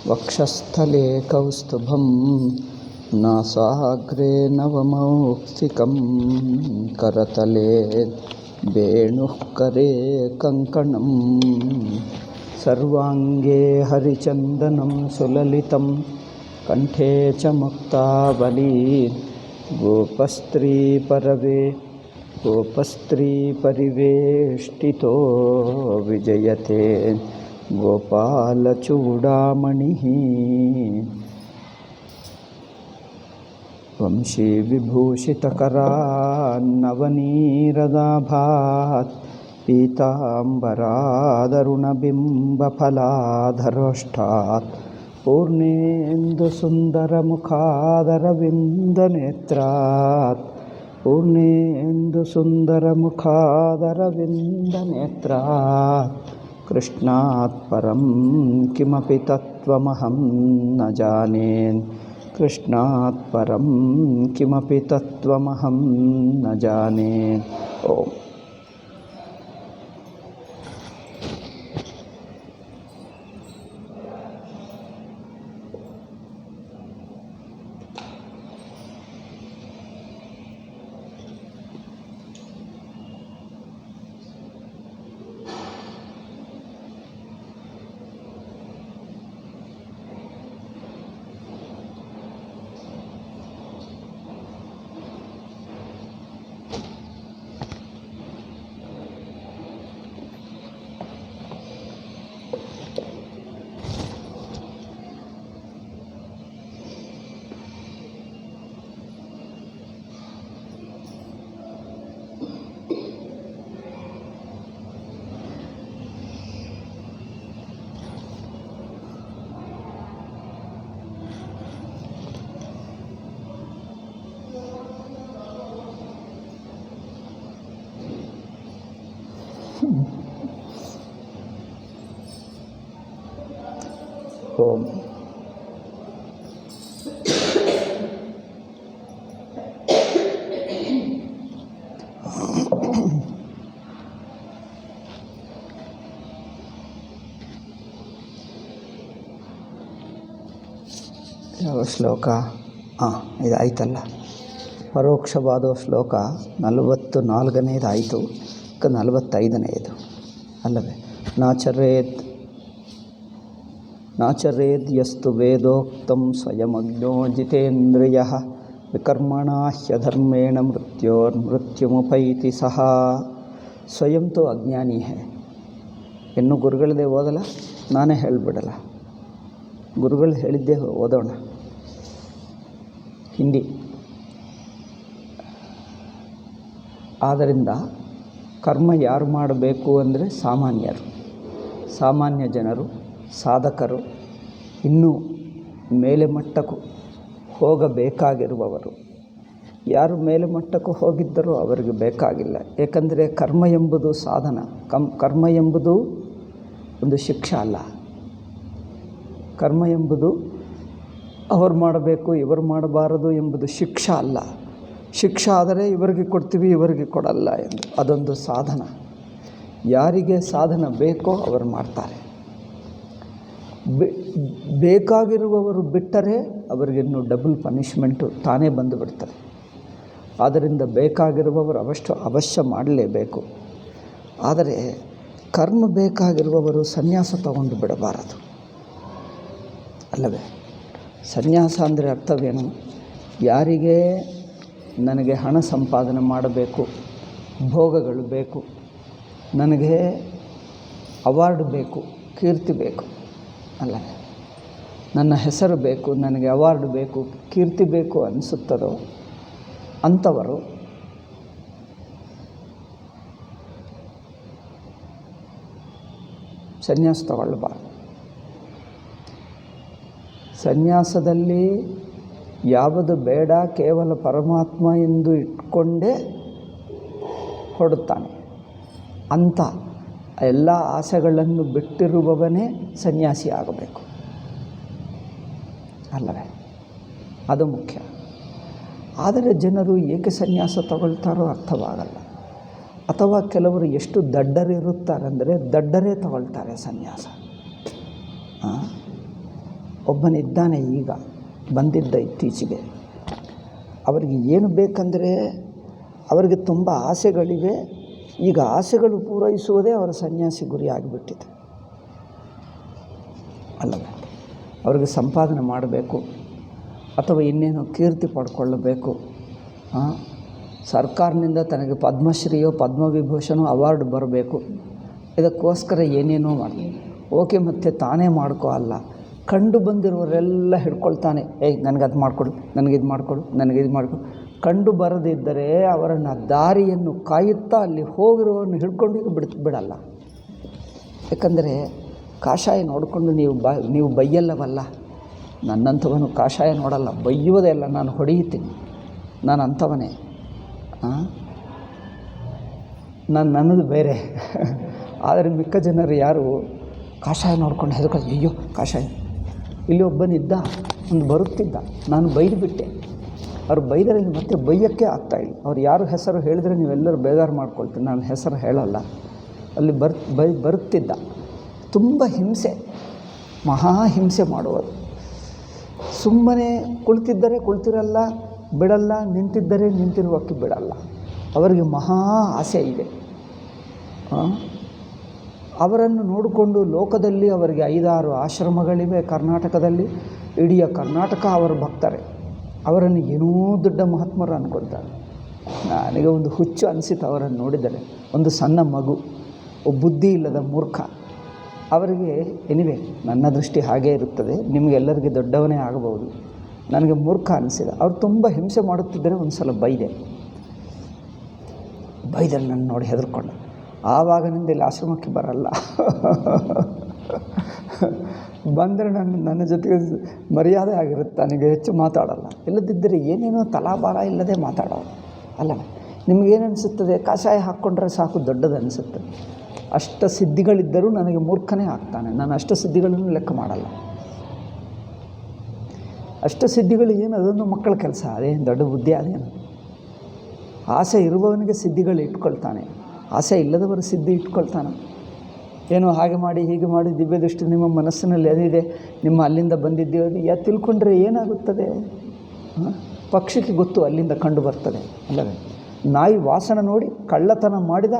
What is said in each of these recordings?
ವಕ್ಷಸ್ಥಲೆ ಕೌಸ್ತುಭಂ ನಾಸಾಗ್ರೆ ನವಮೌಕ್ತಿಕಂ ಕರತಲೆ ವೇಣುಃ ಕರೆ ಕಂಕಣಂ ಸರ್ವಾಂಗೇ ಹರಿಚಂದನಂ ಸುಲಲಿತಂ ಕಂಠೇ ಚ ಮುಕ್ತಾವಲಿ ಗೋಪಸ್ತ್ರೀ ಪರಿವೇಷ್ಟಿತೋ ವಿಜಯತೆ ಗೋಪಾಲಚೂಡಾಮಣಿಃ ವಂಶೀ ವಿಭೂಷಿತಕರಾನ್ನವನೀರದಾಭಾತ್ ಪೀತಾಂಬರಾದರುಣಬಿಂಬಫಲಾಧರೋಷ್ಠಾತ್ ಪೂರ್ಣೇಂದುಸುಂದರಮುಖಾದರವಿಂದನೇತ್ರಾತ್ ಕೃಷ್ಣಾತ್ ಪರಂ ಕಿಮಪಿ ತತ್ವಮಹಂ ನ ಜಾನೆ ಕೃಷ್ಣಾತ್ ಪರಂ ಕಿಮಪಿ ತತ್ವಮಹಂ ನ ಜಾನೆ. ಓಂ. ಓಂ. ಯಾವ ಶ್ಲೋಕ? ಇದು ಆಯ್ತಲ್ಲ, ಪರೋಕ್ಷವಾದ ಶ್ಲೋಕ 44ನೇದಾಯಿತು, 45ನೇದು ಅಲ್ಲವೇ? ನಾಚರೇದ್ ಯಸ್ತು ವೇದೋಕ್ತಂ ಸ್ವಯಮಗ್ನೋ ಜಿತೇಂದ್ರಿಯಃ ವಿಕರ್ಮಣಾ ಹ್ಯಧರ್ಮೇಣ ಮೃತ್ಯುಮುಪೈತಿ ಸಹ. ಸ್ವಯಂ ತೋ ಅಜ್ಞಾನಿ ಹೈ. ಇನ್ನು ಗುರುಗಳದೇ ಓದಲ್ಲ, ನಾನೇ ಹೇಳಿಬಿಡಲ್ಲ. ಗುರುಗಳು ಹೇಳಿದ್ದೇ ಓದೋಣ. ಹಿಂದಿ. ಆದ್ದರಿಂದ ಕರ್ಮ ಯಾರು ಮಾಡಬೇಕು ಅಂದರೆ ಸಾಮಾನ್ಯ ಜನರು, ಸಾಧಕರು, ಇನ್ನೂ ಮೇಲೆ ಮಟ್ಟಕ್ಕೂ ಹೋಗಬೇಕಾಗಿರುವವರು. ಯಾರು ಮೇಲೆ ಮಟ್ಟಕ್ಕೂ ಹೋಗಿದ್ದರೂ ಅವರಿಗೆ ಬೇಕಾಗಿಲ್ಲ. ಏಕೆಂದರೆ ಕರ್ಮ ಎಂಬುದು ಸಾಧನ. ಕರ್ಮ ಎಂಬುದು ಒಂದು ಶಿಕ್ಷೆ ಅಲ್ಲ. ಕರ್ಮ ಎಂಬುದು ಅವರು ಮಾಡಬೇಕು ಇವರು ಮಾಡಬಾರದು ಎಂಬುದು ಶಿಕ್ಷೆ ಅಲ್ಲ. ಶಿಕ್ಷೆ ಆದರೆ ಇವರಿಗೆ ಕೊಡ್ತೀವಿ ಇವರಿಗೆ ಕೊಡಲ್ಲ ಎಂದು ಅದೊಂದು ಸಾಧನ. ಯಾರಿಗೆ ಸಾಧನ ಬೇಕೋ ಅವರು ಮಾಡ್ತಾರೆ. ಬೇಕಾಗಿರುವವರು ಬಿಟ್ಟರೆ ಅವರಿಗಿನ್ನೂ ಡಬಲ್ ಪನಿಷ್ಮೆಂಟು ತಾನೇ ಬಂದು ಬಿಡ್ತಾರೆ. ಆದ್ದರಿಂದ ಬೇಕಾಗಿರುವವರು ಅವಶ್ಯ ಮಾಡಲೇಬೇಕು. ಆದರೆ ಕರ್ಮ ಬೇಕಾಗಿರುವವರು ಸನ್ಯಾಸ ತಗೊಂಡು ಬಿಡಬಾರದು ಅಲ್ಲವೇ? ಸನ್ಯಾಸ ಅಂದರೆ ಅರ್ಥವೇನು? ಯಾರಿಗೆ ನನಗೆ ಹಣ ಸಂಪಾದನೆ ಮಾಡಬೇಕು, ಭೋಗಗಳು ಬೇಕು, ನನಗೆ ಅವಾರ್ಡ್ ಬೇಕು, ಕೀರ್ತಿ ಬೇಕು ಅಲ್ಲ, ನನ್ನ ಹೆಸರು ಬೇಕು, ನನಗೆ ಅವಾರ್ಡ್ ಬೇಕು, ಕೀರ್ತಿ ಬೇಕು ಅನಿಸುತ್ತದೋ ಅಂಥವರು ಸನ್ಯಾಸ ತಗೊಳ್ಳಬಾರ್ದು. ಸನ್ಯಾಸದಲ್ಲಿ ಯಾವುದು ಬೇಡ ಕೇವಲ ಪರಮಾತ್ಮ ಎಂದು ಇಟ್ಕೊಂಡೇ ಹೊಡುತ್ತಾನೆ. ಅಂಥ ಎಲ್ಲ ಆಸೆಗಳನ್ನು ಬಿಟ್ಟಿರುವವನೇ ಸನ್ಯಾಸಿ ಆಗಬೇಕು ಅಲ್ಲವೇ? ಅದು ಮುಖ್ಯ. ಆದರೆ ಜನರು ಏಕೆ ಸನ್ಯಾಸ ತಗೊಳ್ತಾರೋ ಅರ್ಥವಾಗಲ್ಲ. ಅಥವಾ ಕೆಲವರು ಎಷ್ಟು ದಡ್ಡರಿರುತ್ತಾರೆಂದರೆ ದಡ್ಡರೇ ತಗೊಳ್ತಾರೆ ಸನ್ಯಾಸ. ಒಬ್ಬನಿದ್ದಾನೆ ಈಗ ಬಂದಿದ್ದ ಇತ್ತೀಚೆಗೆ. ಅವರಿಗೆ ಏನು ಬೇಕಂದರೆ ಅವರಿಗೆ ತುಂಬ ಆಸೆಗಳಿವೆ. ಈಗ ಆಸೆಗಳು ಪೂರೈಸುವುದೇ ಅವರ ಸನ್ಯಾಸಿ ಗುರಿ ಆಗಿಬಿಟ್ಟಿದೆ ಅಲ್ಲವೇ. ಅವರಿಗೆ ಸಂಪಾದನೆ ಮಾಡಬೇಕು ಅಥವಾ ಇನ್ನೇನೋ ಕೀರ್ತಿ ಪಡ್ಕೊಳ್ಳಬೇಕು, ಸರ್ಕಾರದಿಂದ ತನಗೆ ಪದ್ಮಶ್ರೀಯೋ ಪದ್ಮವಿಭೂಷಣೋ ಅವಾರ್ಡ್ ಬರಬೇಕು, ಇದಕ್ಕೋಸ್ಕರ ಏನೇನೋ ಮಾಡಿ ಓಕೆ ಮತ್ತು ತಾನೇ ಮಾಡ್ಕೋ ಅಲ್ಲ, ಕಂಡು ಬಂದಿರೋರೆಲ್ಲ ಹಿಡ್ಕೊಳ್ತಾನೆ. ನನಗದು ಮಾಡಿಕೊಡು, ನನಗಿದು ಮಾಡಿಕೊಡು, ನನಗಿದು ಮಾಡಿಕೊಡು. ಕಂಡು ಬರದಿದ್ದರೆ ಅವರನ್ನು ದಾರಿಯನ್ನು ಕಾಯುತ್ತಾ ಅಲ್ಲಿ ಹೋಗಿರೋವನ್ನು ಹಿಡ್ಕೊಂಡು ಬಿಡಲ್ಲ. ಯಾಕಂದರೆ ಕಾಷಾಯ ನೋಡಿಕೊಂಡು ನೀವು ಬೈಯಲ್ಲವಲ್ಲ. ನನ್ನಂಥವನು ಕಾಷಾಯ ನೋಡಲ್ಲ, ಬೈಯುವುದೇ ಅಲ್ಲ, ನಾನು ಹೊಡೆಯುತ್ತೀನಿ, ನಾನು ಅಂಥವನೇ. ನನ್ನದು ಬೇರೆ. ಆದರೆ ಮಿಕ್ಕ ಜನರು ಯಾರು ಕಾಷಾಯ ನೋಡ್ಕೊಂಡು ಹೆದರ್ಕೊಂಡು ಅಯ್ಯೋ ಕಾಷಾಯ. ಇಲ್ಲಿ ಒಬ್ಬನಿದ್ದ, ಒಂದು ಬರುತ್ತಿದ್ದ, ನಾನು ಬೈದುಬಿಟ್ಟೆ. ಅವ್ರು ಬೈದರೆ ಮತ್ತೆ ಬೈಯೋಕ್ಕೆ ಆಗ್ತಾಯಿಲ್ಲ. ಅವ್ರು ಯಾರು ಹೆಸರು ಹೇಳಿದರೆ ನೀವೆಲ್ಲರೂ ಬೇಜಾರು ಮಾಡ್ಕೊಳ್ತೀನಿ, ನಾನು ಹೆಸರು ಹೇಳಲ್ಲ. ಅಲ್ಲಿ ಬರುತ್ತಿದ್ದ, ತುಂಬ ಹಿಂಸೆ, ಮಹಾ ಹಿಂಸೆ ಮಾಡುವುದು. ಸುಮ್ಮನೆ ಕುಳಿತಿದ್ದರೆ ಕುಳಿತಿರಲ್ಲ, ಬಿಡಲ್ಲ, ನಿಂತಿದ್ದರೆ ನಿಂತಿರುವಕ್ಕೆ ಬಿಡಲ್ಲ. ಅವರಿಗೆ ಮಹಾ ಆಸೆ ಇದೆ. ಅವರನ್ನು ನೋಡಿಕೊಂಡು ಲೋಕದಲ್ಲಿ ಅವರಿಗೆ 5-6 ಆಶ್ರಮಗಳಿವೆ ಕರ್ನಾಟಕದಲ್ಲಿ. ಇಡೀ ಕರ್ನಾಟಕ ಅವರ ಭಕ್ತರೇ. ಅವರನ್ನು ಏನೋ ದೊಡ್ಡ ಮಹಾತ್ಮರು ಅಂದ್ಕೊಳ್ತಾರೆ. ನನಗೆ ಒಂದು ಹುಚ್ಚು ಅನಿಸಿತು ಅವರನ್ನು ನೋಡಿದರೆ. ಒಂದು ಸಣ್ಣ ಮಗು, ಬುದ್ಧಿ ಇಲ್ಲದ ಮೂರ್ಖ. ಅವರಿಗೆ ಎನಿವೆ ನನ್ನ ದೃಷ್ಟಿ ಹಾಗೇ ಇರುತ್ತದೆ, ನಿಮಗೆಲ್ಲರಿಗೆ ದೊಡ್ಡವನೇ ಆಗಬಹುದು. ನನಗೆ ಮೂರ್ಖ ಅನಿಸಿದ. ಅವರು ತುಂಬ ಹಿಂಸೆ ಮಾಡುತ್ತಿದ್ದರೆ ಒಂದು ಸಲ ಬೈದರೆ ನನ್ನ ನೋಡಿ ಹೆದರ್ಕೊಂಡ. ಆವಾಗಿನಿಂದ ಇಲ್ಲಿ ಆಶ್ರಮಕ್ಕೆ ಬರಲ್ಲ. ಬಂದರೆ ನನ್ನ ಜೊತೆಗೆ ಮರ್ಯಾದೆ ಆಗಿರುತ್ತೆ, ನನಗೆ ಹೆಚ್ಚು ಮಾತಾಡಲ್ಲ. ಇಲ್ಲದಿದ್ದರೆ ಏನೇನೋ ತಲಾಭಾರ ಇಲ್ಲದೆ ಮಾತಾಡೋದು ಅಲ್ಲವೇ. ನಿಮಗೇನು ಅನಿಸುತ್ತದೆ? ಕಾಷಾಯ ಹಾಕ್ಕೊಂಡ್ರೆ ಸಾಕು ದೊಡ್ಡದು ಅನಿಸುತ್ತೆ. ಸಿದ್ಧಿಗಳಿದ್ದರೂ ನನಗೆ ಮೂರ್ಖನೇ ಆಗ್ತಾನೆ. ನಾನು ಸಿದ್ಧಿಗಳನ್ನು ಲೆಕ್ಕ ಮಾಡಲ್ಲ. ಸಿದ್ಧಿಗಳು ಏನು, ಅದೊಂದು ಮಕ್ಕಳ ಕೆಲಸ, ಅದೇನು ದೊಡ್ಡ ಬುದ್ಧಿ ಅದೇನು. ಆಸೆ ಇರುವವನಿಗೆ ಸಿದ್ಧಿಗಳು ಇಟ್ಕೊಳ್ತಾನೆ, ಆಸೆ ಇಲ್ಲದವರು ಸಿದ್ಧಿ ಇಟ್ಕೊಳ್ತಾನೆ. ಏನೋ ಹಾಗೆ ಮಾಡಿ ಹೀಗೆ ಮಾಡಿ ದಿವ್ಯ ದೃಷ್ಟಿ ನಿಮ್ಮ ಮನಸ್ಸಿನಲ್ಲಿ ಅದಿದೆ, ನಿಮ್ಮ ಅಲ್ಲಿಂದ ಬಂದಿದ್ದೀವಿ ತಿಳ್ಕೊಂಡ್ರೆ ಏನಾಗುತ್ತದೆ? ಪಕ್ಷಿಗೆ ಗೊತ್ತು ಅಲ್ಲಿಂದ ಕಂಡು ಬರ್ತದೆ ಅಲ್ಲವೇ. ನಾಯಿ ವಾಸನೆ ನೋಡಿ ಕಳ್ಳತನ ಮಾಡಿದ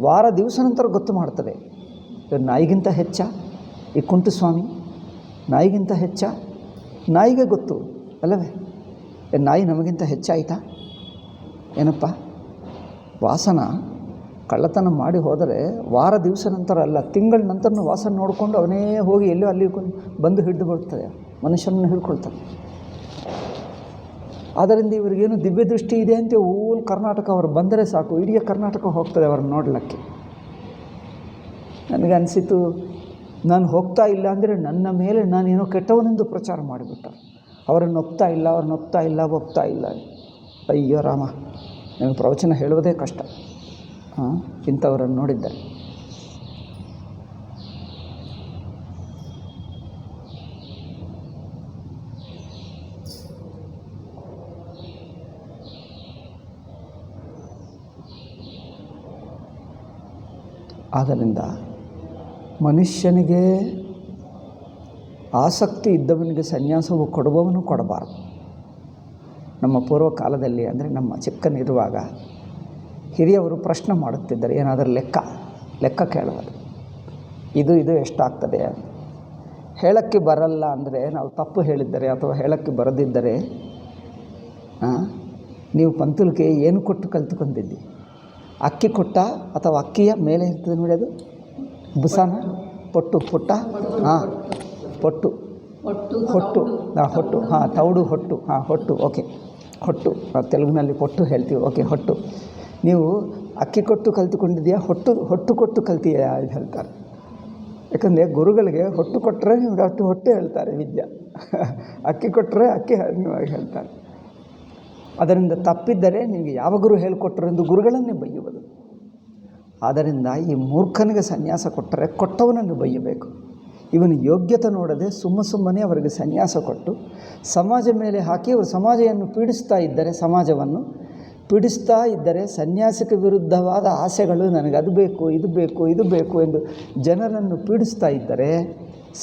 ವಾರ ದಿವಸ ನಂತರ ಗೊತ್ತು ಮಾಡ್ತದೆ. ನಾಯಿಗಿಂತ ಹೆಚ್ಚ ಈ ಕುಂಟು ಸ್ವಾಮಿ? ನಾಯಿಗಿಂತ ಹೆಚ್ಚ? ನಾಯಿಗೆ ಗೊತ್ತು ಅಲ್ಲವೇ. ನಾಯಿ ನಮಗಿಂತ ಹೆಚ್ಚಾಯಿತಾ ಏನಪ್ಪ? ವಾಸನ ಕಳ್ಳತನ ಮಾಡಿ ಹೋದರೆ ವಾರ ದಿವಸ ನಂತರ ಅಲ್ಲ, ತಿಂಗಳ ನಂತರ ವಾಸನ ನೋಡಿಕೊಂಡು ಅವನೇ ಹೋಗಿ ಎಲ್ಲೋ ಅಲ್ಲಿ ಬಂದು ಹಿಡಿದು ಬಿಡ್ತದೆ, ಮನುಷ್ಯನನ್ನು ಹಿಡ್ಕೊಳ್ತಾನೆ. ಆದ್ದರಿಂದ ಇವರಿಗೇನು ದಿವ್ಯ ದೃಷ್ಟಿ ಇದೆ ಅಂತ ಓಲ್ ಕರ್ನಾಟಕ ಅವರು ಬಂದರೆ ಸಾಕು, ಇಡೀ ಕರ್ನಾಟಕ ಹೋಗ್ತದೆ ಅವ್ರನ್ನ ನೋಡಲಿಕ್ಕೆ. ನನಗೆ ಅನಿಸಿತು, ನಾನು ಹೋಗ್ತಾ ಇಲ್ಲ ಅಂದರೆ ನನ್ನ ಮೇಲೆ ನಾನೇನೋ ಕೆಟ್ಟವನೆಂದು ಪ್ರಚಾರ ಮಾಡಿಬಿಟ್ಟ. ಅವರನ್ನು ಒಪ್ತಾ ಇಲ್ಲ. ಅಯ್ಯೋ ರಾಮ, ನನಗೆ ಪ್ರವಚನ ಹೇಳುವುದೇ ಕಷ್ಟ ಇಂಥವರನ್ನು ನೋಡಿದ್ದರೆ. ಆದ್ದರಿಂದ ಮನುಷ್ಯನಿಗೆ ಆಸಕ್ತಿ ಇದ್ದವನಿಗೆ ಸನ್ಯಾಸವು ಕೊಡುವವನು ಕೊಡಬಾರದು. ನಮ್ಮ ಪೂರ್ವ ಕಾಲದಲ್ಲಿ ಅಂದರೆ ನಮ್ಮ ಚಿಕ್ಕನಿರುವಾಗ ಹಿರಿಯವರು ಪ್ರಶ್ನೆ ಮಾಡುತ್ತಿದ್ದರು, ಏನಾದರೂ ಲೆಕ್ಕ ಕೇಳುವುದು, ಇದು ಎಷ್ಟಾಗ್ತದೆ ಅಂತ. ಹೇಳಕ್ಕೆ ಬರಲ್ಲ ಅಂದರೆ ನಾವು ತಪ್ಪು ಹೇಳಿದ್ದರೆ ಅಥವಾ ಹೇಳಕ್ಕೆ ಬರದಿದ್ದರೆ ನೀವು ಪಂತುಲ್ಕೆ ಏನು ಕೊಟ್ಟು ಕಲ್ತುಕೊಂಡಿದ್ದಿ? ಅಕ್ಕಿ ಕೊಟ್ಟ ಅಥವಾ ಅಕ್ಕಿಯ ಮೇಲೆ ಇರ್ತದೆ ನೋಡಿ, ಅದು ಬುಸಾನ ಪುಟ್ಟ ಹೊಟ್ಟು ತೌಡು ಹೊಟ್ಟು ಓಕೆ, ಹೊಟ್ಟು ತೆಲುಗಿನಲ್ಲಿ ಪೊಟ್ಟು ಹೇಳ್ತೀವಿ, ಓಕೆ ಹೊಟ್ಟು. ನೀವು ಅಕ್ಕಿ ಕೊಟ್ಟು ಕಲ್ತುಕೊಂಡಿದೆಯಾ, ಹೊಟ್ಟು ಕೊಟ್ಟು ಕಲ್ತೀಯಾ ಇದು ಹೇಳ್ತಾರೆ. ಯಾಕಂದರೆ ಗುರುಗಳಿಗೆ ಹೊಟ್ಟು ಕೊಟ್ಟರೆ ನಿಮ್ಗೆ ಹೊಟ್ಟೆ ಹೇಳ್ತಾರೆ ವಿದ್ಯೆ, ಅಕ್ಕಿ ಕೊಟ್ಟರೆ ಅಕ್ಕಿ ಹೇಳ್ತಾರೆ. ಅದರಿಂದ ತಪ್ಪಿದ್ದರೆ ನಿಮಗೆ ಯಾವ ಗುರು ಹೇಳಿಕೊಟ್ಟರು ಎಂದು ಗುರುಗಳನ್ನೇ ಬೈಯುವುದು. ಆದ್ದರಿಂದ ಈ ಮೂರ್ಖನಿಗೆ ಸನ್ಯಾಸ ಕೊಟ್ಟರೆ ಕೊಟ್ಟವನನ್ನು ಬೈಯಬೇಕು. ಇವನು ಯೋಗ್ಯತೆ ನೋಡದೆ ಸುಮ್ಮನೆ ಅವರಿಗೆ ಸನ್ಯಾಸ ಕೊಟ್ಟು ಸಮಾಜ ಮೇಲೆ ಹಾಕಿ ಅವರು ಸಮಾಜವನ್ನು ಸಮಾಜವನ್ನು ಪೀಡಿಸ್ತಾ ಇದ್ದರೆ ಸನ್ಯಾಸಕ್ಕೆ ವಿರುದ್ಧವಾದ ಆಸೆಗಳು, ನನಗೆ ಅದು ಬೇಕು ಇದು ಬೇಕು ಎಂದು ಜನರನ್ನು ಪೀಡಿಸ್ತಾ ಇದ್ದರೆ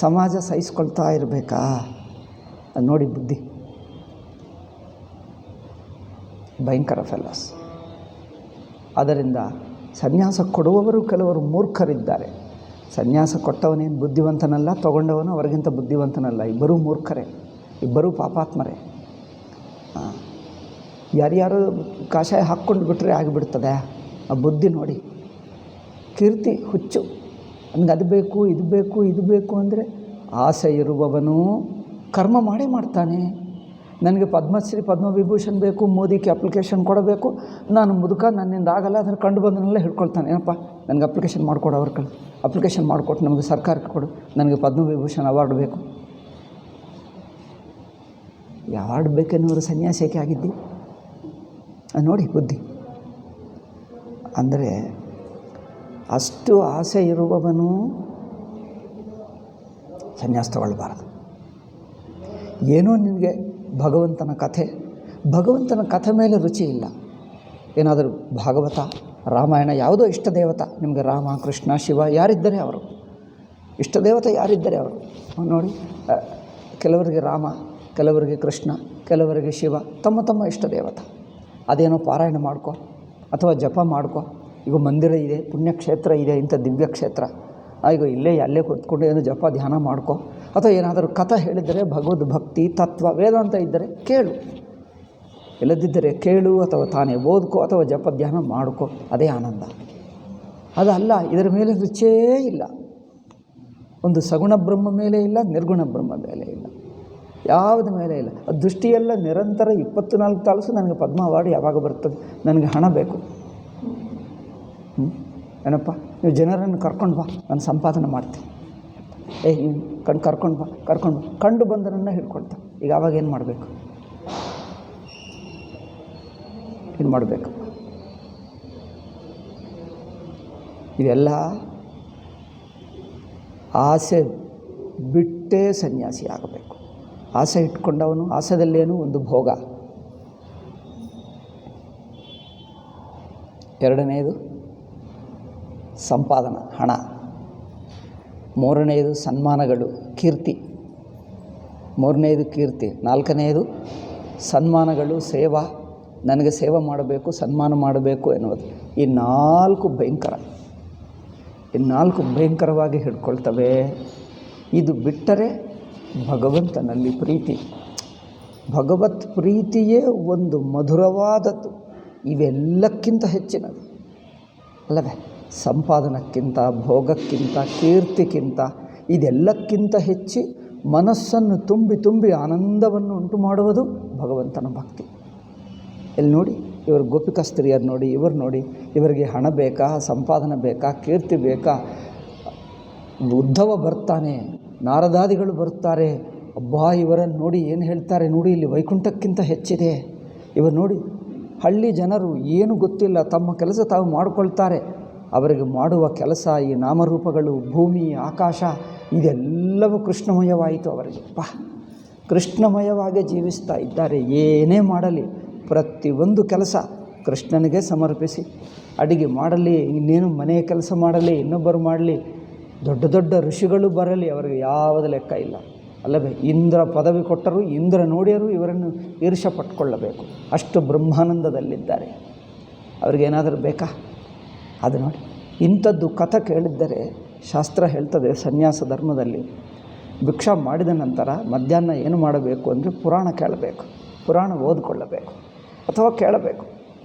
ಸಮಾಜ ಸಹಿಸ್ಕೊಳ್ತಾ ಇರಬೇಕಾ? ಅದು ನೋಡಿ ಬುದ್ಧಿ, ಭಯಂಕರ ಫೆಲೋಸ್. ಆದ್ದರಿಂದ ಸನ್ಯಾಸ ಕೊಡುವವರು ಕೆಲವರು ಮೂರ್ಖರಿದ್ದಾರೆ. ಸನ್ಯಾಸ ಕೊಟ್ಟವನೇನು ಬುದ್ಧಿವಂತನಲ್ಲ, ತೊಗೊಂಡವನು ಅವರಿಗಿಂತ ಬುದ್ಧಿವಂತನಲ್ಲ. ಇಬ್ಬರೂ ಮೂರ್ಖರೇ, ಇಬ್ಬರೂ ಪಾಪಾತ್ಮರೇ. ಯಾರ್ಯಾರು ಕಾಷಾಯ ಹಾಕ್ಕೊಂಡು ಬಿಟ್ಟರೆ ಆಗಿಬಿಡ್ತದೆ. ಆ ಬುದ್ಧಿ ನೋಡಿ, ಕೀರ್ತಿ ಹುಚ್ಚು, ನನಗೆ ಅದು ಬೇಕು ಇದು ಬೇಕು ಇದು ಬೇಕು ಅಂದರೆ ಆಸೆ ಇರುವವನು ಕರ್ಮ ಮಾಡೇ ಮಾಡ್ತಾನೆ. ನನಗೆ ಪದ್ಮಶ್ರೀ ಪದ್ಮವಿಭೂಷಣ್ ಬೇಕು, ಮೋದಿಗೆ ಅಪ್ಲಿಕೇಶನ್ ಕೊಡಬೇಕು, ನಾನು ಮುದುಕ, ನನ್ನಿಂದ ಆಗಲ್ಲ, ಅದನ್ನು ಕಂಡು ಬಂದನ್ನೆಲ್ಲ ಹಿಡ್ಕೊಳ್ತಾನೆ. ಏನಪ್ಪ ನನಗೆ ಅಪ್ಲಿಕೇಶನ್ ಮಾಡಿಕೊಡು, ಅವ್ರ ಕಡೆ ಅಪ್ಲಿಕೇಶನ್ ಮಾಡಿಕೊಟ್ಟು ನಮಗೆ ಸರ್ಕಾರಕ್ಕೆ ಕೊಡು, ನನಗೆ ಪದ್ಮವಿಭೂಷಣ್ ಅವಾರ್ಡ್ ಬೇಕು. ಅವಾರ್ಡ್ ಬೇಕೆನ್ನುವರು ಸನ್ಯಾಸಕ್ಕೆ ಆಗಿದ್ದಿ ನೋಡಿ ಬುದ್ಧಿ. ಅಂದರೆ ಅಷ್ಟು ಆಸೆ ಇರುವವನು ಸನ್ಯಾಸ ತಗೊಳ್ಬಾರ್ದು. ಏನೋ ನಿನಗೆ ಭಗವಂತನ ಕಥೆ ಮೇಲೆ ರುಚಿ ಇಲ್ಲ. ಏನಾದರೂ ಭಾಗವತ, ರಾಮಾಯಣ, ಯಾವುದೋ ಇಷ್ಟ ದೇವತ ನಿಮಗೆ, ರಾಮ, ಕೃಷ್ಣ, ಶಿವ ಯಾರಿದ್ದರೆ ಅವರು ಇಷ್ಟ ದೇವತೆ, ಯಾರಿದ್ದರೆ ಅವರು ನೋಡಿ. ಕೆಲವರಿಗೆ ರಾಮ, ಕೆಲವರಿಗೆ ಕೃಷ್ಣ, ಕೆಲವರಿಗೆ ಶಿವ, ತಮ್ಮ ತಮ್ಮ ಇಷ್ಟ ದೇವತ. ಅದೇನೋ ಪಾರಾಯಣ ಮಾಡ್ಕೊ ಅಥವಾ ಜಪ ಮಾಡ್ಕೊ. ಈಗ ಮಂದಿರ ಇದೆ, ಪುಣ್ಯಕ್ಷೇತ್ರ ಇದೆ, ಇಂಥ ದಿವ್ಯ ಕ್ಷೇತ್ರ, ಈಗ ಅಲ್ಲೇ ಕೂತ್ಕೊಂಡು ಏನೋ ಜಪ ಧ್ಯಾನ ಮಾಡ್ಕೊ. ಅಥವಾ ಏನಾದರೂ ಕಥೆ ಹೇಳಿದರೆ ಭಗವದ್ ಭಕ್ತಿ ತತ್ವ ವೇದಾಂತ ಇದ್ದರೆ ಕೇಳು, ಇಲ್ಲದಿದ್ದರೆ ಕೇಳು, ಅಥವಾ ತಾನೇ ಓದ್ಕೋ, ಅಥವಾ ಜಪ ಧ್ಯಾನ ಮಾಡ್ಕೊ. ಅದೇ ಆನಂದ. ಅದಲ್ಲ, ಇದರ ಮೇಲೆ ರುಚಿಯೇ ಇಲ್ಲ. ಒಂದು ಸಗುಣ ಬ್ರಹ್ಮ ಮೇಲೆ ಇಲ್ಲ, ನಿರ್ಗುಣ ಬ್ರಹ್ಮ ಮೇಲೆ ಇಲ್ಲ, ಯಾವುದ ಮೇಲೆ ಇಲ್ಲ. ದೃಷ್ಟಿಯೆಲ್ಲ ನಿರಂತರ 24 ತಾಸು ನನಗೆ ಪದ್ಮ ಅವಾರ್ಡ್ ಯಾವಾಗ ಬರ್ತದೆ, ನನಗೆ ಹಣ ಬೇಕು. ಏನಪ್ಪ ನೀವು ಜನರನ್ನು ಕರ್ಕೊಂಡು ಬಾ, ನಾನು ಸಂಪಾದನೆ ಮಾಡ್ತೀನಿ. ನೀವು ಕರ್ಕೊಂಡು ಬಾ, ಕಂಡು ಬಂದರನ್ನು ಹಿಡ್ಕೊಳ್ತಾ. ಈಗ ಆವಾಗ ಏನು ಮಾಡಬೇಕು? ಇದೆಲ್ಲ ಆಸೆ ಬಿಟ್ಟೇ ಸನ್ಯಾಸಿ ಆಗಬೇಕು. ಆಸೆ ಇಟ್ಕೊಂಡವನು, ಆಸೆದಲ್ಲೇನು ಒಂದು ಭೋಗ. ಎರಡನೆಯದು ಸಂಪಾದನ, ಹಣ. ಮೂರನೆಯದು ಸನ್ಮಾನಗಳು, ಕೀರ್ತಿ. ನಾಲ್ಕನೆಯದು ಸನ್ಮಾನಗಳು, ಸೇವಾ, ನನಗೆ ಸೇವೆ ಮಾಡಬೇಕು, ಸನ್ಮಾನ ಮಾಡಬೇಕು ಎನ್ನುವುದು. ಈ ನಾಲ್ಕು ಭಯಂಕರವಾಗಿ ಹಿಡ್ಕೊಳ್ತವೆ. ಇದು ಬಿಟ್ಟರೆ ಭಗವಂತನಲ್ಲಿ ಪ್ರೀತಿ, ಭಗವತ್ ಪ್ರೀತಿಯೇ ಒಂದು ಮಧುರವಾದದ್ದು, ಇವೆಲ್ಲಕ್ಕಿಂತ ಹೆಚ್ಚಿನದು ಅಲ್ಲವೇ? ಸಂಪಾದನಕ್ಕಿಂತ, ಭೋಗಕ್ಕಿಂತ, ಕೀರ್ತಿಗಿಂತ, ಇದೆಲ್ಲಕ್ಕಿಂತ ಹೆಚ್ಚಿ ಮನಸ್ಸನ್ನು ತುಂಬಿ ಆನಂದವನ್ನು ಉಂಟು ಮಾಡುವುದು ಭಗವಂತನ ಭಕ್ತಿ. ಇಲ್ಲಿ ನೋಡಿ, ಇವರು ಗೋಪಿಕಾ ಸ್ತ್ರೀಯರು ನೋಡಿ, ಇವರು ನೋಡಿ, ಇವರಿಗೆ ಹಣ ಬೇಕಾ, ಸಂಪಾದನೆ ಬೇಕಾ, ಕೀರ್ತಿ ಬೇಕಾ? ಉದ್ಧವ ಬರ್ತಾನೆ, ನಾರದಾದಿಗಳು ಬರುತ್ತಾರೆ. ಅಬ್ಬಾ, ಇವರನ್ನು ನೋಡಿ ಏನು ಹೇಳ್ತಾರೆ ನೋಡಿ, ಇಲ್ಲಿ ವೈಕುಂಠಕ್ಕಿಂತ ಹೆಚ್ಚಿದೆ. ಇವರು ನೋಡಿ, ಹಳ್ಳಿ ಜನರು ಏನು ಗೊತ್ತಿಲ್ಲ, ತಮ್ಮ ಕೆಲಸ ತಾವು ಮಾಡಿಕೊಳ್ತಾರೆ. ಅವರಿಗೆ ಮಾಡುವ ಕೆಲಸ ಈ ನಾಮರೂಪಗಳು, ಭೂಮಿ, ಆಕಾಶ, ಇದೆಲ್ಲವೂ ಕೃಷ್ಣಮಯವಾಯಿತು ಅವರಿಗೆ. ಕೃಷ್ಣಮಯವಾಗಿ ಜೀವಿಸ್ತಾ ಇದ್ದಾರೆ. ಏನೇ ಮಾಡಲಿ ಪ್ರತಿಯೊಂದು ಕೆಲಸ ಕೃಷ್ಣನಿಗೆ ಸಮರ್ಪಿಸಿ. ಅಡಿಗೆ ಮಾಡಲಿ, ಇನ್ನೇನು ಮನೆಯ ಕೆಲಸ ಮಾಡಲಿ, ಇನ್ನೊಬ್ಬರು ಮಾಡಲಿ, ದೊಡ್ಡ ದೊಡ್ಡ ಋಷಿಗಳು ಬರಲಿ, ಅವರಿಗೆ ಯಾವುದೇ ಲೆಕ್ಕ ಇಲ್ಲ ಅಲ್ಲವೇ? ಇಂದ್ರ ಪದವಿ ಕೊಟ್ಟರು, ಇಂದ್ರ ನೋಡಿಯರು ಇವರನ್ನು ಈರ್ಷ ಪಟ್ಕೊಳ್ಳಬೇಕು, ಅಷ್ಟು ಬ್ರಹ್ಮಾನಂದದಲ್ಲಿದ್ದಾರೆ. ಅವ್ರಿಗೇನಾದರೂ ಬೇಕಾ? ಅದು ನೋಡಿ, ಇಂಥದ್ದು ಕಥೆ ಕೇಳಿದ್ದರೆ ಶಾಸ್ತ್ರ ಹೇಳ್ತದೆ, ಸನ್ಯಾಸ ಧರ್ಮದಲ್ಲಿ ಭಿಕ್ಷಾ ಮಾಡಿದ ನಂತರ ಮಧ್ಯಾಹ್ನ ಏನು ಮಾಡಬೇಕು ಅಂದರೆ ಪುರಾಣ ಕೇಳಬೇಕು, ಪುರಾಣ ಓದಿಕೊಳ್ಳಬೇಕು ಅಥವಾ ಕೇಳಬೇಕು.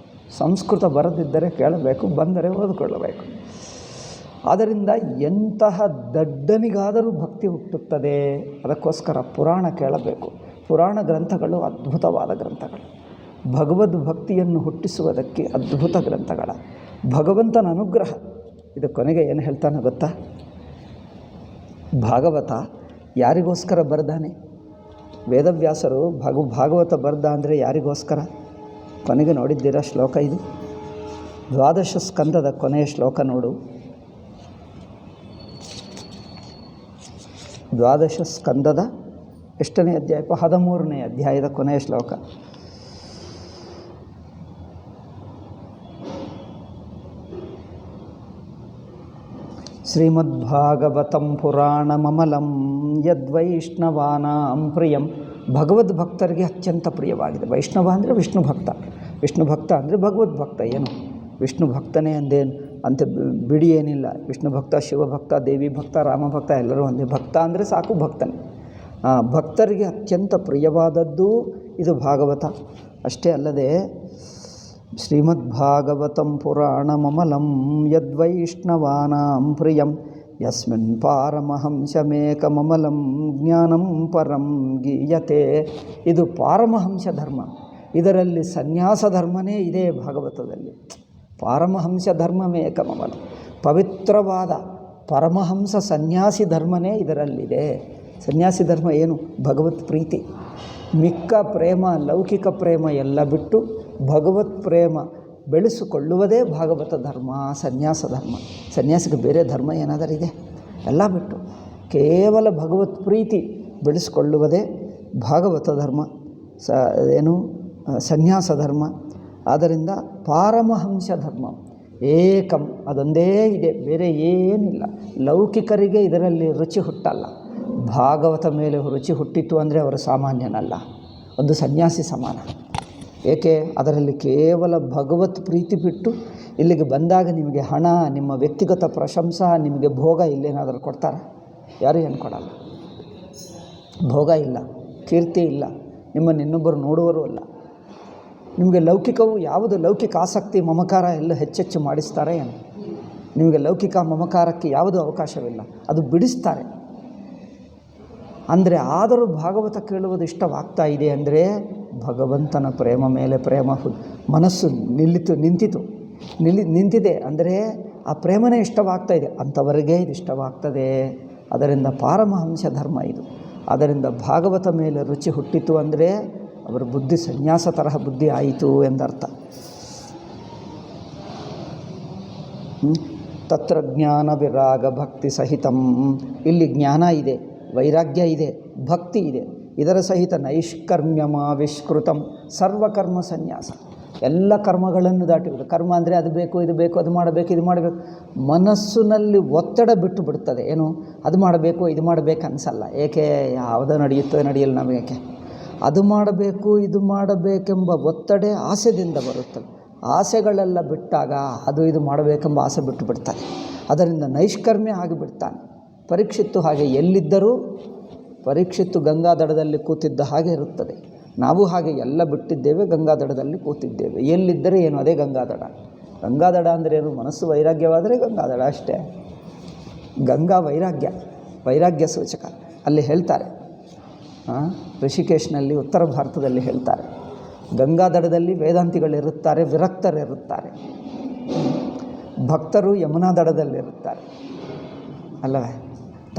ಸಂಸ್ಕೃತ ಬರದಿದ್ದರೆ ಕೇಳಬೇಕು, ಬಂದರೆ ಓದಿಕೊಳ್ಳಬೇಕು. ಆದ್ದರಿಂದ ಎಂತಹ ದಡ್ಡನಿಗಾದರೂ ಭಕ್ತಿ ಹುಟ್ಟುತ್ತದೆ. ಅದಕ್ಕೋಸ್ಕರ ಪುರಾಣ ಕೇಳಬೇಕು. ಪುರಾಣ ಗ್ರಂಥಗಳು ಅದ್ಭುತವಾದ ಗ್ರಂಥಗಳು, ಭಗವದ್ ಭಕ್ತಿಯನ್ನು ಹುಟ್ಟಿಸುವುದಕ್ಕೆ ಅದ್ಭುತ ಗ್ರಂಥಗಳ. ಭಗವಂತನ ಅನುಗ್ರಹ. ಇದು ಕೊನೆಗೆ ಏನು ಹೇಳ್ತಾನೆ ಗೊತ್ತಾ? ಭಾಗವತ ಯಾರಿಗೋಸ್ಕರ ಬರೆದಾನೆ? ವೇದವ್ಯಾಸರು ಭಾಗವತ ಬರೆದ ಅಂದರೆ ಯಾರಿಗೋಸ್ಕರ? ಕೊನೆಗೆ ನೋಡಿದ್ದೀರಾ ಶ್ಲೋಕ ಇದು? 12 ಸ್ಕಂದದ ಕೊನೆಯ ಶ್ಲೋಕ ನೋಡು. 12 ಸ್ಕಂದದ ಎಷ್ಟನೇ ಅಧ್ಯಾಯ? 13ನೇ ಅಧ್ಯಾಯದ ಕೊನೆಯ ಶ್ಲೋಕ. ಶ್ರೀಮದ್ಭಾಗವತಂ ಪುರಾಣಮಮಲಂ ಯದ್ವೈಷ್ಣವಾನಾಂ ಪ್ರಿಯಂ ಭಗವದ್ ಭಕ್ತರಿಗೆ ಅತ್ಯಂತ ಪ್ರಿಯವಾಗಿದೆ. ವೈಷ್ಣವ ಅಂದರೆ ವಿಷ್ಣು ಭಕ್ತ, ವಿಷ್ಣು ಭಕ್ತ ಅಂದರೆ ಭಗವದ್ ಭಕ್ತ. ಏನು ವಿಷ್ಣು ಭಕ್ತನೇ ಅಂದೇನು ಅಂತ ಬಿಡಿ ಏನಿಲ್ಲ. ವಿಷ್ಣು ಭಕ್ತ, ಶಿವಭಕ್ತ, ದೇವಿ ಭಕ್ತ, ರಾಮ ಭಕ್ತ ಎಲ್ಲರೂ ಒಂದೇ. ಭಕ್ತ ಅಂದರೆ ಸಾಕು ಭಕ್ತನೇ. ಭಕ್ತರಿಗೆ ಅತ್ಯಂತ ಪ್ರಿಯವಾದದ್ದು ಇದು ಭಾಗವತ. ಅಷ್ಟೇ ಅಲ್ಲದೆ ಶ್ರೀಮದ್ಭಾಗವತಂ ಪುರಾಣಮಮಲಂ ಯದ್ವೈಷ್ಣವಾನಾಂ ಪ್ರಿಯಂ ಯಸ್ಮಿನ್ ಪಾರಮಹಂಸಮೇಕಮಮಲಂ ಜ್ಞಾನಂ ಪರಂ ಗೀಯತೆ. ಇದು ಪಾರಮಹಂಸ ಧರ್ಮ. ಇದರಲ್ಲಿ ಸನ್ಯಾಸ ಧರ್ಮನೇ ಇದೆ ಭಾಗವತದಲ್ಲಿ. ಪಾರಮಹಂಸ ಧರ್ಮಮೇಕಮಮಲ, ಪವಿತ್ರವಾದ ಪರಮಹಂಸ ಸನ್ಯಾಸಿ ಧರ್ಮನೇ ಇದರಲ್ಲಿದೆ. ಸನ್ಯಾಸಿ ಧರ್ಮ ಏನು? ಭಗವತ್ ಪ್ರೀತಿ. ಮಿಕ್ಕ ಪ್ರೇಮ, ಲೌಕಿಕ ಪ್ರೇಮ ಎಲ್ಲ ಬಿಟ್ಟು ಭಗವತ್ ಪ್ರೇಮ ಬೆಳೆಸಿಕೊಳ್ಳುವುದೇ ಭಾಗವತ ಧರ್ಮ, ಸನ್ಯಾಸ ಧರ್ಮ. ಸನ್ಯಾಸಿಗೆ ಬೇರೆ ಧರ್ಮ ಏನಾದರೂ ಇದೆ? ಎಲ್ಲ ಬಿಟ್ಟು ಕೇವಲ ಭಗವತ್ ಪ್ರೀತಿ ಬೆಳೆಸಿಕೊಳ್ಳುವುದೇ ಭಾಗವತ ಧರ್ಮ, ಸನ್ಯಾಸ ಧರ್ಮ. ಆದ್ದರಿಂದ ಪಾರಮಹಂಸ ಧರ್ಮ ಏಕಂ ಅದೊಂದೇ ಇದೆ, ಬೇರೆ ಏನಿಲ್ಲ. ಲೌಕಿಕರಿಗೆ ಇದರಲ್ಲಿ ರುಚಿ ಹುಟ್ಟಲ್ಲ. ಭಾಗವತ ಮೇಲೆ ರುಚಿ ಹುಟ್ಟಿತ್ತು ಅಂದರೆ ಅವರು ಸಾಮಾನ್ಯನಲ್ಲ, ಒಂದು ಸನ್ಯಾಸಿ ಸಮಾನ. ಏಕೆ? ಅದರಲ್ಲಿ ಕೇವಲ ಭಗವತ್ ಪ್ರೀತಿ ಬಿಟ್ಟು ಇಲ್ಲಿಗೆ ಬಂದಾಗ ನಿಮಗೆ ಹಣ, ನಿಮ್ಮ ವ್ಯಕ್ತಿಗತ ಪ್ರಶಂಸ, ನಿಮಗೆ ಭೋಗ ಇಲ್ಲೇನಾದರೂ ಕೊಡ್ತಾರೆ? ಯಾರೂ ಏನು ಕೊಡಲ್ಲ. ಭೋಗ ಇಲ್ಲ, ಕೀರ್ತಿ ಇಲ್ಲ, ನಿಮ್ಮನ್ನು ಇನ್ನೊಬ್ಬರು ನೋಡುವರೂ ಅಲ್ಲ. ನಿಮಗೆ ಲೌಕಿಕವು ಯಾವುದು? ಲೌಕಿಕ ಆಸಕ್ತಿ, ಮಮಕಾರ ಎಲ್ಲ ಹೆಚ್ಚೆಚ್ಚು ಮಾಡಿಸ್ತಾರೆ ಏನು? ನಿಮಗೆ ಲೌಕಿಕ ಮಮಕಾರಕ್ಕೆ ಯಾವುದೂ ಅವಕಾಶವಿಲ್ಲ, ಅದು ಬಿಡಿಸ್ತಾರೆ. ಅಂದರೆ ಆದರೂ ಭಾಗವತ ಕೇಳುವುದು ಇಷ್ಟವಾಗ್ತಾ ಇದೆ ಅಂದರೆ ಭಗವಂತನ ಪ್ರೇಮ ಮೇಲೆ ಪ್ರೇಮ ಮನಸ್ಸು ನಿಂತಿದೆ ಅಂದರೆ ಆ ಪ್ರೇಮನೇ ಇಷ್ಟವಾಗ್ತಾ ಇದೆ. ಅಂಥವರಿಗೆ ಇದು ಇಷ್ಟವಾಗ್ತದೆ. ಅದರಿಂದ ಪಾರಮಹಂಸ ಧರ್ಮ ಇದು. ಅದರಿಂದ ಭಾಗವತ ಮೇಲೆ ರುಚಿ ಹುಟ್ಟಿತು ಅಂದರೆ ಅವರ ಬುದ್ಧಿ ಸನ್ಯಾಸ ತರಹ ಬುದ್ಧಿ ಆಯಿತು ಎಂದರ್ಥ. ತತ್ರ ಜ್ಞಾನ ವಿರಾಗ ಭಕ್ತಿ ಸಹಿತಂ. ಇಲ್ಲಿ ಜ್ಞಾನ ಇದೆ, ವೈರಾಗ್ಯ ಇದೆ, ಭಕ್ತಿ ಇದೆ. ಇದರ ಸಹಿತ ನೈಷ್ಕರ್ಮ್ಯಮಾವಿಷ್ಕೃತಂ ಸರ್ವಕರ್ಮ ಸನ್ಯಾಸ. ಎಲ್ಲ ಕರ್ಮಗಳನ್ನು ದಾಟಿಬಿಡು. ಕರ್ಮ ಅಂದರೆ ಅದು ಬೇಕು, ಇದು ಬೇಕು, ಅದು ಮಾಡಬೇಕು, ಇದು ಮಾಡಬೇಕು. ಮನಸ್ಸಿನಲ್ಲಿ ಒತ್ತಡ ಬಿಟ್ಟು ಬಿಡ್ತದೆ. ಏನು? ಅದು ಮಾಡಬೇಕು, ಇದು ಮಾಡಬೇಕು ಅನಿಸಲ್ಲ. ಏಕೆ? ಯಾವುದೋ ನಡೆಯುತ್ತದೆ, ನಡೆಯಲ್ಲ ನಮಗೆ. ಅದು ಮಾಡಬೇಕು, ಇದು ಮಾಡಬೇಕೆಂಬ ಒತ್ತಡ ಆಸೆದಿಂದ ಬರುತ್ತದೆ. ಆಸೆಗಳೆಲ್ಲ ಬಿಟ್ಟಾಗ ಅದು ಇದು ಮಾಡಬೇಕೆಂಬ ಆಸೆ ಬಿಟ್ಟು ಬಿಡ್ತಾನೆ. ಅದರಿಂದ ನೈಷ್ಕರ್ಮ್ಯ ಆಗಿಬಿಡ್ತಾನೆ. ಪರೀಕ್ಷಿತ್ತು ಹಾಗೆ ಎಲ್ಲಿದ್ದರೂ ಪರೀಕ್ಷಿತ್ತು ಗಂಗಾ ದಡದಲ್ಲಿ ಕೂತಿದ್ದ ಹಾಗೆ ಇರುತ್ತದೆ. ನಾವು ಹಾಗೆ ಎಲ್ಲ ಬಿಟ್ಟಿದ್ದೇವೆ, ಗಂಗಾ ದಡದಲ್ಲಿ ಕೂತಿದ್ದೇವೆ. ಎಲ್ಲಿದ್ದರೆ ಏನು? ಅದೇ ಗಂಗಾದಡ. ಗಂಗಾದಡ ಅಂದರೆ ಏನು? ಮನಸ್ಸು ವೈರಾಗ್ಯವಾದರೆ ಗಂಗಾದಡ ಅಷ್ಟೇ. ಗಂಗಾ ವೈರಾಗ್ಯ ಸೂಚಕ. ಅಲ್ಲಿ ಹೇಳ್ತಾರೆ, ಋಷಿಕೇಶ್ನಲ್ಲಿ, ಉತ್ತರ ಭಾರತದಲ್ಲಿ ಹೇಳ್ತಾರೆ, ಗಂಗಾ ದಡದಲ್ಲಿ ವೇದಾಂತಿಗಳಿರುತ್ತಾರೆ, ವಿರಕ್ತರಿರುತ್ತಾರೆ. ಭಕ್ತರು ಯಮುನಾ ದಡದಲ್ಲಿರುತ್ತಾರೆ ಅಲ್ಲವೇ?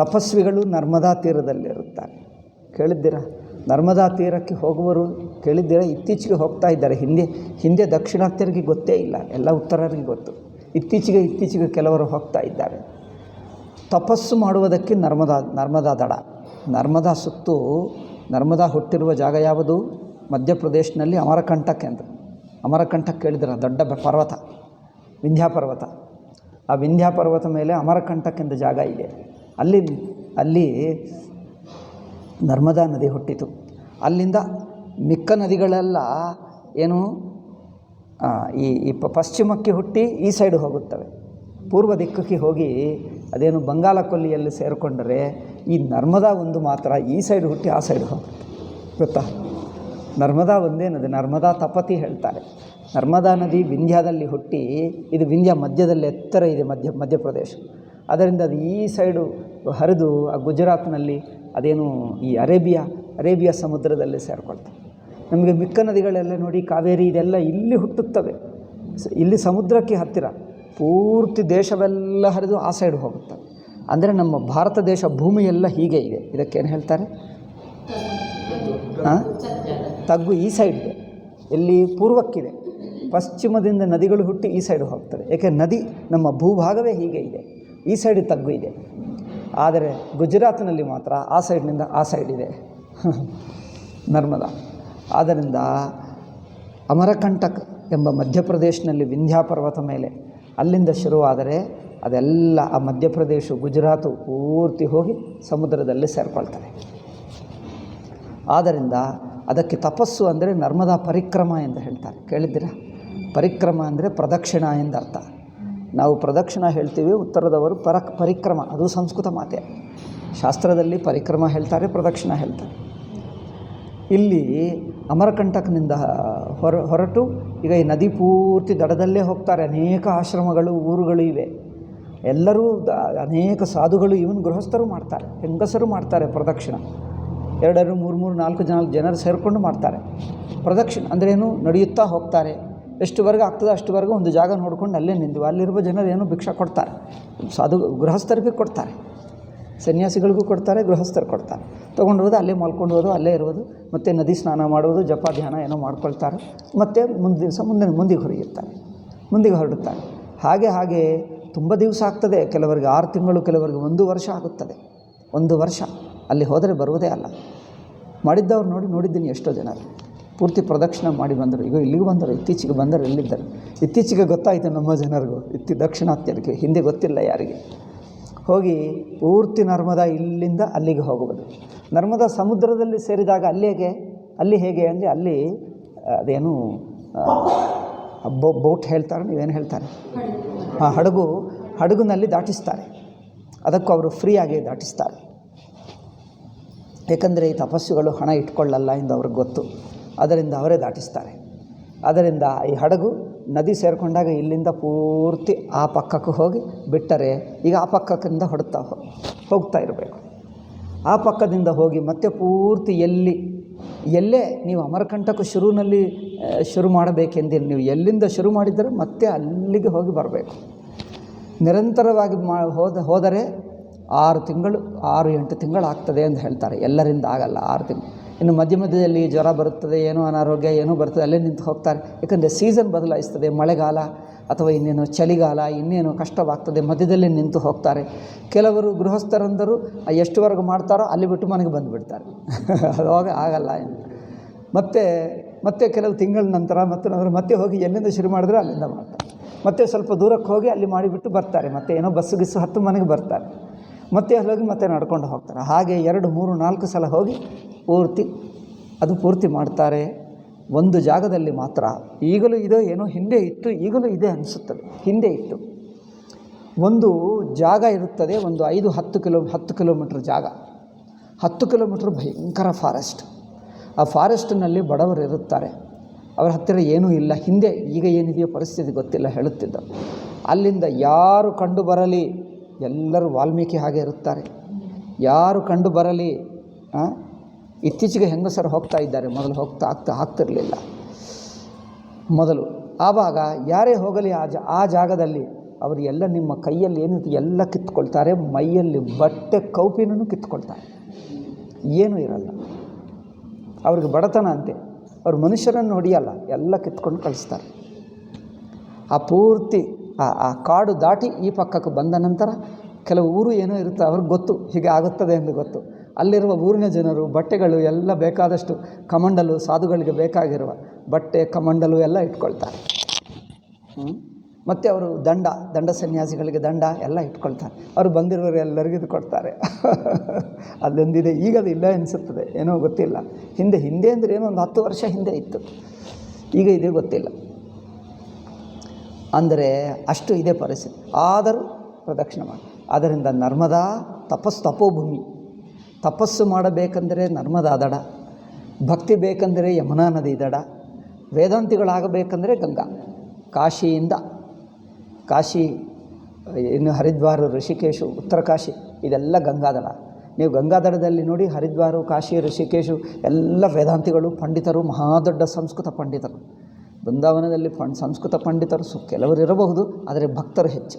ತಪಸ್ವಿಗಳು ನರ್ಮದಾ ತೀರದಲ್ಲಿರುತ್ತಾರೆ. ಕೇಳಿದ್ದೀರಾ? ನರ್ಮದಾ ತೀರಕ್ಕೆ ಹೋಗುವರು ಕೇಳಿದ್ದೀರಾ? ಇತ್ತೀಚೆಗೆ ಹೋಗ್ತಾ ಇದ್ದಾರೆ. ಹಿಂದೆ ದಕ್ಷಿಣಾತ್ಯರಿಗೆ ಗೊತ್ತೇ ಇಲ್ಲ, ಎಲ್ಲ ಉತ್ತರರಿಗೆ ಗೊತ್ತು. ಇತ್ತೀಚೆಗೆ ಕೆಲವರು ಹೋಗ್ತಾ ಇದ್ದಾರೆ ತಪಸ್ಸು ಮಾಡುವುದಕ್ಕೆ. ನರ್ಮದಾ ದಡ, ನರ್ಮದಾ ಸುತ್ತು. ನರ್ಮದಾ ಹುಟ್ಟಿರುವ ಜಾಗ ಯಾವುದು? ಮಧ್ಯಪ್ರದೇಶನಲ್ಲಿ ಅಮರಕಂಟಕ್ ಅಂತ. ಅಮರಕಂಟಕ್ ಕೇಳಿದ್ರೆ ದೊಡ್ಡ ಪರ್ವತ, ವಿಂಧ್ಯ ಪರ್ವತ. ಆ ವಿಂಧ್ಯ ಪರ್ವತ ಮೇಲೆ ಅಮರಕಂಟಕ್ ಎಂದ ಜಾಗ ಇದೆ. ಅಲ್ಲಿ ನರ್ಮದಾ ನದಿ ಹುಟ್ಟಿತು. ಅಲ್ಲಿಂದ ಮಿಕ್ಕ ನದಿಗಳೆಲ್ಲ ಏನು ಈ ಪಶ್ಚಿಮಕ್ಕೆ ಹುಟ್ಟಿ ಈ ಸೈಡ್ ಹೋಗುತ್ತವೆ. ಪೂರ್ವ ದಿಕ್ಕಕ್ಕೆ ಹೋಗಿ ಅದೇನು ಬಂಗಾಳ ಕೊಲ್ಲಿಯಲ್ಲಿ ಸೇರಿಕೊಂಡರೆ ಈ ನರ್ಮದಾ ಒಂದು ಮಾತ್ರ ಈ ಸೈಡ್ ಹುಟ್ಟಿ ಆ ಸೈಡ್ ಹೋಗುತ್ತೆ. ಗೊತ್ತಾ? ನರ್ಮದಾ ಒಂದೇ ನದಿ. ನರ್ಮದಾ ತಪತಿ ಹೇಳ್ತಾರೆ. ನರ್ಮದಾ ನದಿ ವಿಂಧ್ಯದಲ್ಲಿ ಹುಟ್ಟಿ, ಇದು ವಿಂಧ್ಯ ಮಧ್ಯದಲ್ಲಿ ಎತ್ತರ ಇದೆ, ಮಧ್ಯಪ್ರದೇಶ. ಅದರಿಂದ ಅದು ಈ ಸೈಡು ಹರಿದು ಆ ಗುಜರಾತ್ನಲ್ಲಿ ಅದೇನು ಈ ಅರೇಬಿಯಾ ಸಮುದ್ರದಲ್ಲಿ ಸೇರಿಕೊಳ್ತವೆ. ನಮಗೆ ಮಿಕ್ಕ ನದಿಗಳೆಲ್ಲ ನೋಡಿ, ಕಾವೇರಿ ಇದೆಲ್ಲ ಇಲ್ಲಿ ಹುಟ್ಟುತ್ತವೆ. ಇಲ್ಲಿ ಸಮುದ್ರಕ್ಕೆ ಹತ್ತಿರ ಪೂರ್ತಿ ದೇಶವೆಲ್ಲ ಹರಿದು ಆ ಸೈಡ್ ಹೋಗುತ್ತವೆ. ಅಂದರೆ ನಮ್ಮ ಭಾರತ ದೇಶ ಭೂಮಿಯೆಲ್ಲ ಹೀಗೆ ಇದೆ. ಇದಕ್ಕೇನು ಹೇಳ್ತಾರೆ? ತಗ್ಗು ಈ ಸೈಡ್ ಇದೆ, ಎಲ್ಲಿ ಪೂರ್ವಕ್ಕಿದೆ. ಪಶ್ಚಿಮದಿಂದ ನದಿಗಳು ಹುಟ್ಟಿ ಈ ಸೈಡ್ ಹೋಗ್ತವೆ. ಏಕೆ? ನದಿ ನಮ್ಮ ಭೂಭಾಗವೇ ಹೀಗೆ ಇದೆ, ಈ ಸೈಡ್ ತಗ್ಗು ಇದೆ. ಆದರೆ ಗುಜರಾತ್ನಲ್ಲಿ ಮಾತ್ರ ಆ ಸೈಡ್ನಿಂದ ಆ ಸೈಡ್ ಇದೆ ನರ್ಮದಾ. ಆದ್ದರಿಂದ ಅಮರಕಂಟಕ್ ಎಂಬ ಮಧ್ಯಪ್ರದೇಶನಲ್ಲಿ ವಿಂಧ್ಯ ಪರ್ವತ ಮೇಲೆ ಅಲ್ಲಿಂದ ಶುರುವಾದರೆ ಅದೆಲ್ಲ ಆ ಮಧ್ಯಪ್ರದೇಶ ಗುಜರಾತು ಪೂರ್ತಿ ಹೋಗಿ ಸಮುದ್ರದಲ್ಲಿ ಸೇರಿಕೊಳ್ತವೆ. ಆದ್ದರಿಂದ ಅದಕ್ಕೆ ತಪಸ್ಸು ಅಂದರೆ ನರ್ಮದಾ ಪರಿಕ್ರಮ ಎಂದು ಹೇಳ್ತಾರೆ. ಕೇಳಿದ್ದೀರಾ? ಪರಿಕ್ರಮ ಅಂದರೆ ಪ್ರದಕ್ಷಿಣ ಎಂದರ್ಥ. ನಾವು ಪ್ರದಕ್ಷಿಣ ಹೇಳ್ತೀವಿ, ಉತ್ತರದವರು ಪರಿಕ್ರಮ, ಅದು ಸಂಸ್ಕೃತ ಮಾತೆ. ಶಾಸ್ತ್ರದಲ್ಲಿ ಪರಿಕ್ರಮ ಹೇಳ್ತಾರೆ, ಪ್ರದಕ್ಷಿಣ ಹೇಳ್ತಾರೆ. ಇಲ್ಲಿ ಅಮರಕಂಟಕನಿಂದ ಹೊರಟು ಈಗ ಈ ನದಿ ಪೂರ್ತಿ ದಡದಲ್ಲೇ ಹೋಗ್ತಾರೆ. ಅನೇಕ ಆಶ್ರಮಗಳು, ಊರುಗಳು ಇವೆ. ಎಲ್ಲರೂ ಅನೇಕ ಸಾಧುಗಳು, ಇವನ್ ಗೃಹಸ್ಥರು ಮಾಡ್ತಾರೆ, ಹೆಂಗಸರು ಮಾಡ್ತಾರೆ ಪ್ರದಕ್ಷಿಣ. 2, 3, 4 ಜನರು ಸೇರಿಕೊಂಡು ಮಾಡ್ತಾರೆ ಪ್ರದಕ್ಷಿಣ. ಅಂದ್ರೇನು? ನಡೆಯುತ್ತಾ ಹೋಗ್ತಾರೆ. ಎಷ್ಟುವರೆಗೆ ಆಗ್ತದೆ ಅಷ್ಟುವರೆಗೂ ಒಂದು ಜಾಗ ನೋಡ್ಕೊಂಡು ಅಲ್ಲೇ ನಿಂತು, ಅಲ್ಲಿರುವ ಜನರು ಏನು ಭಿಕ್ಷಾ ಕೊಡ್ತಾರೆ. ಸಾಧು ಗೃಹಸ್ಥರಿಗೆ ಕೊಡ್ತಾರೆ, ಸನ್ಯಾಸಿಗಳಿಗೂ ಕೊಡ್ತಾರೆ, ಗೃಹಸ್ಥರು ಕೊಡ್ತಾರೆ. ತೊಗೊಂಡು ಹೋದು ಅಲ್ಲೇ ಮಲ್ಕೊಂಡು ಹೋದು, ಅಲ್ಲೇ ಇರುವುದು, ಮತ್ತು ನದಿ ಸ್ನಾನ ಮಾಡುವುದು, ಜಪ ಧ್ಯಾನ ಏನೋ ಮಾಡ್ಕೊಳ್ತಾರೆ. ಮತ್ತು ಮುಂದಿನ ದಿವಸ ಮುಂದಿಗೆ ಹೊರಡುತ್ತಾರೆ. ಹಾಗೆ ತುಂಬ ದಿವಸ ಆಗ್ತದೆ. ಕೆಲವರಿಗೆ 6 ತಿಂಗಳು, ಕೆಲವರಿಗೆ 1 ವರ್ಷ ಆಗುತ್ತದೆ. 1 ವರ್ಷ ಅಲ್ಲಿ ಹೋದರೆ ಬರುವುದೇ ಅಲ್ಲ. ಮಾಡಿದ್ದವ್ರು ನೋಡಿದ್ದೀನಿ ಎಷ್ಟೋ ಜನರು ಪೂರ್ತಿ ಪ್ರದಕ್ಷಿಣ ಮಾಡಿ ಬಂದರು. ಈಗ ಇಲ್ಲಿಗೆ ಬಂದರು, ಇತ್ತೀಚೆಗೆ ಬಂದರು. ಎಲ್ಲಿದ್ದರು? ಇತ್ತೀಚೆಗೆ ಗೊತ್ತಾಯಿತು ನಮ್ಮ ಜನರಿಗೂ, ದಕ್ಷಿಣಾತ್ಯರಿಗೆ. ಹಿಂದೆ ಗೊತ್ತಿಲ್ಲ ಯಾರಿಗೆ. ಹೋಗಿ ಪೂರ್ತಿ ನರ್ಮದಾ ಇಲ್ಲಿಂದ ಅಲ್ಲಿಗೆ ಹೋಗುವುದು. ನರ್ಮದಾ ಸಮುದ್ರದಲ್ಲಿ ಸೇರಿದಾಗ ಅಲ್ಲಿ ಹೇಗೆ ಅಂದರೆ ಅಲ್ಲಿ ಅದೇನು ಬೋಟ್ ಹೇಳ್ತಾರೆ, ನೀವೇನು ಹೇಳ್ತಾರೆ? ಹಡಗುನಲ್ಲಿ ದಾಟಿಸ್ತಾರೆ. ಅದಕ್ಕೂ ಅವರು ಫ್ರೀಯಾಗಿ ದಾಟಿಸ್ತಾರೆ. ಏಕೆಂದರೆ ಈ ತಪಸ್ಸುಗಳು ಹಣ ಇಟ್ಕೊಳ್ಳಲ್ಲ ಎಂದು ಅವ್ರಿಗೆ ಗೊತ್ತು. ಅದರಿಂದ ಅವರೇ ದಾಟಿಸ್ತಾರೆ. ಅದರಿಂದ ಈ ಹಡಗು ನದಿ ಸೇರಿಕೊಂಡಾಗ ಇಲ್ಲಿಂದ ಪೂರ್ತಿ ಆ ಪಕ್ಕಕ್ಕೆ ಹೋಗಿ ಬಿಟ್ಟರೆ, ಈಗ ಆ ಪಕ್ಕದಿಂದ ಹೋಗ್ತಾ ಇರಬೇಕು. ಆ ಪಕ್ಕದಿಂದ ಹೋಗಿ ಮತ್ತೆ ಪೂರ್ತಿ ಎಲ್ಲೇ ನೀವು ಅಮರಕಂಟಕ ಶುರು ಮಾಡಬೇಕೆಂದಿಲ್ಲ. ನೀವು ಎಲ್ಲಿಂದ ಶುರು ಮಾಡಿದರೆ ಮತ್ತೆ ಅಲ್ಲಿಗೆ ಹೋಗಿ ಬರಬೇಕು. ನಿರಂತರವಾಗಿ ಹೋದರೆ 6 ತಿಂಗಳು 6-8 ತಿಂಗಳು ಆಗ್ತದೆ ಅಂತ ಹೇಳ್ತಾರೆ. ಎಲ್ಲರಿಂದ ಆಗಲ್ಲ 6 ತಿಂಗಳು. ಇನ್ನು ಮಧ್ಯದಲ್ಲಿ ಜ್ವರ ಬರುತ್ತದೆ, ಏನೋ ಅನಾರೋಗ್ಯ ಏನೋ ಬರ್ತದೆ, ಅಲ್ಲೇ ನಿಂತು ಹೋಗ್ತಾರೆ. ಯಾಕಂದರೆ ಸೀಸನ್ ಬದಲಾಯಿಸ್ತದೆ, ಮಳೆಗಾಲ ಅಥವಾ ಇನ್ನೇನು ಚಳಿಗಾಲ, ಇನ್ನೇನು ಕಷ್ಟವಾಗ್ತದೆ, ಮಧ್ಯದಲ್ಲಿ ನಿಂತು ಹೋಗ್ತಾರೆ. ಕೆಲವರು ಗೃಹಸ್ಥರಂದರು ಎಷ್ಟುವರೆಗೂ ಮಾಡ್ತಾರೋ ಅಲ್ಲಿ ಬಿಟ್ಟು ಮನೆಗೆ ಬಂದುಬಿಡ್ತಾರೆ. ಅವಾಗ ಆಗಲ್ಲ. ಮತ್ತೆ ಕೆಲವು ತಿಂಗಳ ನಂತರ ಮತ್ತೆ ಹೋಗಿ ಎಲ್ಲಿಂದ ಶುರು ಮಾಡಿದ್ರೆ ಅಲ್ಲಿಂದ ಮಾಡ್ತಾರೆ. ಮತ್ತೆ ಸ್ವಲ್ಪ ದೂರಕ್ಕೆ ಹೋಗಿ ಅಲ್ಲಿ ಮಾಡಿಬಿಟ್ಟು ಬರ್ತಾರೆ. ಮತ್ತೆ ಏನೋ ಬಸ್ಸು ಹತ್ತು ಮನೆಗೆ ಬರ್ತಾರೆ. ಮತ್ತೆ ಅಲ್ಲಿ ಹೋಗಿ ಮತ್ತೆ ನಡ್ಕೊಂಡು ಹೋಗ್ತಾರೆ. ಹಾಗೆ 2, 3, 4 ಸಲ ಹೋಗಿ ಪೂರ್ತಿ ಮಾಡ್ತಾರೆ. ಒಂದು ಜಾಗದಲ್ಲಿ ಮಾತ್ರ. ಈಗಲೂ ಇದೋ ಏನೋ ಹಿಂದೆ ಇತ್ತು, ಈಗಲೂ ಇದೆ ಅನಿಸುತ್ತದೆ. ಹಿಂದೆ ಇತ್ತು ಒಂದು ಜಾಗ ಇರುತ್ತದೆ, ಒಂದು 5-10 ಕಿಲೋಮೀಟ್ರ್ ಜಾಗ. 10 ಕಿಲೋಮೀಟ್ರ್ ಭಯಂಕರ ಫಾರೆಸ್ಟ್. ಆ ಫಾರೆಸ್ಟ್ನಲ್ಲಿ ಬಡವರು ಇರುತ್ತಾರೆ. ಅವರ ಹತ್ತಿರ ಏನೂ ಇಲ್ಲ. ಹಿಂದೆ, ಈಗ ಏನಿದೆಯೋ ಪರಿಸ್ಥಿತಿ ಗೊತ್ತಿಲ್ಲ, ಹೇಳುತ್ತಿದ್ದ. ಅಲ್ಲಿಂದ ಯಾರು ಕಂಡು ಬರಲಿ, ಎಲ್ಲರೂ ವಾಲ್ಮೀಕಿ ಹಾಗೆ ಇರುತ್ತಾರೆ. ಯಾರು ಕಂಡು ಬರಲಿ. ಇತ್ತೀಚೆಗೆ ಹೆಂಗಸರು ಹೋಗ್ತಾ ಇದ್ದಾರೆ, ಮೊದಲು ಆಗ್ತಿರಲಿಲ್ಲ ಮೊದಲು. ಆವಾಗ ಯಾರೇ ಹೋಗಲಿ ಆ ಜಾಗದಲ್ಲಿ ಅವರು ಎಲ್ಲ ನಿಮ್ಮ ಕೈಯಲ್ಲಿ ಏನಿದೆ ಎಲ್ಲ ಕಿತ್ಕೊಳ್ತಾರೆ. ಮೈಯಲ್ಲಿ ಬಟ್ಟೆ ಕೌಪಿನೂ ಕಿತ್ಕೊಳ್ತಾರೆ. ಏನೂ ಇರಲ್ಲ ಅವ್ರಿಗೆ. ಬಡತನ ಅಂತೆ. ಅವ್ರು ಮನುಷ್ಯರನ್ನು ಹೊಡೆಯಲ್ಲ, ಎಲ್ಲ ಕಿತ್ಕೊಂಡು ಕಳಿಸ್ತಾರೆ. ಆ ಪೂರ್ತಿ ಆ ಕಾಡು ದಾಟಿ ಈ ಪಕ್ಕಕ್ಕೆ ಬಂದ ನಂತರ ಕೆಲವು ಊರು ಏನೋ ಇರುತ್ತೆ, ಅವ್ರಿಗೆ ಗೊತ್ತು ಹೀಗೆ ಆಗುತ್ತದೆ ಎಂದು ಗೊತ್ತು. ಅಲ್ಲಿರುವ ಊರಿನ ಜನರು ಬಟ್ಟೆಗಳು ಎಲ್ಲ ಬೇಕಾದಷ್ಟು ಕಮಂಡಲು, ಸಾಧುಗಳಿಗೆ ಬೇಕಾಗಿರುವ ಬಟ್ಟೆ ಕಮಂಡಲು ಎಲ್ಲ ಇಟ್ಕೊಳ್ತಾರೆ. ಮತ್ತು ಅವರು ದಂಡ ಸನ್ಯಾಸಿಗಳಿಗೆ ದಂಡ ಎಲ್ಲ ಇಟ್ಕೊಳ್ತಾರೆ. ಅವರು ಬಂದಿರೋರು ಎಲ್ಲರಿಗೂ ಇದು ಕೊಡ್ತಾರೆ. ಅದೊಂದಿದೆ. ಈಗ ಅದು ಇಲ್ಲ ಅನಿಸುತ್ತದೆ, ಏನೋ ಗೊತ್ತಿಲ್ಲ. ಹಿಂದೆ ಅಂದರೆ ಏನೋ ಒಂದು 10 ವರ್ಷ ಹಿಂದೆ ಇತ್ತು, ಈಗ ಇದೇ ಗೊತ್ತಿಲ್ಲ. ಅಂದರೆ ಅಷ್ಟು ಇದೆ ಪರಿಸ್ಥಿತಿ. ಆದರೂ ಪ್ರದಕ್ಷಿಣೆ ಮಾಡಿ. ಆದ್ದರಿಂದ ನರ್ಮದಾ ತಪೋಭೂಮಿ. ತಪಸ್ಸು ಮಾಡಬೇಕೆಂದರೆ ನರ್ಮದಾ ದಡ, ಭಕ್ತಿ ಬೇಕೆಂದರೆ ಯಮುನಾ ನದಿ ದಡ, ವೇದಾಂತಿಗಳಾಗಬೇಕೆಂದರೆ ಗಂಗಾ. ಕಾಶಿ ಇನ್ನು ಹರಿದ್ವಾರ, ಋಷಿಕೇಶು, ಉತ್ತರ ಕಾಶಿ, ಇದೆಲ್ಲ ಗಂಗಾದಡ. ನೀವು ಗಂಗಾದಡದಲ್ಲಿ ನೋಡಿ, ಹರಿದ್ವಾರ, ಕಾಶಿ, ಋಷಿಕೇಶು ಎಲ್ಲ ವೇದಾಂತಿಗಳು, ಪಂಡಿತರು, ಮಹಾದೊಡ್ಡ ಸಂಸ್ಕೃತ ಪಂಡಿತರು. ಬೃಂದಾವನದಲ್ಲಿ ಸಂಸ್ಕೃತ ಪಂಡಿತರು ಕೆಲವರು ಇರಬಹುದು, ಆದರೆ ಭಕ್ತರು ಹೆಚ್ಚು.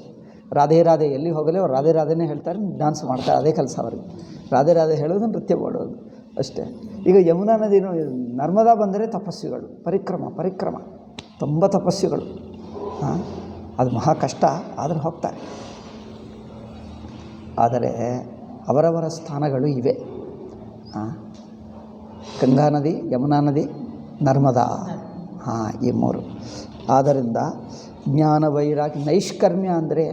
ರಾಧೆ ಎಲ್ಲಿ ಹೋಗಲಿ ಅವ್ರು ರಾಧೆನೇ ಹೇಳ್ತಾರೆ, ಡ್ಯಾನ್ಸ್ ಮಾಡ್ತಾರೆ. ಅದೇ ಕೆಲಸ ಅವರಿಗೆ. ರಾಧೆ ಹೇಳೋದು, ನೃತ್ಯ ಮಾಡೋದು ಅಷ್ಟೇ. ಈಗ ಯಮುನಾ ನದಿ, ನರ್ಮದಾ ಬಂದರೆ ತಪಸ್ವಿಗಳು, ಪರಿಕ್ರಮ ತುಂಬ ತಪಸ್ವಿಗಳು. ಅದು ಮಹಾ ಕಷ್ಟ, ಆದರೂ ಹೋಗ್ತಾರೆ. ಆದರೆ ಅವರವರ ಸ್ಥಾನಗಳು ಇವೆ. ಗಂಗಾ ನದಿ, ಯಮುನಾ ನದಿ, ನರ್ಮದಾ, ಈ 3. ಆದ್ದರಿಂದ ಜ್ಞಾನ ವೈರಾಗ್ಯ, ನೈಷ್ಕರ್ಮ್ಯ ಅಂದರೆ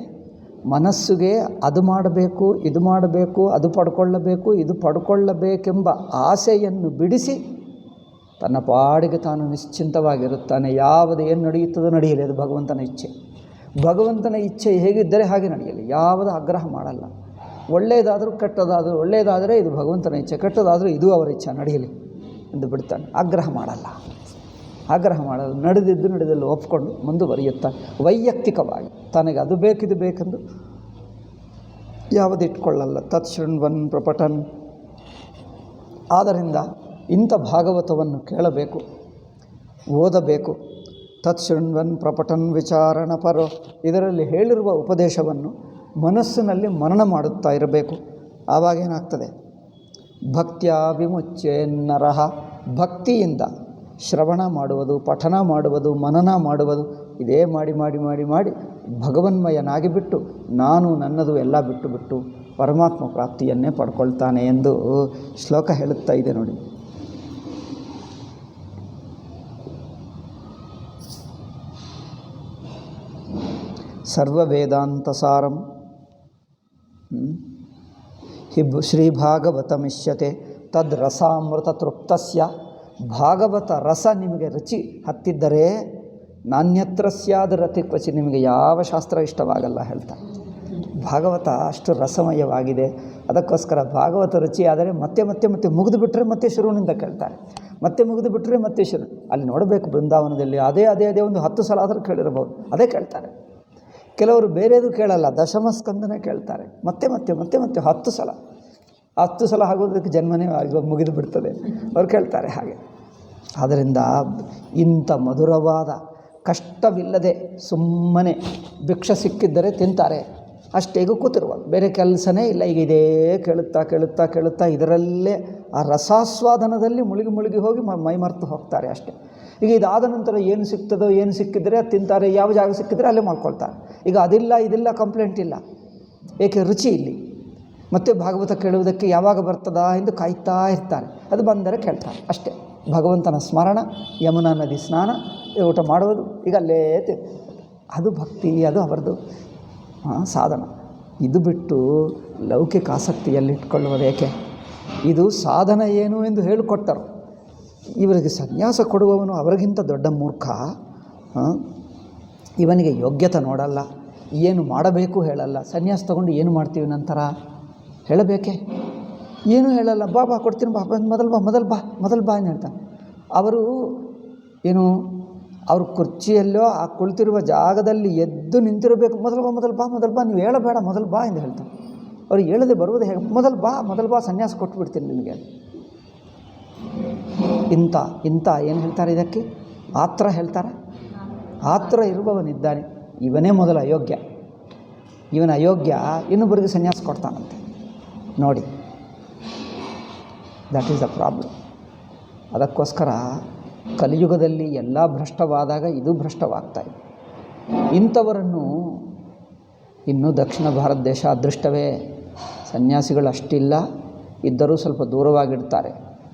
ಮನಸ್ಸಿಗೆ ಅದು ಮಾಡಬೇಕು, ಇದು ಮಾಡಬೇಕು, ಅದು ಪಡ್ಕೊಳ್ಳಬೇಕು, ಇದು ಪಡ್ಕೊಳ್ಳಬೇಕೆಂಬ ಆಸೆಯನ್ನು ಬಿಡಿಸಿ ತನ್ನ ಪಾಡಿಗೆ ತಾನು ನಿಶ್ಚಿಂತವಾಗಿರುತ್ತಾನೆ. ಯಾವುದು ಏನು ನಡೆಯುತ್ತದೋ ನಡೆಯಲಿ, ಅದು ಭಗವಂತನ ಇಚ್ಛೆ. ಭಗವಂತನ ಇಚ್ಛೆ ಹೇಗಿದ್ದರೆ ಹಾಗೆ ನಡೆಯಲಿ, ಯಾವುದು ಆಗ್ರಹ ಮಾಡಲ್ಲ. ಒಳ್ಳೆಯದಾದರೂ ಕೆಟ್ಟದಾದರೂ, ಒಳ್ಳೆಯದಾದರೆ ಇದು ಭಗವಂತನ ಇಚ್ಛೆ, ಕೆಟ್ಟದಾದರೂ ಇದು ಅವರ ಇಚ್ಛೆ, ನಡೆಯಲಿ ಎಂದು ಬಿಡ್ತಾನೆ. ಆಗ್ರಹ ಮಾಡಲ್ಲ, ಆಗ್ರಹ ಮಾಡಲ್ಲ. ನಡೆದಿದ್ದು ನಡೆದಲ್ಲಿ ಒಪ್ಕೊಂಡು ಮುಂದುವರಿಯುತ್ತಾನೆ. ವೈಯಕ್ತಿಕವಾಗಿ ತನಗೆ ಅದು ಬೇಕಿದು ಬೇಕೆಂದು ಯಾವುದು ಇಟ್ಕೊಳ್ಳಲ್ಲ. ತತ್ ಶೃಣ್ವನ್ ಪ್ರಪಟನ್. ಆದ್ದರಿಂದ ಇಂಥ ಭಾಗವತವನ್ನು ಕೇಳಬೇಕು, ಓದಬೇಕು. ತತ್ ಶೃಣ್ವನ್ ಪ್ರಪಟನ್ ವಿಚಾರಣ ಪರೋ. ಇದರಲ್ಲಿ ಹೇಳಿರುವ ಉಪದೇಶವನ್ನು ಮನಸ್ಸಿನಲ್ಲಿ ಮನನ ಮಾಡುತ್ತಾ ಇರಬೇಕು. ಆವಾಗೇನಾಗ್ತದೆ? ಭಕ್ತಿಯ ವಿಮುಚ್ಯೆ ನರಹ. ಭಕ್ತಿಯಿಂದ ಶ್ರವಣ ಮಾಡುವುದು, ಪಠನ ಮಾಡುವುದು, ಮನನ ಮಾಡುವುದು, ಇದೇ ಮಾಡಿ ಮಾಡಿ ಮಾಡಿ ಮಾಡಿ ಭಗವನ್ಮಯನಾಗಿ ಬಿಟ್ಟು ನಾನು ನನ್ನದು ಎಲ್ಲ ಬಿಟ್ಟು ಬಿಟ್ಟು ಪರಮಾತ್ಮ ಪ್ರಾಪ್ತಿಯನ್ನೇ ಪಡ್ಕೊಳ್ತಾನೆ ಎಂದು ಶ್ಲೋಕ ಹೇಳುತ್ತಾ ಇದೆ ನೋಡಿ. ಸರ್ವ ವೇದಾಂತ ಸಾರಂ ಶ್ರೀಭಾಗವತಮಿಷ್ಯತೆ ತದ್ ರಸಾಮೃತ ತೃಪ್ತಸ್ಯ. ಭಾಗವತ ರಸ ನಿಮಗೆ ರುಚಿ ಹತ್ತಿದ್ದರೆ ನಾನ್ಯತ್ರ ಸ್ಯಾದ ರತಿ ಕ್ವಚಿ. ನಿಮಗೆ ಯಾವ ಶಾಸ್ತ್ರ ಇಷ್ಟವಾಗಲ್ಲ ಹೇಳ್ತಾರೆ. ಭಾಗವತ ಅಷ್ಟು ರಸಮಯವಾಗಿದೆ. ಅದಕ್ಕೋಸ್ಕರ ಭಾಗವತ ರುಚಿ ಆದರೆ ಮತ್ತೆ ಮತ್ತೆ ಮತ್ತೆ ಮುಗಿದು ಬಿಟ್ಟರೆ ಮತ್ತೆ ಶುರುವಿನಿಂದ ಕೇಳ್ತಾರೆ, ಮತ್ತೆ ಮುಗಿದು ಬಿಟ್ಟರೆ ಮತ್ತೆ ಶುರು. ಅಲ್ಲಿ ನೋಡಬೇಕು ಬೃಂದಾವನದಲ್ಲಿ ಅದೇ ಅದೇ ಅದೇ ಒಂದು 10 ಸಲ ಆದರೂ ಕೇಳಿರಬಹುದು, ಅದೇ ಕೇಳ್ತಾರೆ. ಕೆಲವರು ಬೇರೆದು ಕೇಳಲ್ಲ, ದಶಮ ಸ್ಕಂದನೇ ಕೇಳ್ತಾರೆ, ಮತ್ತೆ ಮತ್ತೆ ಮತ್ತೆ ಮತ್ತೆ 10 ಸಲ. 10 ಸಲ ಆಗೋದಕ್ಕೆ ಜನ್ಮನೇ ಇವಾಗ ಮುಗಿದು ಬಿಡ್ತದೆ, ಅವ್ರು ಕೇಳ್ತಾರೆ ಹಾಗೆ. ಆದ್ದರಿಂದ ಇಂಥ ಮಧುರವಾದ ಕಷ್ಟವಿಲ್ಲದೆ ಸುಮ್ಮನೆ ಭಿಕ್ಷೆ ಸಿಕ್ಕಿದ್ದರೆ ತಿಂತಾರೆ, ಅಷ್ಟೇಗೂ ಕೂತಿರುವ ಬೇರೆ ಕೆಲಸನೇ ಇಲ್ಲ. ಈಗ ಇದೇ ಕೇಳುತ್ತಾ ಕೇಳುತ್ತಾ ಕೇಳುತ್ತಾ ಇದರಲ್ಲೇ ಆ ರಸಾಸ್ವಾದನದಲ್ಲಿ ಮುಳುಗಿ ಮುಳುಗಿ ಹೋಗಿ ಮೈಮರೆತು ಹೋಗ್ತಾರೆ ಅಷ್ಟೇ. ಈಗ ಇದಾದ ನಂತರ ಏನು ಸಿಗ್ತದೋ, ಏನು ಸಿಕ್ಕಿದರೆ ಅದು ತಿಂತಾರೆ, ಯಾವ ಜಾಗ ಸಿಕ್ಕಿದರೆ ಅಲ್ಲೇ ಮಾಡ್ಕೊಳ್ತಾರೆ. ಈಗ ಅದಿಲ್ಲ ಇದಿಲ್ಲ ಕಂಪ್ಲೇಂಟ್ ಇಲ್ಲ, ಏಕೆ ರುಚಿ ಇಲ್ಲಿ. ಮತ್ತೆ ಭಾಗವತ ಕೇಳುವುದಕ್ಕೆ ಯಾವಾಗ ಬರ್ತದಾ ಎಂದು ಕಾಯ್ತಾ ಇರ್ತಾರೆ. ಅದು ಬಂದರೆ ಕೇಳ್ತಾರೆ ಅಷ್ಟೇ. ಭಗವಂತನ ಸ್ಮರಣ, ಯಮುನಾ ನದಿ ಸ್ನಾನ, ಊಟ ಮಾಡುವುದು, ಈಗ ಅಲ್ಲೇ ಅದು ಭಕ್ತಿ, ಅದು ಅವರದು ಸಾಧನ. ಇದು ಬಿಟ್ಟು ಲೌಕಿಕ ಆಸಕ್ತಿಯಲ್ಲಿಟ್ಕೊಳ್ಳುವುದು ಏಕೆ? ಇದು ಸಾಧನ ಏನು ಎಂದು ಹೇಳಿಕೊಟ್ಟರು. ಇವರಿಗೆ ಸನ್ಯಾಸ ಕೊಡುವವನು ಅವರಿಗಿಂತ ದೊಡ್ಡ ಮೂರ್ಖ. ಇವನಿಗೆ ಯೋಗ್ಯತೆ ನೋಡಲ್ಲ, ಏನು ಮಾಡಬೇಕು ಹೇಳಲ್ಲ. ಸನ್ಯಾಸ ತಗೊಂಡು ಏನು ಮಾಡ್ತೀವಿ ನಂತರ ಹೇಳಬೇಕೆ? ಏನೂ ಹೇಳಲ್ಲ. ಬಾ ಬಾ ಕೊಡ್ತೀನಿ, ಬಾ ಮೊದಲು ಬಾ ಏನು ಹೇಳ್ತಾನೆ. ಅವರು ಏನು ಅವ್ರ ಕುರ್ಚಿಯಲ್ಲೋ ಆ ಕುಳಿತಿರುವ ಜಾಗದಲ್ಲಿ ಎದ್ದು ನಿಂತಿರಬೇಕು. ಮೊದಲು ಬಾ ನೀವು ಹೇಳಬೇಡ, ಮೊದಲು ಬಾ ಎಂದು ಹೇಳ್ತಾರೆ. ಅವ್ರು ಹೇಳದೆ ಬರುವುದು ಹೇಗೆ? ಮೊದಲು ಬಾ ಸನ್ಯಾಸ ಕೊಟ್ಟುಬಿಡ್ತೀನಿ ನಿಮಗೆ. ಇಂಥ ಏನು ಹೇಳ್ತಾರೆ ಇದಕ್ಕೆ? ಆತ್ರ ಹೇಳ್ತಾರೆ. ಆತ್ರ ಇರುವವನಿದ್ದಾನೆ, ಇವನೇ ಮೊದಲು ಅಯೋಗ್ಯ. ಇವನ ಅಯೋಗ್ಯ ಇನ್ನೊಬ್ಬರಿಗೆ ಸನ್ಯಾಸ ಕೊಡ್ತಾನಂತೆ ನೋಡಿ. That is the problem. ಅದಕ್ಕೋಸ್ಕರ ಕಲಿಯುಗದಲ್ಲಿ ಎಲ್ಲ ಭ್ರಷ್ಟವಾದಾಗ ಇದು ಭ್ರಷ್ಟವಾಗ್ತಾಯಿದೆ. ಇಂಥವರನ್ನು ಇನ್ನೂ ದಕ್ಷಿಣ ಭಾರತ ದೇಶ ಅದೃಷ್ಟವೇ, ಸನ್ಯಾಸಿಗಳು ಅಷ್ಟಿಲ್ಲ, ಇದ್ದರೂ ಸ್ವಲ್ಪ ದೂರವಾಗಿಡ್ತಾರೆ.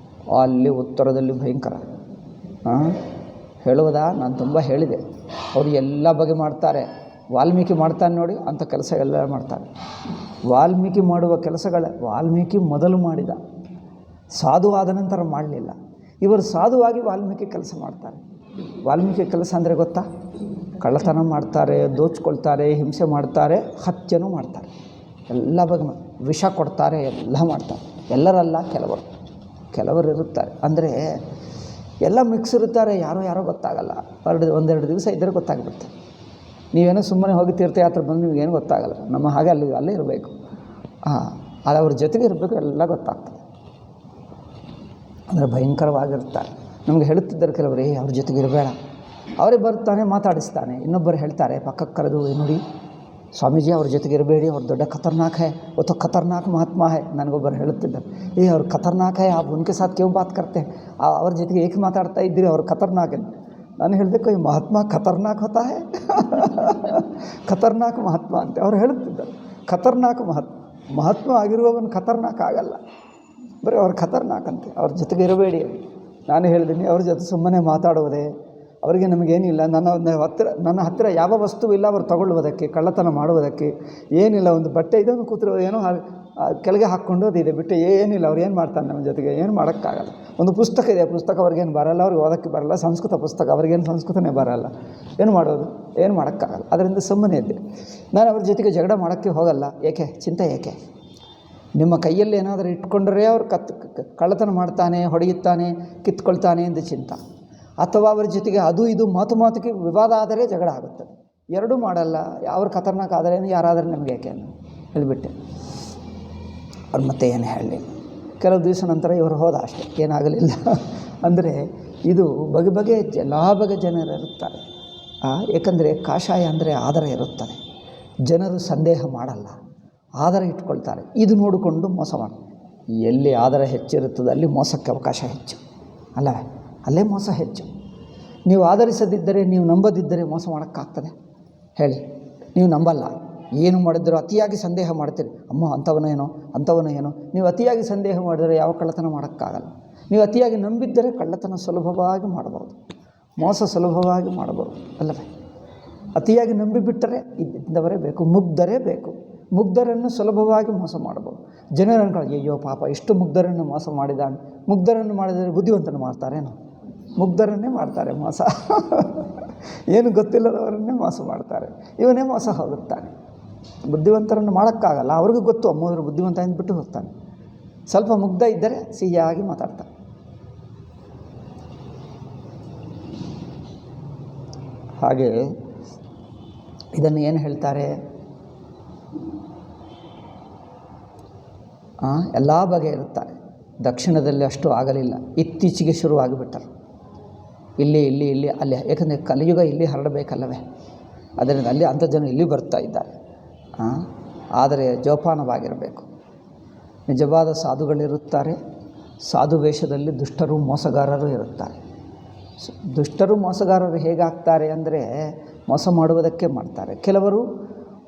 ಅಲ್ಲಿ ಉತ್ತರದಲ್ಲಿ ಭಯಂಕರ ಹೇಳುವುದಾ? ನಾನು ತುಂಬ ಹೇಳಿದೆ. ಅವರು ಎಲ್ಲ ಬಗೆ ಮಾಡ್ತಾರೆ. ವಾಲ್ಮೀಕಿ ಮಾಡ್ತಾನೆ ನೋಡಿ, ಅಂಥ ಕೆಲಸ ಎಲ್ಲ ಮಾಡ್ತಾರೆ. ವಾಲ್ಮೀಕಿ ಮಾಡುವ ವಾಲ್ಮೀಕಿ ಮೊದಲು ಮಾಡಿದ, ಸಾಧುವಾದ ನಂತರ ಮಾಡಲಿಲ್ಲ. ಇವರು ಸಾಧುವಾಗಿ ವಾಲ್ಮೀಕಿ ಕೆಲಸ ಮಾಡ್ತಾರೆ. ವಾಲ್ಮೀಕಿ ಕೆಲಸ ಅಂದರೆ ಗೊತ್ತಾ? ಕಳ್ಳತನ ಮಾಡ್ತಾರೆ, ದೋಚ್ಕೊಳ್ತಾರೆ, ಹಿಂಸೆ ಮಾಡ್ತಾರೆ, ಹತ್ಯೆನೂ ಮಾಡ್ತಾರೆ, ಎಲ್ಲ ಬಗ್ಗೆ ವಿಷ ಕೊಡ್ತಾರೆ, ಎಲ್ಲ ಮಾಡ್ತಾರೆ. ಎಲ್ಲರಲ್ಲ, ಕೆಲವರು ಇರುತ್ತಾರೆ. ಅಂದರೆ ಎಲ್ಲ ಮಿಕ್ಸ್ ಇರುತ್ತಾರೆ, ಯಾರೋ ಗೊತ್ತಾಗಲ್ಲ. ಒಂದೆರಡು ದಿವಸ ಇದ್ದರೆ ಗೊತ್ತಾಗ್ಬಿಡ್ತಾರೆ. ನೀವೇನೋ ಸುಮ್ಮನೆ ಹೋಗಿ ತೀರ್ಥಯಾತ್ರೆ ಬಂದು ನಿಮಗೇನು ಗೊತ್ತಾಗಲ್ಲ. ನಮ್ಮ ಹಾಗೆ ಅಲ್ಲೇ ಇರಬೇಕು. ಅದು ಅವ್ರ ಜೊತೆಗೆ ಇರಬೇಕು, ಎಲ್ಲ ಗೊತ್ತಾಗ್ತದೆ. ಅಂದರೆ ಭಯಂಕರವಾಗಿರ್ತಾರೆ. ನಮಗೆ ಹೇಳುತ್ತಿದ್ದರು ಕೆಲವರು, ಅವ್ರ ಜೊತೆಗೆ ಇರಬೇಡ, ಅವರೇ ಬರ್ತಾನೆ ಮಾತಾಡಿಸ್ತಾನೆ. ಇನ್ನೊಬ್ಬರು ಹೇಳ್ತಾರೆ ಪಕ್ಕಕ್ಕೆ ಕರೆದು, ನೋಡಿ ಸ್ವಾಮೀಜಿ ಅವ್ರ ಜೊತೆಗೆ ಇರಬೇಡಿ, ಅವ್ರು ದೊಡ್ಡ ಖತರ್ನಾಕ್ ಹೈ, वो तो ಖತರ್ನಾಕ್ ಮಹಾತ್ಮ ಹೈ. ನನಗೊಬ್ಬರು ಹೇಳುತ್ತಿದ್ದರು, ಅವ್ರು ಖತರ್ನಾಕ್ ಹೈ, आप उनके साथ क्यों बात करते हैं? ಅವ್ರ ಜೊತೆಗೆ ಏಕೆ ಮಾತಾಡ್ತಾ ಇದ್ದೀರಿ, ಅವ್ರು ಖತರ್ನಾಕ್ ಅಂತ. ನಾನು ಹೇಳಬೇಕು, ಈ ಮಹಾತ್ಮ ಖತರ್ನಾಕ್ ಹೋತಾ ಹೈ, ಖತರ್ನಾಕ್ ಮಹಾತ್ಮ ಅಂತೆ ಅವ್ರು ಹೇಳುತ್ತಿದ್ದರು. ಖತರ್ನಾಕ್ ಮಹಾತ್ಮ ಆಗಿರುವವನು ಖತರ್ನಾಕ್ ಆಗಲ್ಲ, ಬರೀ ಅವ್ರು ಖತರ್ನಾಕ್ ಅಂತೆ. ಅವ್ರ ಜೊತೆಗೆ ಇರಬೇಡಿ. ನಾನು ಹೇಳಿದ್ದೀನಿ, ಅವ್ರ ಜೊತೆ ಸುಮ್ಮನೆ ಮಾತಾಡುವುದೇ, ಅವರಿಗೆ ನಮಗೇನಿಲ್ಲ. ನನ್ನ ಹತ್ತಿರ ಯಾವ ವಸ್ತು ಇಲ್ಲ ಅವರು ತಗೊಳ್ಳುವುದಕ್ಕೆ, ಕಳ್ಳತನ ಮಾಡುವುದಕ್ಕೆ ಏನಿಲ್ಲ. ಒಂದು ಬಟ್ಟೆ ಇದೆ, ಒಂದು ಕೂತ್ರು ಏನೋ ಕೆಳಗೆ ಹಾಕ್ಕೊಂಡು ಅದಿದೆ, ಬಿಟ್ಟು ಏನಿಲ್ಲ. ಅವ್ರು ಏನು ಮಾಡ್ತಾರೆ ನಮ್ಮ ಜೊತೆಗೆ? ಏನು ಮಾಡೋಕ್ಕಾಗಲ್ಲ. ಒಂದು ಪುಸ್ತಕ ಇದೆ, ಪುಸ್ತಕ ಅವ್ರಿಗೇನು ಬರಲ್ಲ, ಅವ್ರಿಗೆ ಓದೋಕ್ಕೆ ಬರಲ್ಲ. ಸಂಸ್ಕೃತ ಪುಸ್ತಕ, ಅವ್ರಿಗೇನು ಸಂಸ್ಕೃತನೇ ಬರಲ್ಲ. ಏನು ಮಾಡೋದು? ಏನು ಮಾಡೋಕ್ಕಾಗಲ್ಲ. ಅದರಿಂದ ಸುಮ್ಮನೆ ಇದ್ದೆ. ನಾನು ಅವ್ರ ಜೊತೆಗೆ ಜಗಳ ಮಾಡೋಕ್ಕೆ ಹೋಗಲ್ಲ. ಏಕೆ? ಚಿಂತೆ ಏಕೆ? ನಿಮ್ಮ ಕೈಯಲ್ಲಿ ಏನಾದರೂ ಇಟ್ಕೊಂಡ್ರೆ ಅವ್ರು ಕಳ್ಳತನ ಮಾಡ್ತಾನೆ, ಹೊಡೆಯುತ್ತಾನೆ, ಕಿತ್ಕೊಳ್ತಾನೆ ಎಂದು ಚಿಂತ. ಅಥವಾ ಅವರ ಜೊತೆಗೆ ಅದು ಇದು ಮಾತುಗೆ ವಿವಾದ ಆದರೆ ಜಗಳ ಆಗುತ್ತದೆ. ಎರಡೂ ಮಾಡಲ್ಲ. ಅವ್ರ ಖತರ್ನಾಕ್ ಆದರೆ ಯಾರಾದರೂ ನಮಗೆ ಏಕೆ ಹೇಳಿಬಿಟ್ಟೆ. ಅವ್ರು ಮತ್ತೆ ಏನು ಹೇಳಲಿಲ್ಲ. ಕೆಲವು ದಿವಸ ನಂತರ ಇವರು ಹೋದ, ಅಷ್ಟೇ, ಏನಾಗಲಿಲ್ಲ. ಅಂದರೆ ಇದು ಬಗೆ ಎಲ್ಲ ಬಗೆ ಜನರು ಇರುತ್ತಾರೆ. ಏಕೆಂದರೆ ಕಾಷಾಯ ಅಂದರೆ ಆದರ ಇರುತ್ತದೆ. ಜನರು ಸಂದೇಹ ಮಾಡಲ್ಲ, ಆದರ ಇಟ್ಕೊಳ್ತಾರೆ. ಇದು ನೋಡಿಕೊಂಡು ಮೋಸ ಮಾಡಿ, ಎಲ್ಲಿ ಆದರ ಹೆಚ್ಚಿರುತ್ತದೆ ಅಲ್ಲಿ ಮೋಸಕ್ಕೆ ಅವಕಾಶ ಹೆಚ್ಚು ಅಲ್ಲವೇ? ಅಲ್ಲೇ ಮೋಸ ಹೆಚ್ಚು. ನೀವು ಆಧರಿಸದಿದ್ದರೆ, ನೀವು ನಂಬದಿದ್ದರೆ ಮೋಸ ಮಾಡೋಕ್ಕಾಗ್ತದೆ ಹೇಳಿ? ನೀವು ನಂಬಲ್ಲ, ಏನು ಮಾಡಿದ್ರು ಅತಿಯಾಗಿ ಸಂದೇಹ ಮಾಡ್ತೀರಿ. ಅಮ್ಮ ಅಂಥವನ ಏನೋ. ನೀವು ಅತಿಯಾಗಿ ಸಂದೇಹ ಮಾಡಿದರೆ ಯಾವ ಕಳ್ಳತನ ಮಾಡೋಕ್ಕಾಗಲ್ಲ. ನೀವು ಅತಿಯಾಗಿ ನಂಬಿದ್ದರೆ ಕಳ್ಳತನ ಸುಲಭವಾಗಿ ಮಾಡ್ಬೋದು, ಮೋಸ ಸುಲಭವಾಗಿ ಮಾಡ್ಬೋದು ಅಲ್ಲವೇ? ಅತಿಯಾಗಿ ನಂಬಿಬಿಟ್ಟರೆ ಇದ್ದವರೇ ಬೇಕು, ಮುಗ್ಧರೇ ಬೇಕು. ಮುಗ್ಧರನ್ನು ಸುಲಭವಾಗಿ ಮೋಸ ಮಾಡ್ಬೋದು. ಜನರು ಅನ್ಕೊಳ್ಳಿ, ಅಯ್ಯೋ ಪಾಪ ಇಷ್ಟು ಮುಗ್ಧರನ್ನು ಮೋಸ ಮಾಡಿದಾನೆ. ಮುಗ್ಧರನ್ನು ಮಾಡಿದರೆ ಬುದ್ಧಿವಂತನ ಮಾಡ್ತಾರೇನು? ಮುಗ್ಧರನ್ನೇ ಮಾಡ್ತಾರೆ ಮೋಸ. ಏನು ಗೊತ್ತಿಲ್ಲದವರನ್ನೇ ಮೋಸ ಮಾಡ್ತಾರೆ. ಇವನೇ ಮೋಸ ಹೋಗುತ್ತಾನೆ. ಬುದ್ಧಿವಂತರನ್ನು ಮಾಡೋಕ್ಕಾಗಲ್ಲ. ಅವ್ರಿಗೂ ಗೊತ್ತು ಅಮ್ಮೋದ್ರು ಬುದ್ಧಿವಂತ ಅಂದ್ಬಿಟ್ಟು ಹೋಗ್ತಾನೆ. ಸ್ವಲ್ಪ ಮುಗ್ಧ ಇದ್ದರೆ ಸಿಹಿಯಾಗಿ ಮಾತಾಡ್ತಾನೆ. ಹಾಗೆ ಇದನ್ನು ಏನು ಹೇಳ್ತಾರೆ? ಎಲ್ಲ ಬಗೆ ಇರುತ್ತಾರೆ. ದಕ್ಷಿಣದಲ್ಲಿ ಅಷ್ಟು ಆಗಲಿಲ್ಲ, ಇತ್ತೀಚೆಗೆ ಶುರುವಾಗಿಬಿಟ್ಟರು. ಇಲ್ಲಿ ಅಲ್ಲಿ, ಏಕೆಂದರೆ ಕಲಿಯುಗ ಇಲ್ಲಿ ಹರಡಬೇಕಲ್ಲವೇ? ಅದರಿಂದ ಅಲ್ಲಿ ಅಂಥ ಜನ ಇಲ್ಲಿ ಬರ್ತಾ ಇದ್ದಾರೆ. ಆದರೆ ಜೋಪಾನವಾಗಿರಬೇಕು. ನಿಜವಾದ ಸಾಧುಗಳಿರುತ್ತಾರೆ. ಸಾಧು ವೇಷದಲ್ಲಿ ದುಷ್ಟರು ಮೋಸಗಾರರು ಇರುತ್ತಾರೆ. ದುಷ್ಟರು ಮೋಸಗಾರರು ಹೇಗಾಗ್ತಾರೆ ಅಂದರೆ, ಮೋಸ ಮಾಡುವುದಕ್ಕೆ ಮಾಡ್ತಾರೆ. ಕೆಲವರು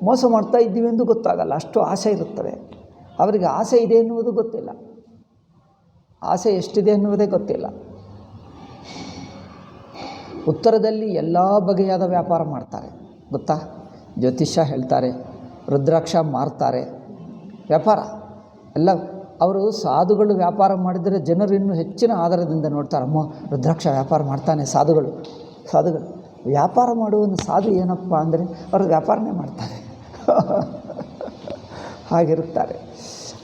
ಮೋಸ ಮಾಡ್ತಾ ಇದ್ದೀವಿ ಎಂದು ಗೊತ್ತಾಗಲ್ಲ, ಅಷ್ಟು ಆಸೆ ಇರುತ್ತದೆ ಅವರಿಗೆ. ಆಸೆ ಇದೆ ಎನ್ನುವುದು ಗೊತ್ತಿಲ್ಲ, ಆಸೆ ಎಷ್ಟಿದೆ ಎನ್ನುವುದೇ ಗೊತ್ತಿಲ್ಲ. ಉತ್ತರದಲ್ಲಿ ಎಲ್ಲ ಬಗೆಯಾದ ವ್ಯಾಪಾರ ಮಾಡ್ತಾರೆ, ಗೊತ್ತಾ? ಜ್ಯೋತಿಷ್ಯ ಹೇಳ್ತಾರೆ, ರುದ್ರಾಕ್ಷ ಮಾರ್ತಾರೆ, ವ್ಯಾಪಾರ ಎಲ್ಲ. ಅವರು ಸಾಧುಗಳು ವ್ಯಾಪಾರ ಮಾಡಿದರೆ ಜನರು ಇನ್ನೂ ಹೆಚ್ಚಿನ ಆಧಾರದಿಂದ ನೋಡ್ತಾರೆ. ಅಮ್ಮ ರುದ್ರಾಕ್ಷ ವ್ಯಾಪಾರ ಮಾಡ್ತಾನೆ ಸಾಧುಗಳು. ವ್ಯಾಪಾರ ಮಾಡುವ ಸಾಧು ಏನಪ್ಪ ಅಂದರೆ ಅವರು ವ್ಯಾಪಾರನೇ ಮಾಡ್ತಾರೆ. ಹಾಗಿರುತ್ತಾರೆ.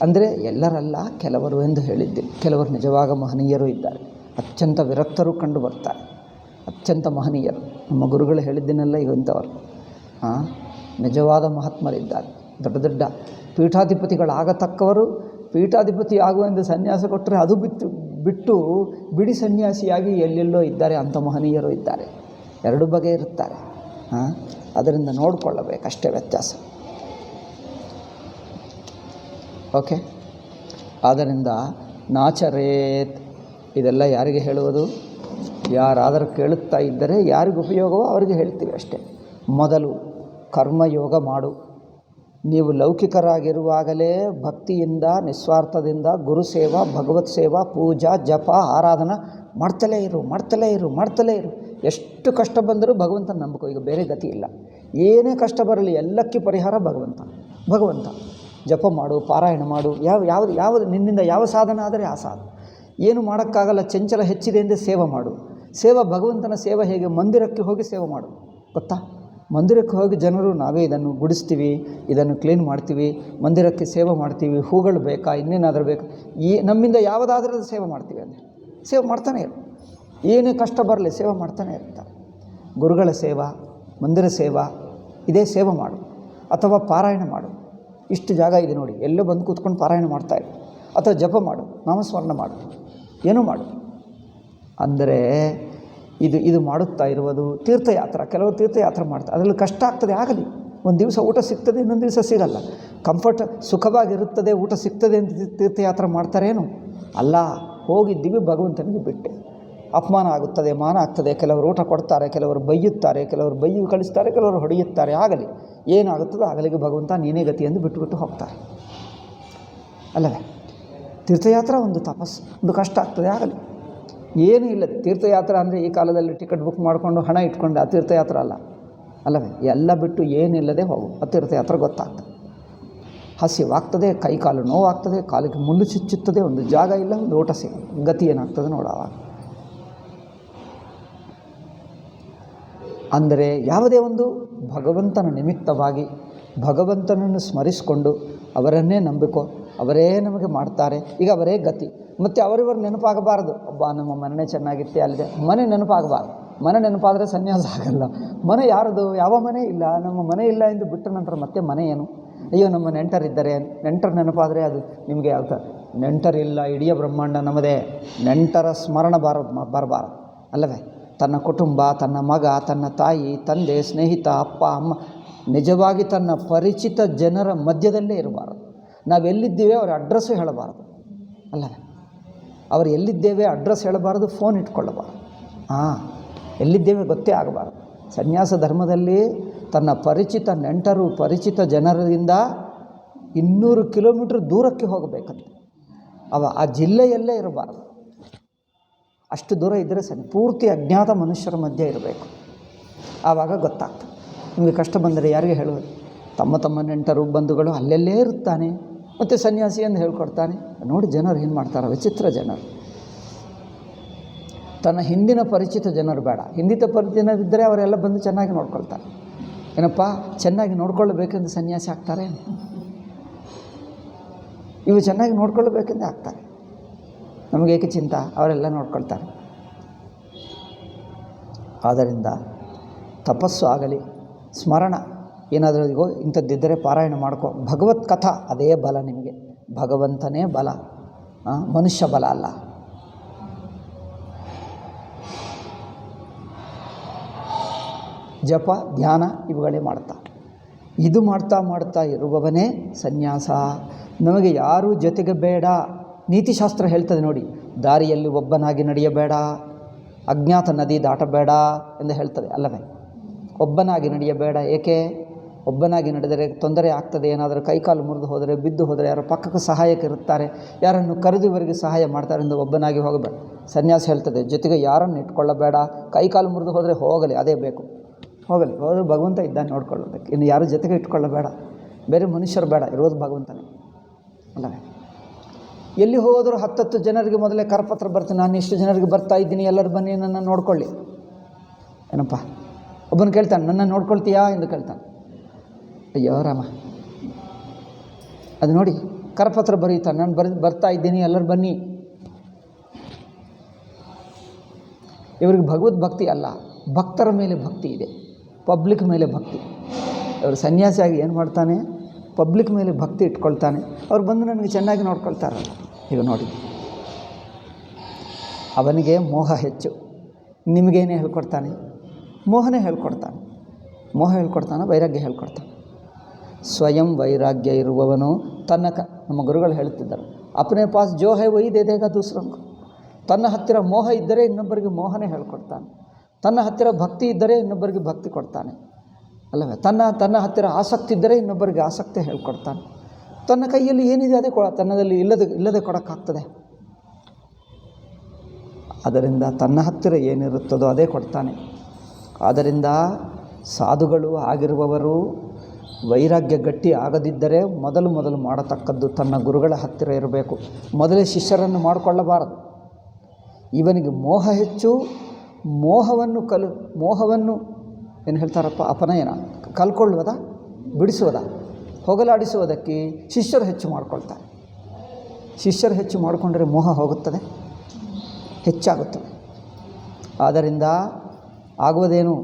ಅಂದರೆ ಎಲ್ಲರಲ್ಲ, ಕೆಲವರು ಎಂದು ಹೇಳಿದ್ದೀನಿ. ಕೆಲವರು ನಿಜವಾಗ ಮಹನೀಯರು ಇದ್ದಾರೆ, ಅತ್ಯಂತ ವಿರಕ್ತರು ಕಂಡು ಬರ್ತಾರೆ, ಅತ್ಯಂತ ಮಹನೀಯರು. ನಮ್ಮ ಗುರುಗಳು ಹೇಳಿದ್ದೀನಲ್ಲ ಇಂಥವರು ನಿಜವಾದ ಮಹಾತ್ಮರಿದ್ದಾರೆ. ದೊಡ್ಡ ದೊಡ್ಡ ಪೀಠಾಧಿಪತಿಗಳಾಗತಕ್ಕವರು ಪೀಠಾಧಿಪತಿ ಆಗುವೆಂದು ಸನ್ಯಾಸ ಕೊಟ್ಟರೆ ಅದು ಬಿಟ್ಟು ಬಿಡಿ ಸನ್ಯಾಸಿಯಾಗಿ ಎಲ್ಲೆಲ್ಲೋ ಇದ್ದಾರೆ. ಅಂಥ ಮಹನೀಯರು ಇದ್ದಾರೆ. ಎರಡು ಬಗೆ ಇರುತ್ತಾರೆ. ಅದರಿಂದ ನೋಡಿಕೊಳ್ಳಬೇಕಷ್ಟೇ ವ್ಯತ್ಯಾಸ. ಓಕೆ. ಆದ್ದರಿಂದ ನಾಚರೇತ್ ಇದೆಲ್ಲ ಯಾರಿಗೆ ಹೇಳುವುದು? ಯಾರಾದರೂ ಕೇಳುತ್ತಾ ಇದ್ದರೆ, ಯಾರಿಗೆ ಉಪಯೋಗವೋ ಅವರಿಗೆ ಹೇಳ್ತೀವಿ ಅಷ್ಟೇ. ಮೊದಲು ಕರ್ಮಯೋಗ ಮಾಡು. ನೀವು ಲೌಕಿಕರಾಗಿರುವಾಗಲೇ ಭಕ್ತಿಯಿಂದ ನಿಸ್ವಾರ್ಥದಿಂದ ಗುರು ಸೇವಾ, ಭಗವತ್ ಸೇವಾ, ಪೂಜಾ, ಜಪ, ಆರಾಧನಾ ಮಾಡ್ತಲೇ ಇರು. ಎಷ್ಟು ಕಷ್ಟ ಬಂದರೂ ಭಗವಂತನ ನಂಬಿಕೋ. ಈಗ ಬೇರೆ ಗತಿ ಇಲ್ಲ. ಏನೇ ಕಷ್ಟ ಬರಲಿ ಎಲ್ಲಕ್ಕೆ ಪರಿಹಾರ ಭಗವಂತ. ಜಪ ಮಾಡು, ಪಾರಾಯಣ ಮಾಡು. ಯಾವುದು ನಿನ್ನಿಂದ ಯಾವ ಸಾಧನ ಆದರೆ ಆ ಸಾಧನ. ಏನು ಮಾಡೋಕ್ಕಾಗಲ್ಲ, ಚಂಚಲ ಹೆಚ್ಚಿದೆ ಎಂದು ಸೇವೆ ಮಾಡು. ಭಗವಂತನ ಸೇವೆ ಹೇಗೆ? ಮಂದಿರಕ್ಕೆ ಹೋಗಿ ಸೇವೆ ಮಾಡು, ಗೊತ್ತಾ? ಮಂದಿರಕ್ಕೆ ಹೋಗಿ ಜನರು ನಾವೇ ಇದನ್ನು ಗುಡಿಸ್ತೀವಿ, ಇದನ್ನು ಕ್ಲೀನ್ ಮಾಡ್ತೀವಿ, ಮಂದಿರಕ್ಕೆ ಸೇವೆ ಮಾಡ್ತೀವಿ, ಹೂಗಳು ಬೇಕಾ, ಇನ್ನೇನಾದರೂ ಬೇಕಾ, ನಮ್ಮಿಂದ ಯಾವುದಾದ್ರೂ ಸೇವೆ ಮಾಡ್ತೀವಿ ಅಂದರೆ ಸೇವೆ ಮಾಡ್ತಾನೆ ಇರು. ಏನೇ ಕಷ್ಟ ಬರಲಿ ಸೇವೆ ಮಾಡ್ತಾನೆ ಇರ್ತಾರೆ. ಗುರುಗಳ ಸೇವಾ, ಮಂದಿರ ಸೇವಾ, ಇದೇ ಸೇವೆ ಮಾಡು. ಅಥವಾ ಪಾರಾಯಣ ಮಾಡು. ಇಷ್ಟು ಜಾಗ ಇದೆ ನೋಡಿ, ಎಲ್ಲೋ ಬಂದು ಕೂತ್ಕೊಂಡು ಪಾರಾಯಣ ಮಾಡ್ತಾಯಿರು. ಅಥವಾ ಜಪ ಮಾಡು, ನಾಮಸ್ಮರಣ ಮಾಡು, ಏನೂ ಮಾಡು. ಅಂದರೆ ಇದು ಮಾಡುತ್ತಾ ಇರುವುದು ತೀರ್ಥಯಾತ್ರೆ. ಕೆಲವರು ತೀರ್ಥಯಾತ್ರೆ ಮಾಡ್ತಾರೆ, ಅದರಲ್ಲಿ ಕಷ್ಟ ಆಗ್ತದೆ, ಆಗಲಿ. ಒಂದು ದಿವಸ ಊಟ ಸಿಗ್ತದೆ, ಇನ್ನೊಂದು ದಿವಸ ಸಿಗಲ್ಲ. ಕಂಫರ್ಟ್ ಸುಖವಾಗಿರುತ್ತದೆ, ಊಟ ಸಿಗ್ತದೆ ಅಂತ ತೀರ್ಥಯಾತ್ರೆ ಮಾಡ್ತಾರೇನು? ಅಲ್ಲ, ಹೋಗಿದ್ದೀವಿ ಭಗವಂತನಿಗೆ ಬಿಟ್ಟೆ. ಅಪಮಾನ ಆಗುತ್ತದೆ, ಮಾನ ಆಗ್ತದೆ. ಕೆಲವರು ಊಟ ಕೊಡ್ತಾರೆ, ಕೆಲವರು ಬೈಯುತ್ತಾರೆ, ಕೆಲವರು ಬೈಯು ಕಳಿಸ್ತಾರೆ, ಕೆಲವರು ಹೊಡೆಯುತ್ತಾರೆ. ಆಗಲಿ, ಏನಾಗುತ್ತದೋ ಆಗಲಿಗೆ ಭಗವಂತ ನೀನೇ ಗತಿ ಎಂದು ಬಿಟ್ಟು ಹೋಗ್ತಾರೆ ಅಲ್ಲವೇ? ತೀರ್ಥಯಾತ್ರೆ ಒಂದು ತಪಸ್ಸು, ಒಂದು ಕಷ್ಟ ಆಗ್ತದೆ, ಆಗಲಿ. ಏನೂ ಇಲ್ಲದೆ. ತೀರ್ಥಯಾತ್ರೆ ಅಂದರೆ ಈ ಕಾಲದಲ್ಲಿ ಟಿಕೆಟ್ ಬುಕ್ ಮಾಡಿಕೊಂಡು ಹಣ ಇಟ್ಕೊಂಡು ಆ ತೀರ್ಥಯಾತ್ರೆ ಅಲ್ಲವೇ, ಎಲ್ಲ ಬಿಟ್ಟು ಏನಿಲ್ಲದೆ ಹೋಗು, ಆ ತೀರ್ಥಯಾತ್ರೆ ಗೊತ್ತಾಗ್ತದೆ. ಹಸಿವಾಗ್ತದೆ, ಕೈ ಕಾಲು ನೋವಾಗ್ತದೆ, ಕಾಲಿಗೆ ಮುಳ್ಳು ಚುಚ್ಚುತ್ತದೆ, ಒಂದು ಜಾಗ ಇಲ್ಲ, ಒಂದು ಊಟ ಸಿಗ, ಗತಿ ಏನಾಗ್ತದೆ ನೋಡವ. ಅಂದರೆ ಯಾವುದೇ ಒಂದು ಭಗವಂತನ ನಿಮಿತ್ತವಾಗಿ ಭಗವಂತನನ್ನು ಸ್ಮರಿಸಿಕೊಂಡು ಅವರನ್ನೇ ನಂಬಿಕೋ, ಅವರೇ ನಮಗೆ ಮಾಡ್ತಾರೆ, ಈಗ ಅವರೇ ಗತಿ. ಮತ್ತು ಅವರಿವರು ನೆನಪಾಗಬಾರದು. ಒಬ್ಬ ನಮ್ಮ ಮನೆ ಚೆನ್ನಾಗಿತ್ತೆ ಅಲ್ಲದೆ, ಮನೆ ನೆನಪಾಗಬಾರ್ದು. ಮನೆ ನೆನಪಾದರೆ ಸನ್ಯಾಸ ಆಗಲ್ಲ. ಮನೆ ಯಾರದು? ಯಾವ ಮನೆ ಇಲ್ಲ. ನಮ್ಮ ಮನೆ ಇಲ್ಲ ಎಂದು ಬಿಟ್ಟ ನಂತರ ಮತ್ತೆ ಮನೆ ಏನು? ಅಯ್ಯೋ ನಮ್ಮ ನೆಂಟರಿದ್ದಾರೆ, ನೆಂಟರು ನೆನಪಾದರೆ ಅದು ನಿಮಗೆ ಯಾವ ನೆಂಟರಿಲ್ಲ, ಇಡೀ ಬ್ರಹ್ಮಾಂಡ ನಮ್ಮದೇ. ನೆಂಟರ ಸ್ಮರಣ ಬರಬಾರದು ಅಲ್ಲವೇ. ತನ್ನ ಕುಟುಂಬ, ತನ್ನ ಮಗ, ತನ್ನ ತಾಯಿ, ತಂದೆ, ಸ್ನೇಹಿತ, ಅಪ್ಪ, ಅಮ್ಮ, ನಿಜವಾಗಿ ತನ್ನ ಪರಿಚಿತ ಜನರ ಮಧ್ಯದಲ್ಲೇ ಇರಬಾರದು. ನಾವೆಲ್ಲಿದ್ದೇವೆ ಅವರ ಅಡ್ರೆಸ್ಸು ಹೇಳಬಾರ್ದು ಅಲ್ಲವೇ. ಅವರು ಎಲ್ಲಿದ್ದೇವೆ ಅಡ್ರೆಸ್ ಹೇಳಬಾರ್ದು, ಫೋನ್ ಇಟ್ಕೊಳ್ಳಬಾರ್ದು. ಎಲ್ಲಿದ್ದೇವೆ ಗೊತ್ತೇ ಆಗಬಾರ್ದು. ಸನ್ಯಾಸ ಧರ್ಮದಲ್ಲಿ ತನ್ನ ಪರಿಚಿತ ನೆಂಟರು, ಪರಿಚಿತ ಜನರಿಂದ 200 ಕಿಲೋಮೀಟ್ರ್ ದೂರಕ್ಕೆ ಹೋಗಬೇಕಂತೆ. ಆ ಜಿಲ್ಲೆಯಲ್ಲೇ ಇರಬಾರ್ದು. ಅಷ್ಟು ದೂರ ಇದ್ದರೆ ಸರಿ. ಪೂರ್ತಿ ಅಜ್ಞಾತ ಮನುಷ್ಯರ ಮಧ್ಯೆ ಇರಬೇಕು. ಆವಾಗ ಗೊತ್ತಾಗ್ತದೆ. ನಿಮಗೆ ಕಷ್ಟ ಬಂದರೆ ಯಾರಿಗೆ ಹೇಳೋದು? ತಮ್ಮ ನೆಂಟರು ಬಂಧುಗಳು ಅಲ್ಲೆಲ್ಲೇ ಇರುತ್ತಾನೆ, ಮತ್ತು ಸನ್ಯಾಸಿ ಎಂದು ಹೇಳ್ಕೊಡ್ತಾನೆ. ನೋಡಿ ಜನರು ಏನು ಮಾಡ್ತಾರೆ, ವಿಚಿತ್ರ ಜನರು. ತನ್ನ ಹಿಂದಿನ ಪರಿಚಿತ ಜನರು ಬೇಡ, ಹಿಂದಿನ ಪರಿಚಿತ ಜನರಿದ್ದರೆ ಅವರೆಲ್ಲ ಬಂದು ಚೆನ್ನಾಗಿ ನೋಡ್ಕೊಳ್ತಾರೆ. ಏನಪ್ಪ ಚೆನ್ನಾಗಿ ನೋಡ್ಕೊಳ್ಳಬೇಕೆಂದು ಸನ್ಯಾಸಿ ಆಗ್ತಾರೆ? ಇವು ಚೆನ್ನಾಗಿ ನೋಡ್ಕೊಳ್ಳಬೇಕೆಂದು ಆಗ್ತಾರೆ. ನಮಗೇಕೆ ಚಿಂತ? ಅವರೆಲ್ಲ ನೋಡ್ಕೊಳ್ತಾರೆ. ಆದ್ದರಿಂದ ತಪಸ್ಸು ಆಗಲಿ, ಸ್ಮರಣ ಏನಾದರೂ ಇಗೋ ಇಂಥದ್ದಿದ್ದರೆ ಪಾರಾಯಣ ಮಾಡ್ಕೋ. ಭಗವತ್ ಕಥಾ ಅದೇ ಬಲ ನಿಮಗೆ. ಭಗವಂತನೇ ಬಲ, ಮನುಷ್ಯ ಬಲ ಅಲ್ಲ. ಜಪ ಧ್ಯಾನ ಇವುಗಳೇ ಇದು ಮಾಡ್ತಾ ಇರುವವನೇ ಸನ್ಯಾಸ. ನಮಗೆ ಯಾರೂ ಜೊತೆಗೆ ಬೇಡ. ನೀತಿಶಾಸ್ತ್ರ ಹೇಳ್ತದೆ ನೋಡಿ, ದಾರಿಯಲ್ಲಿ ಒಬ್ಬನಾಗಿ ನಡೆಯಬೇಡ, ಅಜ್ಞಾತ ನದಿ ದಾಟಬೇಡ ಎಂದು ಹೇಳ್ತದೆ ಅಲ್ಲವೇ. ಒಬ್ಬನಾಗಿ ನಡೆಯಬೇಡ. ಏಕೆ? ಒಬ್ಬನಾಗಿ ನಡೆದರೆ ತೊಂದರೆ ಆಗ್ತದೆ. ಏನಾದರೂ ಕೈಕಾಲು ಮುರಿದು ಹೋದರೆ, ಬಿದ್ದು ಹೋದರೆ ಯಾರೋ ಪಕ್ಕಕ್ಕೆ ಸಹಾಯಕ್ಕೆ ಇರುತ್ತಾರೆ, ಯಾರನ್ನು ಕರೆದು ಇವರಿಗೆ ಸಹಾಯ ಮಾಡ್ತಾರೆ ಎಂದು ಒಬ್ಬನಾಗಿ ಹೋಗಬೇಡ. ಸನ್ಯಾಸ ಹೇಳ್ತದೆ ಜೊತೆಗೆ ಯಾರನ್ನು ಇಟ್ಕೊಳ್ಳಬೇಡ. ಕೈಕಾಲು ಮುರಿದು ಹೋದರೆ ಹೋಗಲಿ, ಅದೇ ಬೇಕು, ಹೋಗಲಿ, ಹೋದರೂ ಭಗವಂತ ಇದ್ದಾನೆ ನೋಡ್ಕೊಳ್ಳೋದಕ್ಕೆ. ಇನ್ನು ಯಾರು ಜೊತೆಗೆ ಇಟ್ಕೊಳ್ಳಬೇಡ, ಬೇರೆ ಮನುಷ್ಯರು ಬೇಡ, ಇರೋದು ಭಗವಂತನೇ ಅಲ್ಲವೇ. ಎಲ್ಲಿ ಹೋದರೂ 10 ಜನರಿಗೆ ಮೊದಲೇ ಕರಪತ್ರ ಬರ್ತೀನಿ, ನಾನು ಇಷ್ಟು ಜನರಿಗೆ ಬರ್ತಾ ಇದ್ದೀನಿ, ಎಲ್ಲರೂ ಬನ್ನಿ ನನ್ನ ನೋಡ್ಕೊಳ್ಳಿ. ಏನಪ್ಪ ಒಬ್ಬನು ಕೇಳ್ತಾನೆ, ನನ್ನ ನೋಡ್ಕೊಳ್ತೀಯಾ ಎಂದು ಕೇಳ್ತಾನೆ. ಅಯ್ಯೋ ರಾಮ, ಅದು ನೋಡಿ ಕರಪತ್ರ ಬರೀತಾನೆ, ನಾನು ಬರ್ತಾ ಇದ್ದೀನಿ, ಎಲ್ಲರೂ ಬನ್ನಿ. ಇವರಿಗೆ ಭಗವದ್ ಭಕ್ತಿ ಅಲ್ಲ, ಭಕ್ತರ ಮೇಲೆ ಭಕ್ತಿ ಇದೆ, ಪಬ್ಲಿಕ್ ಮೇಲೆ ಭಕ್ತಿ. ಅವರು ಸನ್ಯಾಸಿಯಾಗಿ ಏನು ಮಾಡ್ತಾನೆ, ಪಬ್ಲಿಕ್ ಮೇಲೆ ಭಕ್ತಿ ಇಟ್ಕೊಳ್ತಾನೆ. ಅವ್ರು ಬಂದು ನನಗೆ ಚೆನ್ನಾಗಿ ನೋಡ್ಕೊಳ್ತಾರಲ್ಲ. ಈಗ ನೋಡಿ, ಅವನಿಗೆ ಮೋಹ ಹೆಚ್ಚು. ನಿಮಗೇನೇ ಹೇಳ್ಕೊಡ್ತಾನೆ? ಮೋಹನೇ ಹೇಳ್ಕೊಡ್ತಾನೆ. ಮೋಹ ಹೇಳ್ಕೊಡ್ತಾನೆ, ವೈರಾಗ್ಯ ಹೇಳ್ಕೊಡ್ತಾನೆ. ಸ್ವಯಂ ವೈರಾಗ್ಯ ಇರುವವನು ನಮ್ಮ ಗುರುಗಳು ಹೇಳುತ್ತಿದ್ದರು, ಅಪನೇ ಪಾಸ್ ಜೋ ಹೈ ವಹಿ ದೇ ದೇಗಾ ದೂಸರೋಂಕೋ. ತನ್ನ ಹತ್ತಿರ ಮೋಹ ಇದ್ದರೆ ಇನ್ನೊಬ್ಬರಿಗೆ ಮೋಹನೇ ಹೇಳ್ಕೊಡ್ತಾನೆ. ತನ್ನ ಹತ್ತಿರ ಭಕ್ತಿ ಇದ್ದರೆ ಇನ್ನೊಬ್ಬರಿಗೆ ಭಕ್ತಿ ಕೊಡ್ತಾನೆ ಅಲ್ಲವೇ. ತನ್ನ ಹತ್ತಿರ ಆಸಕ್ತಿ ಇದ್ದರೆ ಇನ್ನೊಬ್ಬರಿಗೆ ಆಸಕ್ತಿ ಹೇಳ್ಕೊಡ್ತಾನೆ. ತನ್ನ ಕೈಯಲ್ಲಿ ಏನಿದೆ ಅದೇ ತನ್ನದಲ್ಲಿ ಇಲ್ಲದೆ ಕೊಡೋಕ್ಕಾಗ್ತದೆ. ಅದರಿಂದ ತನ್ನ ಹತ್ತಿರ ಏನಿರುತ್ತದೋ ಅದೇ ಕೊಡ್ತಾನೆ. ಆದ್ದರಿಂದ ಸಾಧುಗಳು ಆಗಿರುವವರು ವೈರಾಗ್ಯ ಗಟ್ಟಿ ಆಗದಿದ್ದರೆ ಮೊದಲು ಮಾಡತಕ್ಕದ್ದು ತನ್ನ ಗುರುಗಳ ಹತ್ತಿರ ಇರಬೇಕು. ಮೊದಲೇ ಶಿಷ್ಯರನ್ನು ಮಾಡಿಕೊಳ್ಳಬಾರದು. ಇವನಿಗೆ ಮೋಹ ಹೆಚ್ಚು. ಮೋಹವನ್ನು ಏನು ಹೇಳ್ತಾರಪ್ಪ, ಅಪನಯನ, ಕಲ್ಕೊಳ್ಳುವುದ, ಬಿಡಿಸುವುದ, ಹೋಗಲಾಡಿಸುವುದಕ್ಕೆ ಶಿಷ್ಯರು ಹೆಚ್ಚು ಮಾಡಿಕೊಳ್ತಾರೆ. ಶಿಷ್ಯರು ಹೆಚ್ಚು ಮಾಡಿಕೊಂಡ್ರೆ ಮೋಹ ಹೋಗುತ್ತದೆ, ಹೆಚ್ಚಾಗುತ್ತದೆ. ಆದ್ದರಿಂದ ಆಗುವುದೇನು?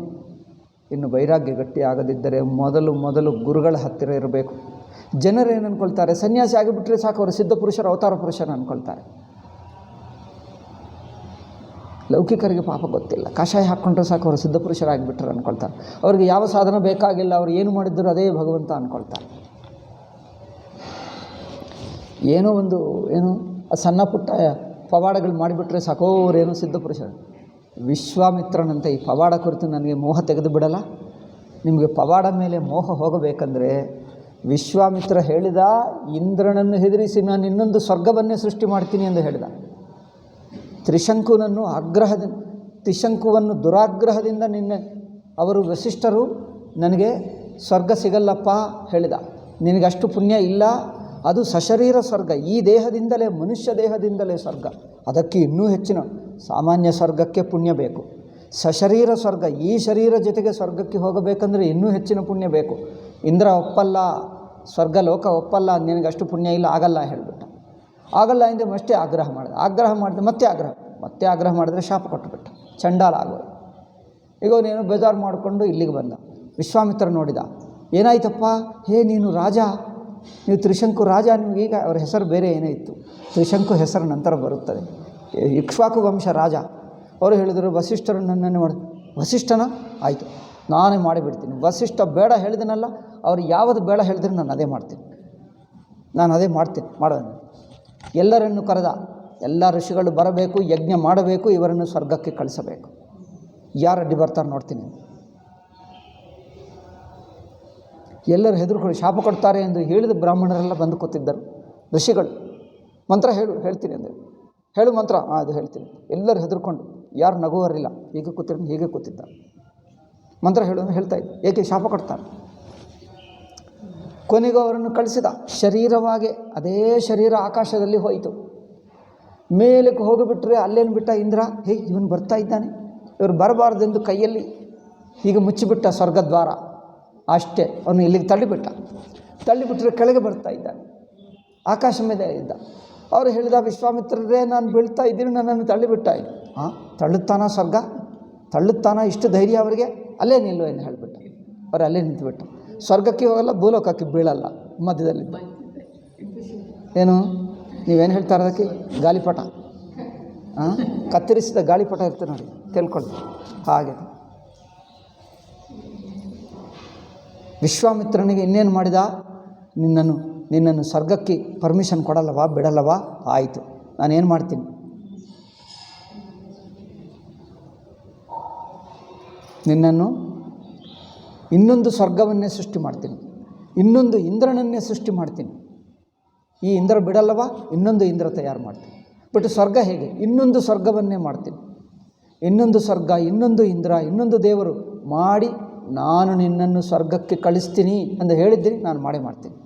ಇನ್ನು ವೈರಾಗ್ಯ ಗಟ್ಟಿ ಆಗದಿದ್ದರೆ ಮೊದಲು ಗುರುಗಳ ಹತ್ತಿರ ಇರಬೇಕು. ಜನರು ಏನು ಅಂದ್ಕೊಳ್ತಾರೆ, ಸನ್ಯಾಸಿ ಆಗಿಬಿಟ್ರೆ ಸಾಕು, ಅವರು ಸಿದ್ಧ ಪುರುಷರು, ಅವತಾರ ಪುರುಷರು ಅಂದ್ಕೊಳ್ತಾರೆ. ಲೌಕಿಕರಿಗೆ ಪಾಪ ಗೊತ್ತಿಲ್ಲ, ಕಷಾಯ ಹಾಕ್ಕೊಂಡ್ರೆ ಸಾಕು ಅವರು ಸಿದ್ಧ ಪುರುಷರಾಗಿಬಿಟ್ರೆ ಅಂದ್ಕೊಳ್ತಾರೆ. ಅವ್ರಿಗೆ ಯಾವ ಸಾಧನ ಬೇಕಾಗಿಲ್ಲ, ಅವ್ರು ಏನು ಮಾಡಿದ್ರು ಅದೇ ಭಗವಂತ ಅಂದ್ಕೊಳ್ತಾರೆ. ಏನು ಸಣ್ಣ ಪುಟ್ಟ ಪವಾಡಗಳು ಮಾಡಿಬಿಟ್ರೆ ಸಾಕು, ಅವರೇನು ಸಿದ್ಧ ಪುರುಷರು. ವಿಶ್ವಾಮಿತ್ರನಂತೆ ಈ ಪವಾಡ ಕುರಿತು ನನಗೆ ಮೋಹ ತೆಗೆದು ಬಿಡಲ್ಲ. ನಿಮಗೆ ಪವಾಡ ಮೇಲೆ ಮೋಹ ಹೋಗಬೇಕಂದ್ರೆ ವಿಶ್ವಾಮಿತ್ರ ಹೇಳಿದ, ಇಂದ್ರನನ್ನು ಹೆದರಿಸಿ ನಾನು ಇನ್ನೊಂದು ಸ್ವರ್ಗವನ್ನೇ ಸೃಷ್ಟಿ ಮಾಡ್ತೀನಿ ಎಂದು ಹೇಳಿದ. ತ್ರಿಶಂಕುವನ್ನು ದುರಾಗ್ರಹದಿಂದ ನಿನ್ನೆ ಅವರು ವಸಿಷ್ಠರು ನನಗೆ ಸ್ವರ್ಗ ಸಿಗಲ್ಲಪ್ಪ ಹೇಳಿದ. ನಿನಗಷ್ಟು ಪುಣ್ಯ ಇಲ್ಲ, ಅದು ಸಶರೀರ ಸ್ವರ್ಗ, ಈ ದೇಹದಿಂದಲೇ, ಮನುಷ್ಯ ದೇಹದಿಂದಲೇ ಸ್ವರ್ಗ. ಅದಕ್ಕೆ ಇನ್ನೂ ಹೆಚ್ಚಿನ ಸಾಮಾನ್ಯ ಸ್ವರ್ಗಕ್ಕೆ ಪುಣ್ಯ ಬೇಕು. ಸಶರೀರ ಸ್ವರ್ಗ, ಈ ಶರೀರ ಜೊತೆಗೆ ಸ್ವರ್ಗಕ್ಕೆ ಹೋಗಬೇಕಂದ್ರೆ ಇನ್ನೂ ಹೆಚ್ಚಿನ ಪುಣ್ಯ ಬೇಕು. ಇಂದ್ರ ಒಪ್ಪಲ್ಲ, ಸ್ವರ್ಗ ಲೋಕ ಒಪ್ಪಲ್ಲ, ನಿನಗಷ್ಟು ಪುಣ್ಯ ಇಲ್ಲ, ಆಗಲ್ಲ ಹೇಳಿಬಿಟ್ಟ. ಆಗಲ್ಲ ಎಂದು ಮತ್ತೆ ಆಗ್ರಹ ಮಾಡಿದೆ, ಮತ್ತೆ ಆಗ್ರಹ ಮಾಡಿದ್ರೆ ಶಾಪ ಕೊಟ್ಟುಬಿಟ್ಟ, ಚಂಡಾಲ ಆಗೋದು. ಈಗ ನೀನು ಬೇಜಾರು ಮಾಡಿಕೊಂಡು ಇಲ್ಲಿಗೆ ಬಂದ. ವಿಶ್ವಾಮಿತ್ರ ನೋಡಿದ, ಏನಾಯ್ತಪ್ಪ, ನೀನು ರಾಜ, ನೀವು ತ್ರಿಶಂಕು ರಾಜ, ನಿಮಗೀಗ ಅವರ ಹೆಸರು ಬೇರೆ ಏನೋ ಇತ್ತು, ತ್ರಿಶಂಕು ಹೆಸರು ನಂತರ ಬರುತ್ತದೆ, ಇಕ್ಷ್ವಾಕು ವಂಶ ರಾಜ. ಅವರು ಹೇಳಿದರು, ವಸಿಷ್ಠರು ನನ್ನನ್ನು ಮಾಡಿ. ವಸಿಷ್ಠನ ಆಯಿತು, ನಾನೇ ಮಾಡಿಬಿಡ್ತೀನಿ. ವಸಿಷ್ಠ ಬೇಡ ಹೇಳಿದನಲ್ಲ, ಅವ್ರು ಯಾವುದು ಬೇಡ ಹೇಳಿದ್ರೆ ನಾನು ಅದೇ ಮಾಡ್ತೀನಿ, ಮಾಡೋಣ. ಎಲ್ಲರನ್ನು ಕರೆದ, ಎಲ್ಲ ಋಷಿಗಳು ಬರಬೇಕು, ಯಜ್ಞ ಮಾಡಬೇಕು, ಇವರನ್ನು ಸ್ವರ್ಗಕ್ಕೆ ಕಳಿಸಬೇಕು. ಯಾರು ಅಡ್ಡಿ ಬರ್ತಾರೆ ನೋಡ್ತೀನಿ. ಎಲ್ಲರೂ ಹೆದರುಕೊಂಡು ಶಾಪ ಕೊಡ್ತಾರೆ ಎಂದು ಹೇಳಿದ ಬ್ರಾಹ್ಮಣರೆಲ್ಲ ಬಂದು ಕೂತಿದ್ದರು. ಋಷಿಗಳು ಮಂತ್ರ ಹೇಳ್ತೀನಿ ಅಂದರೆ, ಹೇಳು ಮಂತ್ರ, ಅದು ಹೇಳ್ತೀನಿ. ಎಲ್ಲರೂ ಹೆದರ್ಕೊಂಡು, ಯಾರು ನಗುವರಿಲ್ಲ, ಹೀಗೆ ಕೂತಿದ್ದಾರೆ. ಮಂತ್ರ ಹೇಳ್ತಾ ಇದ್ದ, ಏಕೆ ಶಾಪ ಕೊಡ್ತಾರೆ. ಕೊನೆಗೂ ಅವರನ್ನು ಕಳಿಸಿದ. ಶರೀರವಾಗಿ ಅದೇ ಶರೀರ ಆಕಾಶದಲ್ಲಿ ಹೋಯಿತು. ಮೇಲಕ್ಕೆ ಹೋಗಿಬಿಟ್ರೆ ಅಲ್ಲೇನು ಬಿಟ್ಟ ಇಂದ್ರ, ಇವನು ಬರ್ತಾ ಇದ್ದಾನೆ, ಇವರು ಬರಬಾರ್ದೆಂದು ಕೈಯಲ್ಲಿ ಹೀಗೆ ಮುಚ್ಚಿಬಿಟ್ಟ ಸ್ವರ್ಗದ್ವಾರ. ಅಷ್ಟೇ, ಅವನು ಇಲ್ಲಿಗೆ ತಳ್ಳಿಬಿಟ್ರೆ ಕೆಳಗೆ ಬರ್ತಾ ಇದ್ದಾನೆ, ಆಕಾಶ ಮೇಲೆ ಇದ್ದ. ಅವರು ಹೇಳಿದ, ವಿಶ್ವಾಮಿತ್ರರೇ, ನಾನು ಬೀಳ್ತಾ ಇದ್ದೀನಿ, ನನ್ನನ್ನು ತಳ್ಳಿಬಿಟ್ಟ. ತಳ್ಳುತ್ತಾನ ಸ್ವರ್ಗ, ತಳ್ಳುತ್ತಾನ, ಇಷ್ಟು ಧೈರ್ಯ ಅವರಿಗೆ, ಅಲ್ಲೇ ನಿಲ್ಲು ಎಂದು ಹೇಳಿಬಿಟ್ಟ. ಅವರು ಅಲ್ಲೇ ನಿಂತುಬಿಟ್ಟ. ಸ್ವರ್ಗಕ್ಕೆ ಹೋಗಲ್ಲ, ಭೂಲೋಕಕ್ಕೆ ಬೀಳಲ್ಲ, ಮಧ್ಯದಲ್ಲಿದ್ದ. ಏನು ನೀವೇನು ಹೇಳ್ತಾರೆ ಅದಕ್ಕೆ, ಗಾಳಿಪಟ, ಕತ್ತರಿಸಿದ ಗಾಳಿಪಟ ಇರ್ತದೆ ನೋಡಿ, ತಿಳ್ಕೊಳ್ಳಿ. ಹಾಗೆ ವಿಶ್ವಾಮಿತ್ರನಿಗೆ ಇನ್ನೇನು ಮಾಡಿದ, ನಿನ್ನನ್ನು ಸ್ವರ್ಗಕ್ಕೆ ಪರ್ಮಿಷನ್ ಕೊಡಲ್ಲವಾ, ಬಿಡಲ್ಲವಾ, ಆಯಿತು, ನಾನೇನು ಮಾಡ್ತೀನಿ, ನಿನ್ನನ್ನು ಇನ್ನೊಂದು ಸ್ವರ್ಗವನ್ನೇ ಸೃಷ್ಟಿ ಮಾಡ್ತೀನಿ, ಇನ್ನೊಂದು ಇಂದ್ರನನ್ನೇ ಸೃಷ್ಟಿ ಮಾಡ್ತೀನಿ. ಈ ಇಂದ್ರ ಬಿಡಲ್ಲವಾ, ಇನ್ನೊಂದು ಇಂದ್ರ ತಯಾರು ಮಾಡ್ತೀನಿ. ಬಟ್ ಸ್ವರ್ಗ ಹೇಗೆ, ಇನ್ನೊಂದು ಸ್ವರ್ಗವನ್ನೇ ಮಾಡ್ತೀನಿ, ಇನ್ನೊಂದು ಸ್ವರ್ಗ, ಇನ್ನೊಂದು ಇಂದ್ರ, ಇನ್ನೊಂದು ದೇವರು ಮಾಡಿ ನಾನು ನಿನ್ನನ್ನು ಸ್ವರ್ಗಕ್ಕೆ ಕಳಿಸ್ತೀನಿ ಅಂತ ಹೇಳಿದ್ದೀನಿ, ನಾನು ಮಾಡ್ತೀನಿ.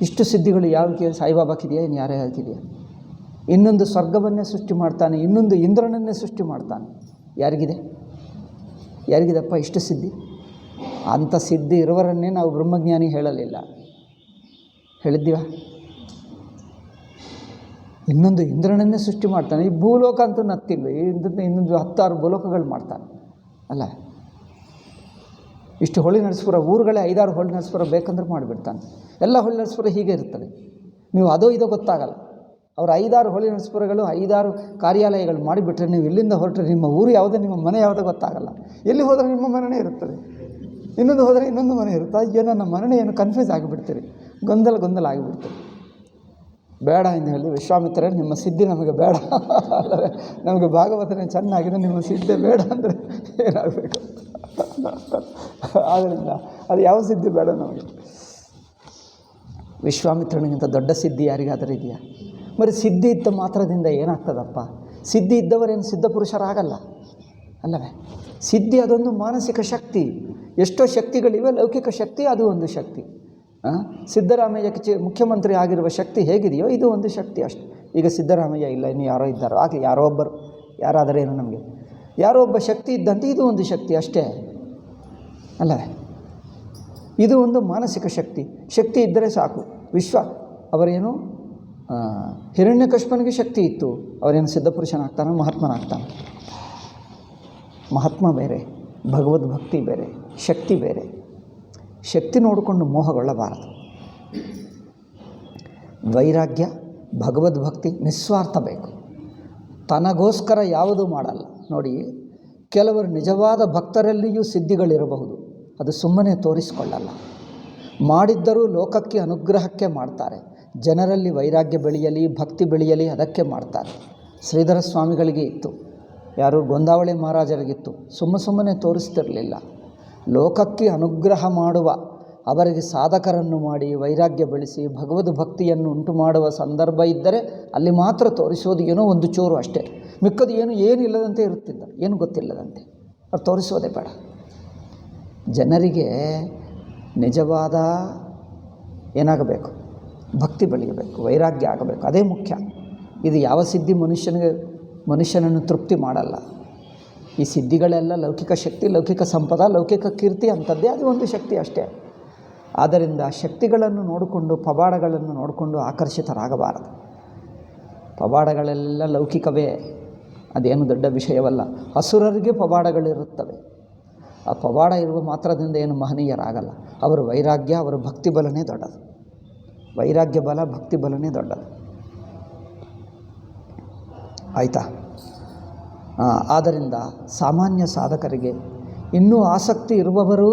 ಇಷ್ಟು ಸಿದ್ಧಿಗಳು ಯಾವಕ್ಕೆ ಸಾಯಿಬಾಬಾಕ್ಕಿದೆಯಾ, ಇನ್ನು ಯಾರೇ ಹಾಕಿದೆಯಾ? ಇನ್ನೊಂದು ಸ್ವರ್ಗವನ್ನೇ ಸೃಷ್ಟಿ ಮಾಡ್ತಾನೆ, ಇನ್ನೊಂದು ಇಂದ್ರನನ್ನೇ ಸೃಷ್ಟಿ ಮಾಡ್ತಾನೆ. ಯಾರಿಗಿದಪ್ಪ ಇಷ್ಟು ಸಿದ್ಧಿ? ಅಂಥ ಸಿದ್ಧಿ ಇರುವರನ್ನೇ ನಾವು ಬ್ರಹ್ಮಜ್ಞಾನಿ ಹೇಳಲಿಲ್ಲ, ಹೇಳಿದ್ದೀವ? ಇನ್ನೊಂದು ಇಂದ್ರನನ್ನೇ ಸೃಷ್ಟಿ ಮಾಡ್ತಾನೆ. ಈ ಭೂಲೋಕ ಅಂತೂ ನತ್ತಿಲ್ಲ, ಇನ್ನೊಂದು 10-6 ಭೂಲೋಕಗಳು ಮಾಡ್ತಾನೆ ಅಲ್ಲ. ಇಷ್ಟು ಹೊಳಿ ನರಸೀಪುರ ಊರುಗಳೇ 5-6 ಹೊಳಿ ನರಸೀಪುರ ಬೇಕಂದ್ರೆ ಮಾಡಿಬಿಡ್ತಾನೆ. ಎಲ್ಲ ಹೊಳಿ ನರಸೀಪುರ ಹೀಗೆ ಇರ್ತದೆ, ನೀವು ಅದೋ ಇದೋ ಗೊತ್ತಾಗಲ್ಲ. ಅವರು 5-6 ಹೊಳಿ ನರಸೀಪುರಗಳು, 5-6 ಕಾರ್ಯಾಲಯಗಳು ಮಾಡಿಬಿಟ್ರೆ, ನೀವು ಇಲ್ಲಿಂದ ಹೊರಟ್ರೆ ನಿಮ್ಮ ಊರು ಯಾವುದೋ, ನಿಮ್ಮ ಮನೆ ಯಾವುದೋ ಗೊತ್ತಾಗಲ್ಲ. ಎಲ್ಲಿ ಹೋದರೆ ನಿಮ್ಮ ಮನೆಯೇ ಇರುತ್ತದೆ, ಇನ್ನೊಂದು ಹೋದರೆ ಇನ್ನೊಂದು ಮನೆ ಇರುತ್ತೆ. ಅಯ್ಯೋ, ನನ್ನ ಮನೆ ಏನು ಕನ್ಫ್ಯೂಸ್ ಆಗಿಬಿಡ್ತೀರಿ, ಗೊಂದಲ ಆಗಿಬಿಡ್ತೀರಿ. ಬೇಡ ಎಂದು ಹೇಳಿ, ವಿಶ್ವಾಮಿತ್ರರೇ, ನಿಮ್ಮ ಸಿದ್ಧಿ ನಮಗೆ ಬೇಡ, ಅಲ್ಲವೇ? ನಮಗೆ ಭಾಗವತನೇ ಚೆನ್ನಾಗಿದೆ, ನಿಮ್ಮ ಸಿದ್ಧಿ ಬೇಡ ಅಂದರೆ ಏನಾಗಬೇಕು? ಆದ್ದರಿಂದ ಅದು ಯಾವ ಸಿದ್ಧಿ ಬೇಡ ನಮಗೆ. ವಿಶ್ವಾಮಿತ್ರನಿಗಿಂತ ದೊಡ್ಡ ಸಿದ್ಧಿ ಯಾರಿಗಾದರೂ ಇದೆಯಾ? మరి ಸಿದ್ಧಿ ಇದ್ದ ಮಾತ್ರದಿಂದ ಏನಾಗ್ತದಪ್ಪ? ಸಿದ್ಧಿ ಇದ್ದವರೇನು ಸಿದ್ಧ ಪುರುಷರಾಗಲ್ಲ ಅಲ್ಲವೇ? ಸಿದ್ಧಿ ಅದೊಂದು ಮಾನಸಿಕ ಶಕ್ತಿ. ಎಷ್ಟೋ ಶಕ್ತಿಗಳಿವೆ, ಲೌಕಿಕ ಶಕ್ತಿ ಅದು ಒಂದು ಶಕ್ತಿ. ಸಿದ್ದರಾಮಯ್ಯಕ್ಕೆ ಮುಖ್ಯಮಂತ್ರಿ ಆಗಿರುವ ಶಕ್ತಿ ಹೇಗಿದೆಯೋ ಇದು ಒಂದು ಶಕ್ತಿ ಅಷ್ಟೆ. ಈಗ ಸಿದ್ದರಾಮಯ್ಯ ಇಲ್ಲ, ಇನ್ನು ಯಾರೋ ಇದ್ದಾರೋ, ಆಗ ಯಾರೋ ಒಬ್ಬರು, ಯಾರಾದರೇನು ನಮಗೆ, ಯಾರೋ ಒಬ್ಬ ಶಕ್ತಿ ಇದ್ದಂತೆ ಇದು ಒಂದು ಶಕ್ತಿ ಅಷ್ಟೇ ಅಲ್ಲವೇ? ಇದು ಒಂದು ಮಾನಸಿಕ ಶಕ್ತಿ ಇದ್ದರೆ ಸಾಕು. ಅವರೇನು ಹಿರಣ್ಯಕಶ್ಯಪನಿಗೆ ಶಕ್ತಿ ಇತ್ತು, ಅವರೇನು ಸಿದ್ಧಪುರುಷನಾಗ್ತಾನೆ, ಮಹಾತ್ಮನಾಗ್ತಾನೆ. ಮಹಾತ್ಮ ಬೇರೆ, ಭಗವದ್ಭಕ್ತಿ ಬೇರೆ, ಶಕ್ತಿ ಬೇರೆ. ಶಕ್ತಿ ನೋಡಿಕೊಂಡು ಮೋಹಗೊಳ್ಳಬಾರದು. ವೈರಾಗ್ಯ, ಭಗವದ್ಭಕ್ತಿ, ನಿಸ್ವಾರ್ಥ ಬೇಕು. ತನಗೋಸ್ಕರ ಯಾವುದೂ ಮಾಡಲ್ಲ. ನೋಡಿ, ಕೆಲವರು ನಿಜವಾದ ಭಕ್ತರಲ್ಲಿಯೂ ಸಿದ್ಧಿಗಳಿರಬಹುದು, ಅದು ಸುಮ್ಮನೆ ತೋರಿಸಿಕೊಳ್ಳಲ್ಲ. ಮಾಡಿದ್ದರೂ ಲೋಕಕ್ಕೆ ಅನುಗ್ರಹಕ್ಕೆ ಮಾಡ್ತಾರೆ. ಜನರಲ್ಲಿ ವೈರಾಗ್ಯ ಬೆಳೆಯಲಿ, ಭಕ್ತಿ ಬೆಳೆಯಲಿ, ಅದಕ್ಕೆ ಮಾಡ್ತಾರೆ. ಶ್ರೀಧರ ಸ್ವಾಮಿಗಳಿಗೆ ಇತ್ತು, ಯಾರು ಗೊಂದಾವಳಿ ಮಹಾರಾಜರಿಗಿತ್ತು. ಸುಮ್ಮನೆ ತೋರಿಸ್ತಿರಲಿಲ್ಲ. ಲೋಕಕ್ಕೆ ಅನುಗ್ರಹ ಮಾಡುವ ಅವರಿಗೆ ಸಾಧಕರನ್ನು ಮಾಡಿ ವೈರಾಗ್ಯ ಬೆಳೆಸಿ ಭಗವದ್ ಭಕ್ತಿಯನ್ನು ಉಂಟು ಮಾಡುವ ಸಂದರ್ಭ ಇದ್ದರೆ ಅಲ್ಲಿ ಮಾತ್ರ ತೋರಿಸೋದು ಏನೋ ಒಂದು ಚೂರು ಅಷ್ಟೇ. ಮಿಕ್ಕದು ಏನಿಲ್ಲದಂತೆ ಇರುತ್ತಿದ್ದ, ಏನು ಗೊತ್ತಿಲ್ಲದಂತೆ. ಅದು ತೋರಿಸೋದೇ ಬೇಡ. ಜನರಿಗೆ ನಿಜವಾದ ಏನಾಗಬೇಕು, ಭಕ್ತಿ ಬೆಳೆಯಬೇಕು, ವೈರಾಗ್ಯ ಆಗಬೇಕು, ಅದೇ ಮುಖ್ಯ. ಇದು ಯಾವ ಸಿದ್ಧಿ ಮನುಷ್ಯನನ್ನು ತೃಪ್ತಿ ಮಾಡಲ್ಲ. ಈ ಸಿದ್ಧಿಗಳೆಲ್ಲ ಲೌಕಿಕ ಶಕ್ತಿ, ಲೌಕಿಕ ಸಂಪದ, ಲೌಕಿಕ ಕೀರ್ತಿ ಅಂಥದ್ದೇ, ಅದು ಒಂದು ಶಕ್ತಿ ಅಷ್ಟೇ. ಆದ್ದರಿಂದ ಶಕ್ತಿಗಳನ್ನು ನೋಡಿಕೊಂಡು, ಪವಾಡಗಳನ್ನು ನೋಡಿಕೊಂಡು ಆಕರ್ಷಿತರಾಗಬಾರದು. ಪವಾಡಗಳೆಲ್ಲ ಲೌಕಿಕವೇ, ಅದೇನು ದೊಡ್ಡ ವಿಷಯವಲ್ಲ. ಅಸುರರಿಗೆ ಪವಾಡಗಳಿರುತ್ತವೆ. ಆ ಪವಾಡ ಇರುವ ಮಾತ್ರದಿಂದ ಏನು ಮಹನೀಯರಾಗಲ್ಲ. ಅವರ ವೈರಾಗ್ಯ, ಅವರ ಭಕ್ತಿ ಬಲನೇ ದೊಡ್ಡದು. ವೈರಾಗ್ಯ ಬಲ, ಭಕ್ತಿ ಬಲನೇ ದೊಡ್ಡದು. ಆಯಿತಾ? ಆದ್ದರಿಂದ ಸಾಮಾನ್ಯ ಸಾಧಕರಿಗೆ, ಇನ್ನೂ ಆಸಕ್ತಿ ಇರುವವರು,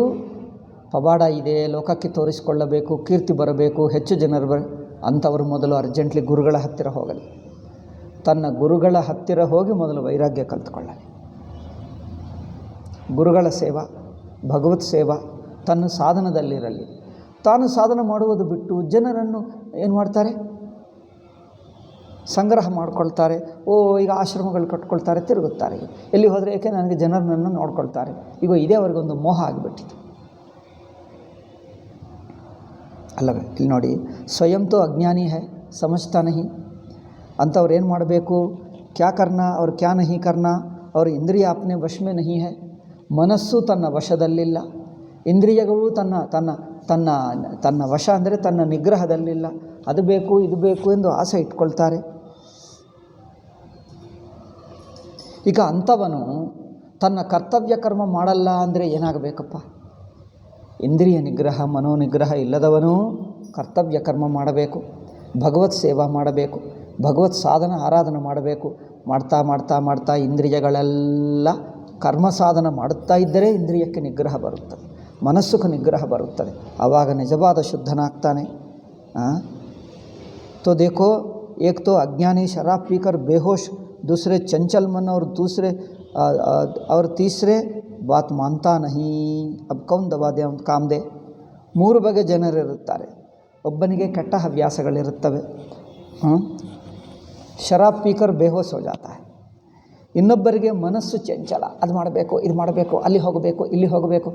ಪವಾಡ ಇದೆ, ಲೋಕಕ್ಕೆ ತೋರಿಸಿಕೊಳ್ಳಬೇಕು, ಕೀರ್ತಿ ಬರಬೇಕು, ಹೆಚ್ಚು ಜನರು ಅಂಥವರು ಮೊದಲು ಅರ್ಜೆಂಟ್ಲಿ ಗುರುಗಳ ಹತ್ತಿರ ಹೋಗಲಿ. ತನ್ನ ಗುರುಗಳ ಹತ್ತಿರ ಹೋಗಿ ಮೊದಲು ವೈರಾಗ್ಯ ಕಲಿತುಕೊಳ್ಳಲಿ. ಗುರುಗಳ ಸೇವಾ, ಭಗವತ್ ಸೇವಾ ತನ್ನ ಸಾಧನದಲ್ಲಿರಲಿ. ತಾನು ಸಾಧನ ಮಾಡುವುದು ಬಿಟ್ಟು ಜನರನ್ನು ಏನು ಮಾಡ್ತಾರೆ, ಸಂಗ್ರಹ ಮಾಡ್ಕೊಳ್ತಾರೆ. ಈಗ ಆಶ್ರಮಗಳು ಕಟ್ಕೊಳ್ತಾರೆ, ತಿರುಗುತ್ತಾರೆ. ಎಲ್ಲಿ ಹೋದರೆ ಏಕೆ ನನಗೆ ಜನರನ್ನು ನೋಡ್ಕೊಳ್ತಾರೆ. ಈಗ ಇದೇ ಅವ್ರಿಗೊಂದು ಮೋಹ ಆಗಿಬಿಟ್ಟಿತ್ತು ಅಲ್ಲವೇ? ಇಲ್ಲಿ ನೋಡಿ, ಸ್ವಯಂ ತೋ ಅಜ್ಞಾನಿ ಹೈ, ಸಮಜ್ತಾ ನಹಿ. ಅಂಥವ್ರು ಏನು ಮಾಡಬೇಕು? ಕ್ಯಾ ಕರ್ನಾ ಅವ್ರು ಕ್ಯಾ ನಹಿ ಕರ್ನಾ, ಅವ್ರ ಇಂದ್ರಿಯ ಅಪ್ನೆ ವಶ ಮೇ ನಹಿ ಹೈ. ಮನಸ್ಸು ತನ್ನ ವಶದಲ್ಲಿಲ್ಲ, ಇಂದ್ರಿಯಗಳು ತನ್ನ ತನ್ನ ತನ್ನ ತನ್ನ ವಶ ಅಂದರೆ ತನ್ನ ನಿಗ್ರಹದಲ್ಲಿಲ್ಲ. ಅದು ಬೇಕು ಇದು ಬೇಕು ಎಂದು ಆಸೆ ಇಟ್ಕೊಳ್ತಾರೆ. ಈಗ ಅಂಥವನು ತನ್ನ ಕರ್ತವ್ಯ ಕರ್ಮ ಮಾಡಲ್ಲ ಅಂದರೆ ಏನಾಗಬೇಕಪ್ಪ? ಇಂದ್ರಿಯ ನಿಗ್ರಹ, ಮನೋನಿಗ್ರಹ ಇಲ್ಲದವನು ಕರ್ತವ್ಯ ಕರ್ಮ ಮಾಡಬೇಕು, ಭಗವತ್ ಸೇವಾ ಮಾಡಬೇಕು, ಭಗವತ್ ಸಾಧನ ಆರಾಧನೆ ಮಾಡಬೇಕು. ಮಾಡ್ತಾ ಮಾಡ್ತಾ ಮಾಡ್ತಾ ಇಂದ್ರಿಯಗಳೆಲ್ಲ ಕರ್ಮ ಸಾಧನ ಮಾಡುತ್ತಾ ಇದ್ದರೆ ಇಂದ್ರಿಯಕ್ಕೆ ನಿಗ್ರಹ ಬರುತ್ತದೆ, ಮನಸ್ಸುಗೆ ನಿಗ್ರಹ ಬರುತ್ತದೆ. ಆವಾಗ ನಿಜವಾದ ಶುದ್ಧನಾಗ್ತಾನೆ. तो देखो, एक तो अज्ञानी शराब पीकर बेहोश, दूसरे चंचल मन और तीसरे बात मानता नहीं. अब कौन दबा दे काम दे. 3 ಬಗೆ ಜನರಿರುತ್ತಾರೆ. ಒಬ್ಬನಿಗೆ ಕೆಟ್ಟ ಹವ್ಯಾಸಗಳಿರುತ್ತವೆ, ಶರಾಬ್ ಪೀಕರ್ ಬೇಹೋಸ್ ಹೋ ಜಾತಾ ಹೈ. ಇನ್ನೊಬ್ಬರಿಗೆ ಮನಸ್ಸು ಚಂಚಲ, ಅದು ಮಾಡಬೇಕು ಇದು ಮಾಡಬೇಕು, ಅಲ್ಲಿ ಹೋಗಬೇಕು ಇಲ್ಲಿ ಹೋಗಬೇಕು.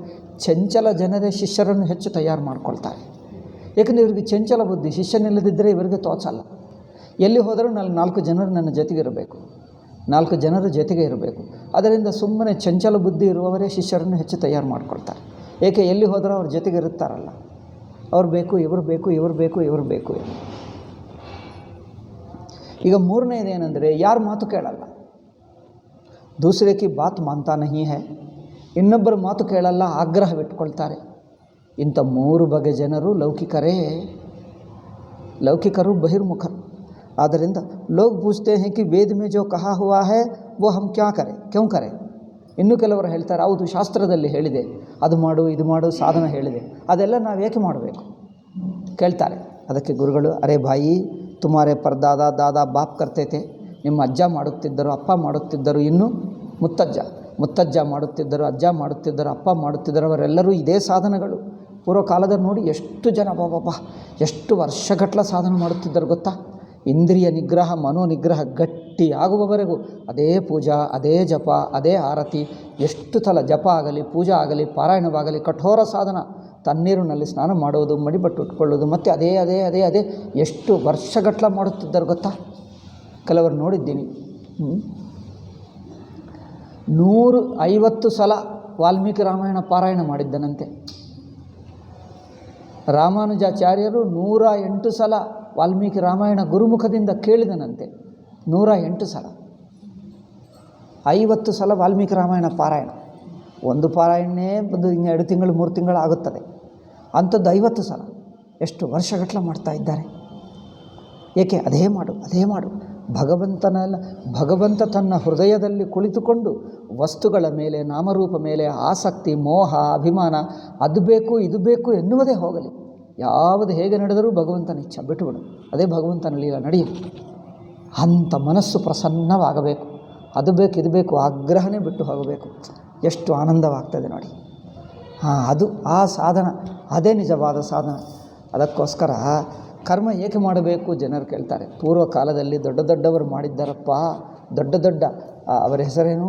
ಚಂಚಲ ಜನರೇ ಶಿಷ್ಯರನ್ನು ಹೆಚ್ಚು ತಯಾರು ಮಾಡ್ಕೊಳ್ತಾರೆ. ಏಕೆಂದರೆ ಇವರಿಗೆ ಚಂಚಲ ಬುದ್ಧಿ. ಶಿಷ್ಯನಿಲ್ಲದಿದ್ದರೆ ಇವರಿಗೆ ತೋಚಲ್ಲ. ಎಲ್ಲಿ ಹೋದರೂ 4 ಜನರು ನನ್ನ ಜೊತೆಗೆ ಇರಬೇಕು, 4 ಜನರು ಜೊತೆಗೆ ಇರಬೇಕು. ಅದರಿಂದ ಸುಮ್ಮನೆ ಚಂಚಲ ಬುದ್ಧಿ ಇರುವವರೇ ಶಿಷ್ಯರನ್ನು ಹೆಚ್ಚು ತಯಾರು ಮಾಡ್ಕೊಳ್ತಾರೆ. ಏಕೆ? ಎಲ್ಲಿ ಹೋದರೂ ಅವ್ರ ಜೊತೆಗೆ ಇರುತ್ತಾರಲ್ಲ, ಅವ್ರು ಬೇಕು, ಇವರು ಬೇಕು, ಇವರು ಬೇಕು, ಇವರು ಬೇಕು. ಈಗ 3ನೇದೇನೆಂದರೆ ಯಾರ ಮಾತು ಕೇಳಲ್ಲ. ದೂಸರೆ ಕಿ ಬಾತ್ ಮಾನ್ತಾ ನಹಿ ಹೈ. ಇನ್ನೊಬ್ಬರ ಮಾತು ಕೇಳಲ್ಲ, ಆಗ್ರಹವಿಟ್ಕೊಳ್ತಾರೆ. ಇಂಥ 3 ಬಗೆ ಜನರು ಲೌಕಿಕರು, ಬಹಿರ್ಮುಖರು. ಆದ್ದರಿಂದ ಲೋಗ್ ಪೂಜ್ತೆ ಹೈ ಕಿ ವೇದ ಮೇ ಜೋ ಕಹಾ ಹುವಾ ಹೈ ವೋ ಹಮ್ ಕ್ಯೂ ಕರೆ. ಇನ್ನೂ ಕೆಲವರು ಹೇಳ್ತಾರೆ, ಹೌದು ಶಾಸ್ತ್ರದಲ್ಲಿ ಹೇಳಿದೆ, ಅದು ಮಾಡು ಇದು ಮಾಡು, ಸಾಧನ ಹೇಳಿದೆ, ಅದೆಲ್ಲ ನಾವು ಏಕೆ ಮಾಡಬೇಕು ಕೇಳ್ತಾರೆ. ಅದಕ್ಕೆ ಗುರುಗಳು, ಅರೆ ಭಾಯಿ, ತುಮಾರೆ ಪರ್ದಾದ ದಾದಾ ಬಾಪ್ ಕರ್ತೇತೆ. ನಿಮ್ಮ ಅಜ್ಜ ಮಾಡುತ್ತಿದ್ದರು, ಅಪ್ಪ ಮಾಡುತ್ತಿದ್ದರು, ಇನ್ನು ಮುತ್ತಜ್ಜ ಮಾಡುತ್ತಿದ್ದರು, ಅಜ್ಜ ಮಾಡುತ್ತಿದ್ದರು, ಅಪ್ಪ ಮಾಡುತ್ತಿದ್ದರು. ಅವರೆಲ್ಲರೂ ಇದೇ ಸಾಧನಗಳು. ಪೂರ್ವ ಕಾಲದಲ್ಲಿ ನೋಡಿ ಎಷ್ಟು ಜನ ಎಷ್ಟು ವರ್ಷಗಟ್ಟಲೆ ಸಾಧನೆ ಮಾಡುತ್ತಿದ್ದರು ಗೊತ್ತಾ? ಇಂದ್ರಿಯ ನಿಗ್ರಹ, ಮನೋನಿಗ್ರಹ ಗಟ್ಟಿಯಾಗುವವರೆಗೂ ಅದೇ ಪೂಜಾ, ಅದೇ ಜಪ, ಅದೇ ಆರತಿ. ಎಷ್ಟು ಸಲ ಜಪ ಆಗಲಿ, ಪೂಜಾ ಆಗಲಿ, ಪಾರಾಯಣವಾಗಲಿ, ಕಠೋರ ಸಾಧನ. ತಣ್ಣೀರಿನಲ್ಲಿ ಸ್ನಾನ ಮಾಡುವುದು, ಮಡಿಬಟ್ಟು ಉಟ್ಕೊಳ್ಳೋದು, ಮತ್ತು ಅದೇ ಅದೇ ಅದೇ ಅದೇ ಎಷ್ಟು ವರ್ಷಗಟ್ಟಲೆ ಮಾಡುತ್ತಿದ್ದರು ಗೊತ್ತಾ? ಕೆಲವರು ನೋಡಿದ್ದೀನಿ 150 ಸಲ ವಾಲ್ಮೀಕಿ ರಾಮಾಯಣ ಪಾರಾಯಣ ಮಾಡಿದ್ದನಂತೆ. ರಾಮಾನುಜಾಚಾರ್ಯರು 108 ಸಲ ವಾಲ್ಮೀಕಿ ರಾಮಾಯಣ ಗುರುಮುಖದಿಂದ ಕೇಳಿದನಂತೆ. 108 ಸಲ, 50 ಸಲ ವಾಲ್ಮೀಕಿ ರಾಮಾಯಣ ಪಾರಾಯಣ. ಒಂದು ಪಾರಾಯಣನೇ 2 ತಿಂಗಳು 3 ತಿಂಗಳು ಆಗುತ್ತದೆ. ಅಂಥದ್ದು 50 ಸಲ. ಎಷ್ಟು ವರ್ಷಗಟ್ಟಲೆ ಮಾಡ್ತಾ ಇದ್ದಾರೆ. ಏಕೆ? ಅದೇ ಮಾಡು. ಭಗವಂತ ತನ್ನ ಹೃದಯದಲ್ಲಿ ಕುಳಿತುಕೊಂಡು ವಸ್ತುಗಳ ಮೇಲೆ, ನಾಮರೂಪ ಮೇಲೆ ಆಸಕ್ತಿ, ಮೋಹ, ಅಭಿಮಾನ, ಅದು ಬೇಕು ಇದು ಬೇಕು ಎನ್ನುವುದೇ ಹೋಗಲಿ. ಯಾವುದು ಹೇಗೆ ನಡೆದರೂ ಭಗವಂತನ ಇಚ್ಛೆ ಬಿಟ್ಟುಬಿಡು. ಅದೇ ಭಗವಂತನ ಲೀಲ ನಡೆಯಲಿ. ಅಂಥ ಮನಸ್ಸು ಪ್ರಸನ್ನವಾಗಬೇಕು. ಅದು ಬೇಕು ಇದು ಬೇಕು ಆಗ್ರಹನೇ ಬಿಟ್ಟು ಹೋಗಬೇಕು. ಎಷ್ಟು ಆನಂದವಾಗ್ತದೆ ನೋಡಿ. ಅದು ಆ ಸಾಧನ, ಅದೇ ನಿಜವಾದ ಸಾಧನ. ಅದಕ್ಕೋಸ್ಕರ ಕರ್ಮ ಏಕೆ ಮಾಡಬೇಕು ಜನರು ಕೇಳ್ತಾರೆ. ಪೂರ್ವ ಕಾಲದಲ್ಲಿ ದೊಡ್ಡ ದೊಡ್ಡವರು ಮಾಡಿದ್ದಾರಪ್ಪ. ದೊಡ್ಡ ಅವರ ಹೆಸರೇನು,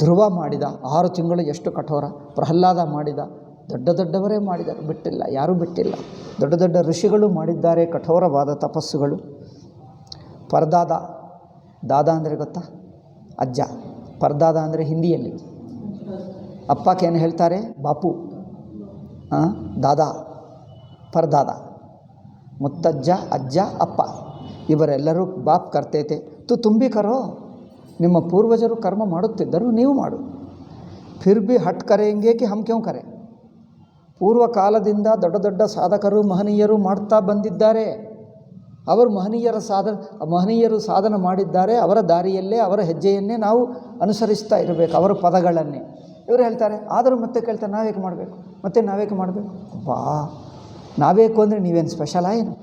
ಧ್ರುವ ಮಾಡಿದ 6 ತಿಂಗಳು ಎಷ್ಟು ಕಠೋರ, ಪ್ರಹ್ಲಾದ ಮಾಡಿದ, ದೊಡ್ಡವರೇ ಮಾಡಿದ್ದಾರೆ, ಬಿಟ್ಟಿಲ್ಲ, ಯಾರೂ ಬಿಟ್ಟಿಲ್ಲ. ದೊಡ್ಡ ಋಷಿಗಳು ಮಾಡಿದ್ದಾರೆ ಕಠೋರವಾದ ತಪಸ್ಸುಗಳು. ಪರದಾದ, ದಾದಾ ಅಂದರೆ ಗೊತ್ತಾ, ಅಜ್ಜ. ಪರದಾದ ಅಂದರೆ ಹಿಂದಿಯಲ್ಲಿ ಅಪ್ಪಕ್ಕೇನು ಹೇಳ್ತಾರೆ, ಬಾಪು. ದಾದಾ, ಪರದಾದ, ಮುತ್ತಜ್ಜ, ಅಜ್ಜ, ಅಪ್ಪ, ಇವರೆಲ್ಲರೂ ಬಾಪ್ ಕರ್ತೇತೆ. ತುಂಬಿ ಕರೋ, ನಿಮ್ಮ ಪೂರ್ವಜರು ಕರ್ಮ ಮಾಡುತ್ತಿದ್ದರು, ನೀವು ಮಾಡು. ಫಿರ್ ಭಿ ಹಟ್ ಕರೆಂಗೆ ಕಿ ಹಮ್ ಕ್ಯೂ ಕರೆ. ಪೂರ್ವ ಕಾಲದಿಂದ ದೊಡ್ಡ ಸಾಧಕರು ಮಹನೀಯರು ಮಾಡ್ತಾ ಬಂದಿದ್ದಾರೆ. ಅವರು ಮಹನೀಯರು ಸಾಧನ ಮಾಡಿದ್ದಾರೆ. ಅವರ ದಾರಿಯಲ್ಲೇ, ಅವರ ಹೆಜ್ಜೆಯನ್ನೇ ನಾವು ಅನುಸರಿಸ್ತಾ ಇರಬೇಕು, ಅವರ ಪದಗಳನ್ನೇ. ಇವರು ಹೇಳ್ತಾರೆ, ಆದರೂ ಮತ್ತೆ ಕೇಳ್ತಾರೆ, ನಾವೇಕೆ ಮಾಡಬೇಕು, ಮತ್ತೆ ನಾವೇಕೆ ಮಾಡಬೇಕು. ನಾವೇಕು ಅಂದರೆ ನೀವೇನು ಸ್ಪೆಷಲಾ ಏನು?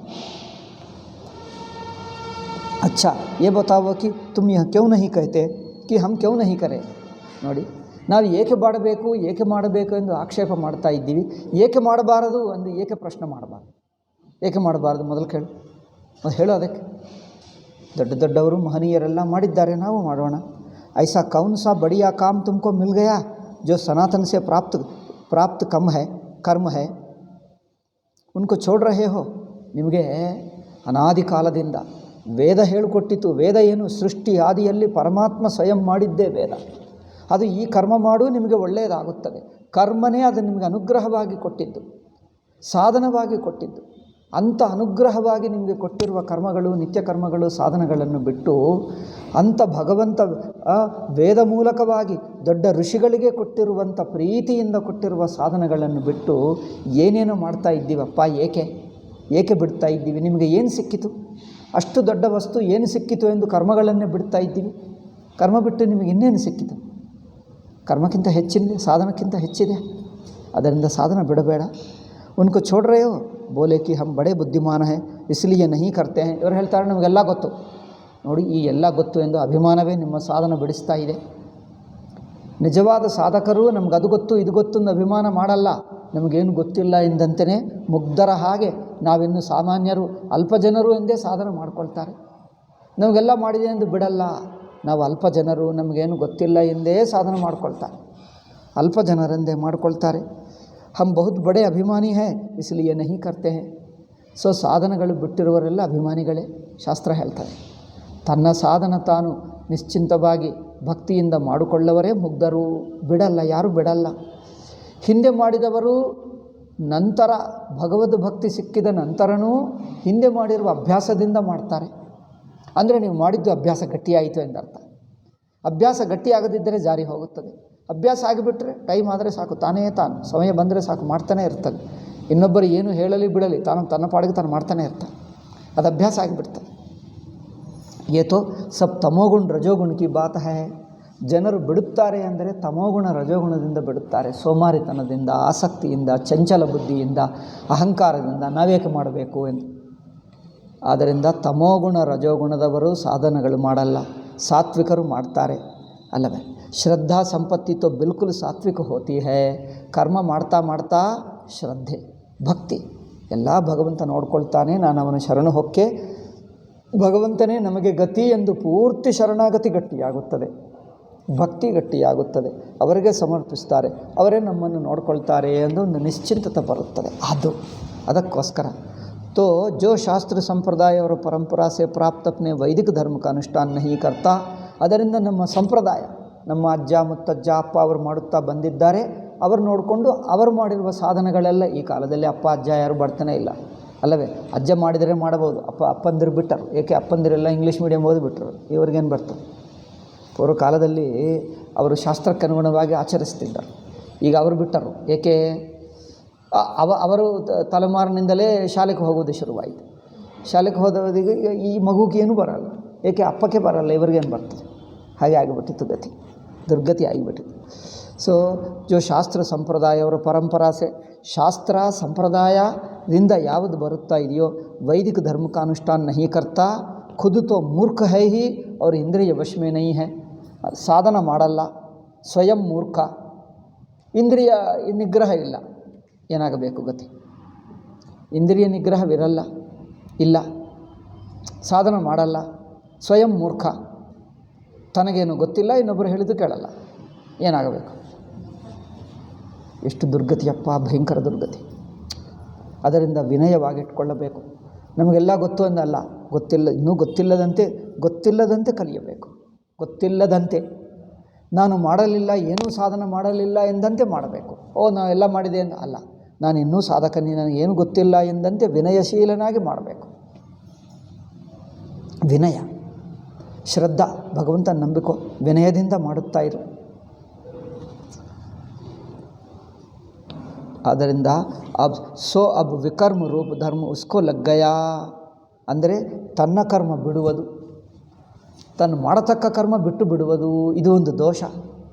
अच्छा ये बताओ कि तुम यह क्यों नहीं कहते कि हम क्यों नहीं करें. ನೋಡಿ, ನಾವು ಏಕೆ ಮಾಡಬೇಕು ಎಂದು ಆಕ್ಷೇಪ ಮಾಡ್ತಾ ಇದ್ದೀವಿ. ಏಕೆ ಮಾಡಬಾರದು ಎಂದು ಏಕೆ ಪ್ರಶ್ನೆ ಮಾಡಬಾರ್ದು. ಏಕೆ ಮಾಡಬಾರ್ದು ಮೊದಲು ಕೇಳು, ಅದು ಹೇಳೋ. ಅದಕ್ಕೆ ದೊಡ್ಡವರು ಮಹನೀಯರೆಲ್ಲ ಮಾಡಿದ್ದಾರೆ, ನಾವು ಮಾಡೋಣ. ಐಸಾ ಕೌನ್ ಸಾ ಬಡಿಯಾ ಕಾಮ್ ತುಮಕೋ ಮಿಲ್ ಗಯಾ जो सनातन से प्राप्त कम है कर्म है उनको छोड़ रहे हो. ನಿಮಗೆ ಅನಾದಿ ಕಾಲದಿಂದ ವೇದ ಹೇಳಿಕೊಟ್ಟಿತು. ವೇದ ಏನು, ಸೃಷ್ಟಿ ಆದಿಯಲ್ಲಿ ಪರಮಾತ್ಮ ಸ್ವಯಂ ಮಾಡಿದ್ದೇ ವೇದ. ಅದು ಈ ಕರ್ಮ ಮಾಡು ನಿಮಗೆ ಒಳ್ಳೆಯದಾಗುತ್ತದೆ. ಕರ್ಮನೇ ಅದು ನಿಮಗೆ ಅನುಗ್ರಹವಾಗಿ ಕೊಟ್ಟಿದ್ದು, ಸಾಧನವಾಗಿ ಕೊಟ್ಟಿದ್ದು. ಅಂಥ ಅನುಗ್ರಹವಾಗಿ ನಿಮಗೆ ಕೊಟ್ಟಿರುವ ಕರ್ಮಗಳು, ನಿತ್ಯ ಕರ್ಮಗಳು, ಸಾಧನಗಳನ್ನು ಬಿಟ್ಟು ಅಂಥ ಭಗವಂತ ವೇದ ಮೂಲಕವಾಗಿ ದೊಡ್ಡ ಋಷಿಗಳಿಗೆ ಕೊಟ್ಟಿರುವಂಥ ಪ್ರೀತಿಯಿಂದ ಕೊಟ್ಟಿರುವ ಸಾಧನಗಳನ್ನು ಬಿಟ್ಟು ಏನೇನೋ ಮಾಡ್ತಾ ಇದ್ದೀವಪ್ಪ. ಏಕೆ ಬಿಡ್ತಾ ಇದ್ದೀವಿ? ನಿಮಗೆ ಏನು ಸಿಕ್ಕಿತು? ಅಷ್ಟು ದೊಡ್ಡ ವಸ್ತು ಏನು ಸಿಕ್ಕಿತು ಎಂದು ಕರ್ಮಗಳನ್ನೇ ಬಿಡ್ತಾ ಇದ್ದೀವಿ. ಕರ್ಮ ಬಿಟ್ಟು ನಿಮಗೆ ಇನ್ನೇನು ಸಿಕ್ಕಿತು? ಕರ್ಮಕ್ಕಿಂತ ಹೆಚ್ಚಿದೆ, ಸಾಧನಕ್ಕಿಂತ ಹೆಚ್ಚಿದೆ. ಅದರಿಂದ ಸಾಧನ ಬಿಡಬೇಡ. ಉನ್ಕೋ छोड़ रहे हो बोले कि हम बड़े बुद्धिमान हैं इसलिए नहीं करते हैं. ಇವರು ಹೇಳ್ತಾರೆ, ನಮಗೆಲ್ಲ ಗೊತ್ತು. ನೋಡಿ, ಈ ಎಲ್ಲ ಗೊತ್ತು ಎಂದು ಅಭಿಮಾನವೇ ನಿಮ್ಮ ಸಾಧನ ಬಿಡಿಸ್ತಾ ಇದೆ. ನಿಜವಾದ ಸಾಧಕರು ನಮ್ಗೆ ಅದು ಗೊತ್ತು ಇದು ಗೊತ್ತು ಎಂದು ಅಭಿಮಾನ ಮಾಡಲ್ಲ. ನಮಗೇನು ಗೊತ್ತಿಲ್ಲ ಎಂದಂತೆಯೇ ಮುಗ್ಧರ ಹಾಗೆ ನಾವಿನ್ನು ಸಾಮಾನ್ಯರು, ಅಲ್ಪ ಜನರು ಎಂದೇ ಸಾಧನೆ ಮಾಡ್ಕೊಳ್ತಾರೆ. ನಮಗೆಲ್ಲ ಮಾಡಿದೆ ಎಂದು ಬಿಡಲ್ಲ. ನಾವು ಅಲ್ಪ ಜನರು, ನಮಗೇನು ಗೊತ್ತಿಲ್ಲ ಎಂದೇ ಸಾಧನೆ ಮಾಡ್ಕೊಳ್ತಾರೆ. ಅಲ್ಪ ಜನರೆಂದೇ ಮಾಡ್ಕೊಳ್ತಾರೆ. ಹಮ್ ಬಹುತ್ ಬಡೆ ಅಭಿಮಾನಿ ಹೈ ಇಸ್ಲಿಯೇ ನಹಿ ಕರ್ತೆ ಹೈ. ಸೊ ಸಾಧನಗಳು ಬಿಟ್ಟಿರುವವರೆಲ್ಲ ಅಭಿಮಾನಿಗಳೇ, ಶಾಸ್ತ್ರ ಹೇಳ್ತಾರೆ. ತನ್ನ ಸಾಧನ ತಾನು ನಿಶ್ಚಿಂತವಾಗಿ ಭಕ್ತಿಯಿಂದ ಮಾಡಿಕೊಳ್ಳವರೇ ಮುಗ್ಧರು. ಬಿಡಲ್ಲ, ಯಾರೂ ಬಿಡಲ್ಲ. ಹಿಂದೆ ಮಾಡಿದವರು ನಂತರ ಭಗವದ್ ಭಕ್ತಿ ಸಿಕ್ಕಿದ ನಂತರನೂ ಹಿಂದೆ ಮಾಡಿರುವ ಅಭ್ಯಾಸದಿಂದ ಮಾಡ್ತಾರೆ. ಅಂದರೆ ನೀವು ಮಾಡಿದ್ದು ಅಭ್ಯಾಸ ಗಟ್ಟಿಯಾಯಿತು ಎಂದರ್ಥ. ಅಭ್ಯಾಸ ಗಟ್ಟಿಯಾಗದಿದ್ದರೆ ಜಾರಿ ಹೋಗುತ್ತದೆ. ಅಭ್ಯಾಸ ಆಗಿಬಿಟ್ರೆ ಟೈಮ್ ಆದರೆ ಸಾಕು, ತಾನೇ ಸಮಯ ಬಂದರೆ ಸಾಕು, ಮಾಡ್ತಾನೆ ಇರ್ತದೆ. ಇನ್ನೊಬ್ಬರು ಏನು ಹೇಳಲಿ ಬಿಡಲಿ, ತನ್ನ ಪಾಡಿಗೆ ತಾನು ಮಾಡ್ತಾನೆ ಇರ್ತಾನೆ. ಅದು ಅಭ್ಯಾಸ ಆಗಿಬಿಡ್ತದೆ. ಏತೋ ಸಬ್ ತಮೋಗುಣ ರಜೋಗುಣ ಕಿ ಬಾತ್ ಹೈ. ಜನರು ಬಿಡುತ್ತಾರೆ ಅಂದರೆ ತಮೋಗುಣ ರಜೋಗುಣದಿಂದ ಬಿಡುತ್ತಾರೆ. ಸೋಮಾರಿತನದಿಂದ, ಆಸಕ್ತಿಯಿಂದ, ಚಂಚಲ ಬುದ್ಧಿಯಿಂದ, ಅಹಂಕಾರದಿಂದ ನಾವೇಕೆ ಮಾಡಬೇಕು ಎಂದು. ಆದ್ದರಿಂದ ತಮೋಗುಣ ರಜೋಗುಣದವರು ಸಾಧನಗಳು ಮಾಡಲ್ಲ, ಸಾತ್ವಿಕರು ಮಾಡ್ತಾರೆ ಅಲ್ಲವೇ. ಶ್ರದ್ಧಾ ಸಂಪತ್ತಿ ತೋ ಬಿಲ್ಕುಲ್ ಸಾತ್ವಿಕ ಹೋತಿ ಹೈ. ಕರ್ಮ ಮಾಡ್ತಾ ಶ್ರದ್ಧೆ, ಭಕ್ತಿ ಎಲ್ಲ ಭಗವಂತ ನೋಡ್ಕೊಳ್ತಾನೆ. ನಾನು ಅವನ ಶರಣು ಹೊಕ್ಕೆ ಭಗವಂತನೇ ನಮಗೆ ಗತಿ ಎಂದು ಪೂರ್ತಿ ಶರಣಾಗತಿ ಗಟ್ಟಿಯಾಗುತ್ತದೆ, ಭಕ್ತಿ ಗಟ್ಟಿಯಾಗುತ್ತದೆ. ಅವರಿಗೆ ಸಮರ್ಪಿಸ್ತಾರೆ, ಅವರೇ ನಮ್ಮನ್ನು ನೋಡ್ಕೊಳ್ತಾರೆ ಎಂದು ಒಂದು ನಿಶ್ಚಿಂತತೆ ಬರುತ್ತದೆ. ಅದಕ್ಕೋಸ್ಕರ तो जो ಶಾಸ್ತ್ರ ಸಂಪ್ರದಾಯ और परंपरा से प्राप्त अपने वैदिक धर्म का अनुष्ठान नहीं करता. ಅದರಿಂದ ನಮ್ಮ ಸಂಪ್ರದಾಯ, ನಮ್ಮ ಅಜ್ಜ ಮುತ್ತಜ್ಜ ಅಪ್ಪ ಅವರು ಮಾಡುತ್ತಾ ಬಂದಿದ್ದಾರೆ. ಅವರು ನೋಡಿಕೊಂಡು ಅವರು ಮಾಡಿರುವ ಸಾಧನೆಗಳೆಲ್ಲ ಈ ಕಾಲದಲ್ಲಿ ಅಪ್ಪ ಅಜ್ಜ ಯಾರು ಬರ್ತಾನೆ ಇಲ್ಲ ಅಲ್ಲವೇ. ಅಜ್ಜ ಮಾಡಿದರೆ ಮಾಡಬಹುದು, ಅಪ್ಪಂದಿರು ಬಿಟ್ಟರು. ಏಕೆ ಅಪ್ಪಂದಿರೆಲ್ಲ ಇಂಗ್ಲೀಷ್ ಮೀಡಿಯಮ್ ಓದಿಬಿಟ್ರು, ಇವ್ರಿಗೇನು ಬರ್ತದೆ. ಪೂರ್ವ ಕಾಲದಲ್ಲಿ ಅವರು ಶಾಸ್ತ್ರಕ್ಕೆ ಅನುಗುಣವಾಗಿ ಆಚರಿಸ್ತಿದ್ದರು. ಈಗ ಅವರು ಬಿಟ್ಟರು. ಏಕೆ? ಅವರು ತಲೆಮಾರಿನಿಂದಲೇ ಶಾಲೆಗೆ ಹೋಗೋದು ಶುರುವಾಯಿತು. ಶಾಲೆಗೆ ಹೋದವರಿಗೆ ಈ ಮಗುಗೇನು ಬರಲ್ಲ. ಏಕೆ? ಅಪ್ಪಕ್ಕೆ ಬರಲ್ಲ, ಇವರಿಗೇನು ಬರ್ತದೆ. ಹಾಗೆ ಆಗಿಬಿಟ್ಟಿತ್ತು ಗತಿ, ದುರ್ಗತಿ ಆಗಿಬಿಟ್ಟಿತ್ತು. ಸೊ ಜೋ ಶಾಸ್ತ್ರ ಸಂಪ್ರದಾಯ ಅವರ ಪರಂಪರಾಸೆ, ಶಾಸ್ತ್ರ ಸಂಪ್ರದಾಯದಿಂದ ಯಾವುದು ಬರುತ್ತಾ ಇದೆಯೋ ವೈದಿಕ ಧರ್ಮ ಕಾ ಅನುಷ್ಠಾನ ನಹಿ ಕರ್ತಾ ಖುದ್ ತೋ ಮೂರ್ಖ ಹೈ ಹಿ और ಇಂದ್ರಿಯ ವಶ್ ಮೇ ನಹಿ ಹೈ. ಸಾಧನ ಮಾಡಲ್ಲ, ಸ್ವಯಂ ಮೂರ್ಖ. ಇಂದ್ರಿಯ ನಿಗ್ರಹ ಇಲ್ಲ, ಏನಾಗಬೇಕು ಗತಿ? ಇಂದ್ರಿಯ ನಿಗ್ರಹವಿರಲ್ಲ, ಇಲ್ಲ, ಸಾಧನ ಮಾಡಲ್ಲ, ಸ್ವಯಂ ಮೂರ್ಖ, ತನಗೇನು ಗೊತ್ತಿಲ್ಲ, ಇನ್ನೊಬ್ಬರು ಹೇಳಿದ್ದು ಕೇಳಲ್ಲ, ಏನಾಗಬೇಕು? ಎಷ್ಟು ದುರ್ಗತಿಯಪ್ಪ, ಭಯಂಕರ ದುರ್ಗತಿ. ಅದರಿಂದ ವಿನಯವಾಗಿಟ್ಕೊಳ್ಳಬೇಕು. ನಮಗೆಲ್ಲ ಗೊತ್ತು ಅನ್ನಲ್ಲ, ಇನ್ನೂ ಗೊತ್ತಿಲ್ಲದಂತೆ ಕಲಿಯಬೇಕು. ಗೊತ್ತಿಲ್ಲದಂತೆ, ನಾನು ಮಾಡಲಿಲ್ಲ, ಏನೂ ಸಾಧನ ಮಾಡಲಿಲ್ಲ ಎಂದಂತೆ ಮಾಡಬೇಕು. ನಾವೆಲ್ಲ ಮಾಡಿದೆ ಅಂತ ಅಲ್ಲ, ನಾನು ಇನ್ನೂ ಸಾಧಕನೇ, ನನಗೇನು ಗೊತ್ತಿಲ್ಲ ಎಂದಂತೆ ವಿನಯಶೀಲನಾಗಿ ಮಾಡಬೇಕು. ವಿನಯ, ಶ್ರದ್ಧಾ, ಭಗವಂತನ ನಂಬಿಕೋ, ವಿನಯದಿಂದ ಮಾಡುತ್ತಾ ಇರು. ಆದ್ದರಿಂದ ಅಬ್ ವಿಕರ್ಮ ರೂಪ ಧರ್ಮ ಉಸ್ಕೋ ಲಗ್ಗಯಾ ಅಂದರೆ ತನ್ನ ಕರ್ಮ ಬಿಡುವುದು, ತನ್ನ ಮಾಡತಕ್ಕ ಕರ್ಮ ಬಿಟ್ಟು ಬಿಡುವುದು, ಇದು ಒಂದು ದೋಷ.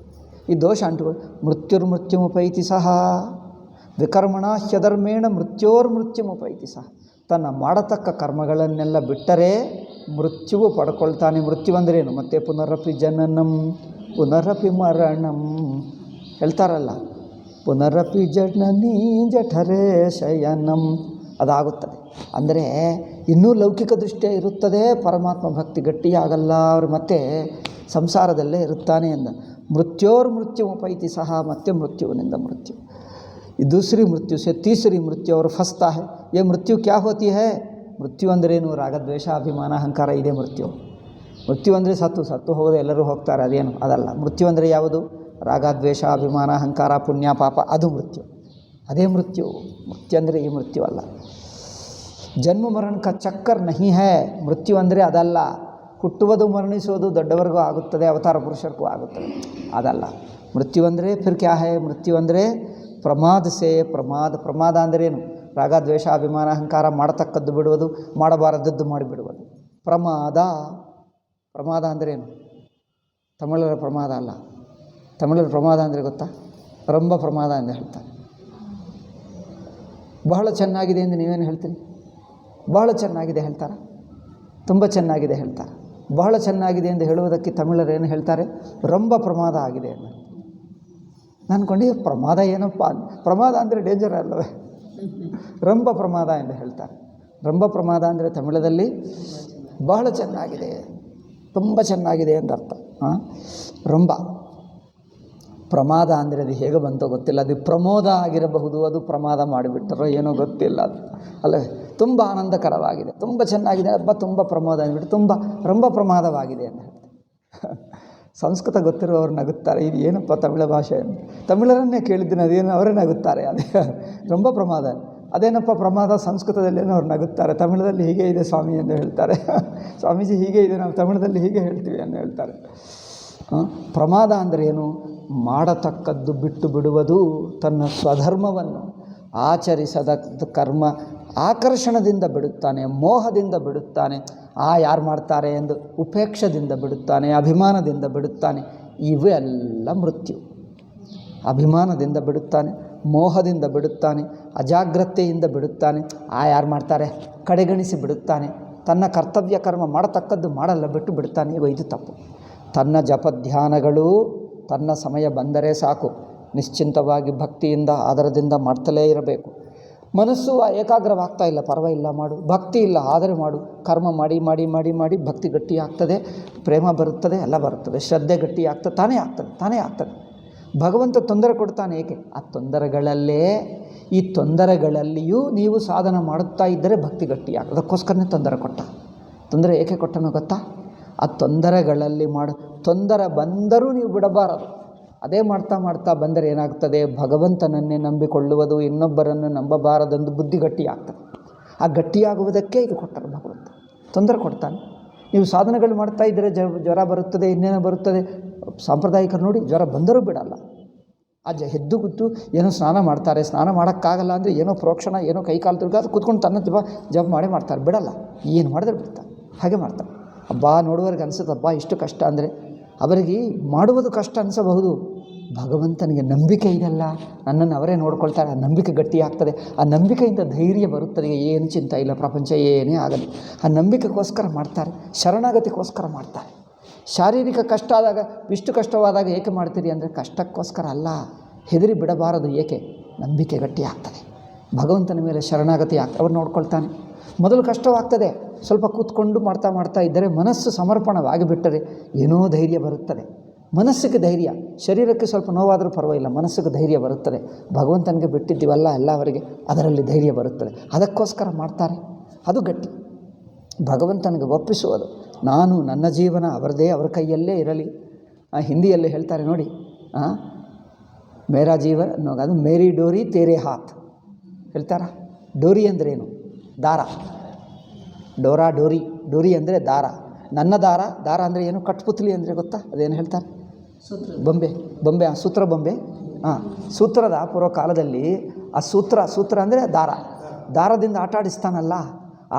ಈ ದೋಷ ಅಂಟುಗಳು ಮೃತ್ಯುರ್ಮೃತ್ಯುಮುಪೈತಿ ಸಹ ವಿಕರ್ಮಣ ಹ್ಯಧರ್ಮೇಣ ಮೃತ್ಯೋರ್ಮೃತ್ಯುಮುಪೈತಿ ಸಹ. ತನ್ನ ಮಾಡತಕ್ಕ ಕರ್ಮಗಳನ್ನೆಲ್ಲ ಬಿಟ್ಟರೆ ಮೃತ್ಯುವು ಪಡ್ಕೊಳ್ತಾನೆ. ಮೃತ್ಯು ಅಂದ್ರೇನು? ಮತ್ತೆ ಪುನರಪಿ ಜನನಂ ಪುನರಪಿ ಮರಣಂ ಹೇಳ್ತಾರಲ್ಲ, ಪುನರಪಿ ಜನನೀ ಜಠರೇ ಶಯನಂ, ಅದಾಗುತ್ತದೆ. ಅಂದರೆ ಇನ್ನೂ ಲೌಕಿಕ ದೃಷ್ಟಿಯ ಇರುತ್ತದೆ, ಪರಮಾತ್ಮ ಭಕ್ತಿ ಗಟ್ಟಿಯಾಗಲ್ಲ, ಅವರು ಮತ್ತೆ ಸಂಸಾರದಲ್ಲೇ ಇರುತ್ತಾನೆ ಎಂದ. ಮೃತ್ಯೋರ್ಮೃತ್ಯುಮುಪೈತಿ ಸಹ, ಮತ್ತೆ ಮೃತ್ಯುವಿನಿಂದ ಮೃತ್ಯು. दूसरी मृत्यु से तीसरी मृत्यु और फंसता है. ये मृत्यु क्या होती है? ಮೃತ್ಯು ಅಂದ್ರೇನು? ರಾಗದ್ವೇಷ ಅಭಿಮಾನ ಅಹಂಕಾರ, ಇದೇ ಮೃತ್ಯು. ಮೃತ್ಯು ಅಂದರೆ ಸತ್ತು ಹೋಗೋದು, ಎಲ್ಲರೂ ಹೋಗ್ತಾರೆ, ಅದೇನು ಅದಲ್ಲ. ಮೃತ್ಯು ಅಂದರೆ ಯಾವುದು? ರಾಗದ್ವೇಷ ಅಭಿಮಾನ ಅಹಂಕಾರ ಪುಣ್ಯ ಪಾಪ, ಅದು ಮೃತ್ಯು, ಅದೇ ಮೃತ್ಯು. ಮೃತ್ಯು ಅಂದರೆ ಈ ಮೃತ್ಯು ಅಲ್ಲ. ಜನ್ಮ ಮರಣ ಕ ಚಕ್ಕರ್ ನಹಿ ಹೈ. ಮೃತ್ಯು ಅಂದರೆ ಅದಲ್ಲ. ಹುಟ್ಟುವುದು ಮರಣಿಸೋದು ದೊಡ್ಡವರಿಗೂ ಆಗುತ್ತದೆ, ಅವತಾರ ಪುರುಷರಿಗೂ ಆಗುತ್ತದೆ, ಅದಲ್ಲ. ಮೃತ್ಯು ಅಂದರೆ ಫಿರ್ ಕ್ಯಾ ಹೈ? ಮೃತ್ಯು ಅಂದರೆ ಪ್ರಮಾದ ಸೇ ಪ್ರಮಾದ ಅಂದ್ರೇನು? ರಾಗದ್ವೇಷ ಅಭಿಮಾನ ಅಹಂಕಾರ, ಮಾಡತಕ್ಕದ್ದು ಬಿಡುವುದು, ಮಾಡಬಾರದದ್ದು ಮಾಡಿಬಿಡುವುದು ಪ್ರಮಾದ ಅಂದ್ರೇನು? ತಮಿಳರ ಪ್ರಮಾದ ಅಲ್ಲ. ತಮಿಳರ ಪ್ರಮಾದ ಅಂದರೆ ಗೊತ್ತಾ? ರಂಭ ಪ್ರಮಾದ ಎಂದು ಹೇಳ್ತಾರೆ. ಬಹಳ ಚೆನ್ನಾಗಿದೆ ಎಂದು ನೀವೇನು ಹೇಳ್ತೀರಿ? ಬಹಳ ಚೆನ್ನಾಗಿದೆ ಹೇಳ್ತಾರೆ, ತುಂಬ ಚೆನ್ನಾಗಿದೆ ಹೇಳ್ತಾರೆ. ಬಹಳ ಚೆನ್ನಾಗಿದೆ ಎಂದು ಹೇಳುವುದಕ್ಕೆ ತಮಿಳರು ಏನು ಹೇಳ್ತಾರೆ? ರಂಭ ಪ್ರಮಾದ ಆಗಿದೆ ಎಂದು. ನಾನು ಕೊಂಡಿ ಪ್ರಮಾದ ಏನಪ್ಪ? ಪ್ರಮಾದ ಅಂದರೆ ಡೇಂಜರ್ ಅಲ್ಲವೇ? ರಂಭ ಪ್ರಮಾದ ಎಂದು ಹೇಳ್ತಾರೆ. ರಂಭ ಪ್ರಮಾದ ಅಂದರೆ ತಮಿಳದಲ್ಲಿ ಬಹಳ ಚೆನ್ನಾಗಿದೆ, ತುಂಬ ಚೆನ್ನಾಗಿದೆ ಎಂದರ್ಥ. ರಂಭ ಪ್ರಮಾದ ಅಂದರೆ ಅದು ಹೇಗೆ ಬಂತೋ ಗೊತ್ತಿಲ್ಲ, ಅದು ಪ್ರಮೋದ ಆಗಿರಬಹುದು, ಅದು ಪ್ರಮಾದ ಮಾಡಿಬಿಟ್ಟರೋ ಏನೋ ಗೊತ್ತಿಲ್ಲ, ಅದು ಅಲ್ಲವೇ? ತುಂಬ ಆನಂದಕರವಾಗಿದೆ, ತುಂಬ ಚೆನ್ನಾಗಿದೆ, ತುಂಬ ಪ್ರಮೋದ ಅಂದ್ಬಿಟ್ಟು ತುಂಬ ರಂಭ ಪ್ರಮಾದವಾಗಿದೆ ಅಂತ ಹೇಳ್ತಾರೆ. ಸಂಸ್ಕೃತ ಗೊತ್ತಿರುವವರು ನಗುತ್ತಾರೆ, ಇದು ಏನಪ್ಪ ತಮಿಳ ಭಾಷೆ? ತಮಿಳರನ್ನೇ ಕೇಳಿದ್ದೀನಿ, ಅದೇನು ಅವರೇ ನಗುತ್ತಾರೆ. ಅದೇ ರಂಭ ಪ್ರಮಾದ, ಅದೇನಪ್ಪ ಪ್ರಮಾದ? ಸಂಸ್ಕೃತದಲ್ಲೇನೋ ಅವ್ರು ನಗುತ್ತಾರೆ, ತಮಿಳದಲ್ಲಿ ಹೀಗೆ ಇದೆ ಸ್ವಾಮಿ ಎಂದು ಹೇಳ್ತಾರೆ. ಸ್ವಾಮೀಜಿ ಹೀಗೆ ಇದೆ, ನಾವು ತಮಿಳದಲ್ಲಿ ಹೀಗೆ ಹೇಳ್ತೀವಿ ಎಂದು ಹೇಳ್ತಾರೆ. ಪ್ರಮಾದ ಅಂದರೆ ಏನು? ಮಾಡತಕ್ಕದ್ದು ಬಿಟ್ಟು ಬಿಡುವುದು, ತನ್ನ ಸ್ವಧರ್ಮವನ್ನು ಆಚರಿಸದ ಕರ್ಮ ಆಕರ್ಷಣದಿಂದ ಬಿಡುತ್ತಾನೆ, ಮೋಹದಿಂದ ಬಿಡುತ್ತಾನೆ. ಯಾರು ಮಾಡ್ತಾರೆ ಎಂದು ಉಪೇಕ್ಷದಿಂದ ಬಿಡುತ್ತಾನೆ, ಅಭಿಮಾನದಿಂದ ಬಿಡುತ್ತಾನೆ. ಇವೆಲ್ಲ ಮೃತ್ಯು. ಅಭಿಮಾನದಿಂದ ಬಿಡುತ್ತಾನೆ, ಮೋಹದಿಂದ ಬಿಡುತ್ತಾನೆ, ಅಜಾಗ್ರತೆಯಿಂದ ಬಿಡುತ್ತಾನೆ. ಯಾರು ಮಾಡ್ತಾರೆ? ಕಡೆಗಣಿಸಿ ಬಿಡುತ್ತಾನೆ. ತನ್ನ ಕರ್ತವ್ಯ ಕರ್ಮ ಮಾಡತಕ್ಕದ್ದು ಮಾಡಲ್ಲ, ಬಿಟ್ಟು ಬಿಡುತ್ತಾನೆ. ಇದು ತಪ್ಪು. ತನ್ನ ಜಪಧ್ಯಾನಗಳು ತನ್ನ ಸಮಯ ಬಂದರೆ ಸಾಕು, ನಿಶ್ಚಿಂತವಾಗಿ ಭಕ್ತಿಯಿಂದ ಆದರದಿಂದ ಮಾಡ್ತಲೇ ಇರಬೇಕು. ಮನಸ್ಸು ಏಕಾಗ್ರವಾಗ್ತಾ ಇಲ್ಲ, ಪರವಾಗಿಲ್ಲ, ಮಾಡು. ಭಕ್ತಿ ಇಲ್ಲ ಆದರೆ ಮಾಡು. ಕರ್ಮ ಮಾಡಿ ಮಾಡಿ ಮಾಡಿ ಮಾಡಿ ಭಕ್ತಿ ಗಟ್ಟಿ ಆಗ್ತದೆ, ಪ್ರೇಮ ಬರುತ್ತದೆ, ಎಲ್ಲ ಬರುತ್ತದೆ, ಶ್ರದ್ಧೆ ಗಟ್ಟಿ ಆಗ್ತದೆ, ತಾನೇ ಆಗ್ತದೆ. ಭಗವಂತ ತೊಂದರೆ ಕೊಡ್ತಾನೆ. ಏಕೆ? ಈ ತೊಂದರೆಗಳಲ್ಲಿಯೂ ನೀವು ಸಾಧನ ಮಾಡುತ್ತಾ ಇದ್ದರೆ ಭಕ್ತಿ ಗಟ್ಟಿ ಆಗ್ತದೆ. ಅದಕ್ಕೋಸ್ಕರನೇ ತೊಂದರೆ ಕೊಟ್ಟ. ತೊಂದರೆ ಏಕೆ ಕೊಟ್ಟನೋ ಗೊತ್ತಾ? ಆ ತೊಂದರೆಗಳಲ್ಲಿ ತೊಂದರೆ ಬಂದರೂ ನೀವು ಬಿಡಬಾರದು. ಅದೇ ಮಾಡ್ತಾ ಬಂದರೆ ಏನಾಗ್ತದೆ? ಭಗವಂತನನ್ನೇ ನಂಬಿಕೊಳ್ಳುವುದು, ಇನ್ನೊಬ್ಬರನ್ನು ನಂಬಬಾರದೆಂದು ಬುದ್ಧಿ ಗಟ್ಟಿಯಾಗ್ತದೆ. ಆ ಗಟ್ಟಿಯಾಗುವುದಕ್ಕೆ ಇದು ಕೊಟ್ಟರು ಭಗವಂತ. ತೊಂದರೆ ಕೊಡ್ತಾನೆ. ನೀವು ಸಾಧನೆಗಳು ಮಾಡ್ತಾ ಇದ್ದರೆ ಜ್ವರ ಬರುತ್ತದೆ, ಇನ್ನೇನೋ ಬರುತ್ತದೆ. ಸಾಂಪ್ರದಾಯಿಕರು ನೋಡಿ, ಜ್ವರ ಬಂದರೂ ಬಿಡಲ್ಲ. ಹೆದ್ದು ಕೂತು ಏನೋ ಸ್ನಾನ ಮಾಡ್ತಾರೆ, ಸ್ನಾನ ಮಾಡೋಕ್ಕಾಗಲ್ಲ ಅಂದರೆ ಏನೋ ಪ್ರೋಕ್ಷಣ, ಏನೋ ಕೈಕಾಲು ತಿರುಗಾದು ಕೂತ್ಕೊಂಡು ತನ್ನ ಜಪ ಮಾಡೇ ಮಾಡ್ತಾರೆ, ಬಿಡಲ್ಲ. ಏನು ಮಾಡಿದ್ರೆ ಬಿಡ್ತಾರೆ, ಹಾಗೆ ಮಾಡ್ತಾರೆ. ನೋಡುವವರಿಗೆ ಅನಿಸುತ್ತಪ್ಪ ಇಷ್ಟು ಕಷ್ಟ ಅಂದರೆ, ಅವರಿಗೆ ಮಾಡುವುದು ಕಷ್ಟ ಅನಿಸಬಹುದು. ಭಗವಂತನಿಗೆ ನಂಬಿಕೆ ಇದೆಲ್ಲ, ನನ್ನನ್ನು ಅವರೇ ನೋಡ್ಕೊಳ್ತಾರೆ, ಆ ನಂಬಿಕೆ ಗಟ್ಟಿ ಆಗ್ತದೆ. ಆ ನಂಬಿಕೆಯಿಂದ ಧೈರ್ಯ ಬರುತ್ತದೆ. ಏನು ಚಿಂತೆ ಇಲ್ಲ, ಪ್ರಪಂಚ ಏನೇ ಆಗಲಿ. ಆ ನಂಬಿಕೆಗೋಸ್ಕರ ಮಾಡ್ತಾರೆ, ಶರಣಾಗತಿಗೋಸ್ಕರ ಮಾಡ್ತಾರೆ. ಶಾರೀರಿಕ ಕಷ್ಟ ಆದಾಗ, ಇಷ್ಟು ಕಷ್ಟವಾದಾಗ ಏಕೆ ಮಾಡ್ತೀರಿ ಅಂದರೆ ಕಷ್ಟಕ್ಕೋಸ್ಕರ ಅಲ್ಲ, ಹೆದರಿ ಬಿಡಬಾರದು. ಏಕೆ? ನಂಬಿಕೆ ಗಟ್ಟಿ ಆಗ್ತದೆ, ಭಗವಂತನ ಮೇಲೆ ಶರಣಾಗತಿ ಆಗ್ತದೆ, ಅವ್ರು ನೋಡ್ಕೊಳ್ತಾನೆ. ಮೊದಲು ಕಷ್ಟವಾಗ್ತದೆ, ಸ್ವಲ್ಪ ಕೂತ್ಕೊಂಡು ಮಾಡ್ತಾ ಇದ್ದರೆ ಮನಸ್ಸು ಸಮರ್ಪಣವಾಗಿ ಬಿಟ್ಟರೆ ಏನೋ ಧೈರ್ಯ ಬರುತ್ತದೆ. ಮನಸ್ಸಿಗೆ ಧೈರ್ಯ, ಶರೀರಕ್ಕೆ ಸ್ವಲ್ಪ ನೋವಾದರೂ ಪರವಾಗಿಲ್ಲ, ಮನಸ್ಸಿಗೆ ಧೈರ್ಯ ಬರುತ್ತದೆ. ಭಗವಂತನಿಗೆ ಬಿಟ್ಟಿದ್ದೀವಲ್ಲ ಎಲ್ಲ ಅವರಿಗೆ, ಅದರಲ್ಲಿ ಧೈರ್ಯ ಬರುತ್ತದೆ. ಅದಕ್ಕೋಸ್ಕರ ಮಾಡ್ತಾರೆ, ಅದು ಗಟ್ಟಿ. ಭಗವಂತನಿಗೆ ಒಪ್ಪಿಸುವುದು, ನಾನು ನನ್ನ ಜೀವನ ಅವರದೇ, ಅವರ ಕೈಯಲ್ಲೇ ಇರಲಿ. ಹಿಂದಿಯಲ್ಲಿ ಹೇಳ್ತಾರೆ ನೋಡಿ, ಮೇರಾ ಜೀವನ ಅದು ಮೇರಿ ಡೋರಿ ತೇರೆ ಹಾತ್ ಹೇಳ್ತಾರ. ಡೋರಿ ಅಂದ್ರೇನು? ದಾರ. ಡೋರಿ ಅಂದರೆ ದಾರ. ನನ್ನ ದಾರ ಅಂದರೆ ಏನು? ಕಟ್ಪುತ್ಲಿ ಅಂದರೆ ಗೊತ್ತಾ? ಅದೇನು ಹೇಳ್ತಾರೆ? ಬೊಂಬೆ ಸೂತ್ರ ಬೊಂಬೆ. ಸೂತ್ರದ ಪೂರ್ವಕಾಲದಲ್ಲಿ ಆ ಸೂತ್ರ ಅಂದರೆ ದಾರದಿಂದ ಆಟ ಆಡಿಸ್ತಾನಲ್ಲ,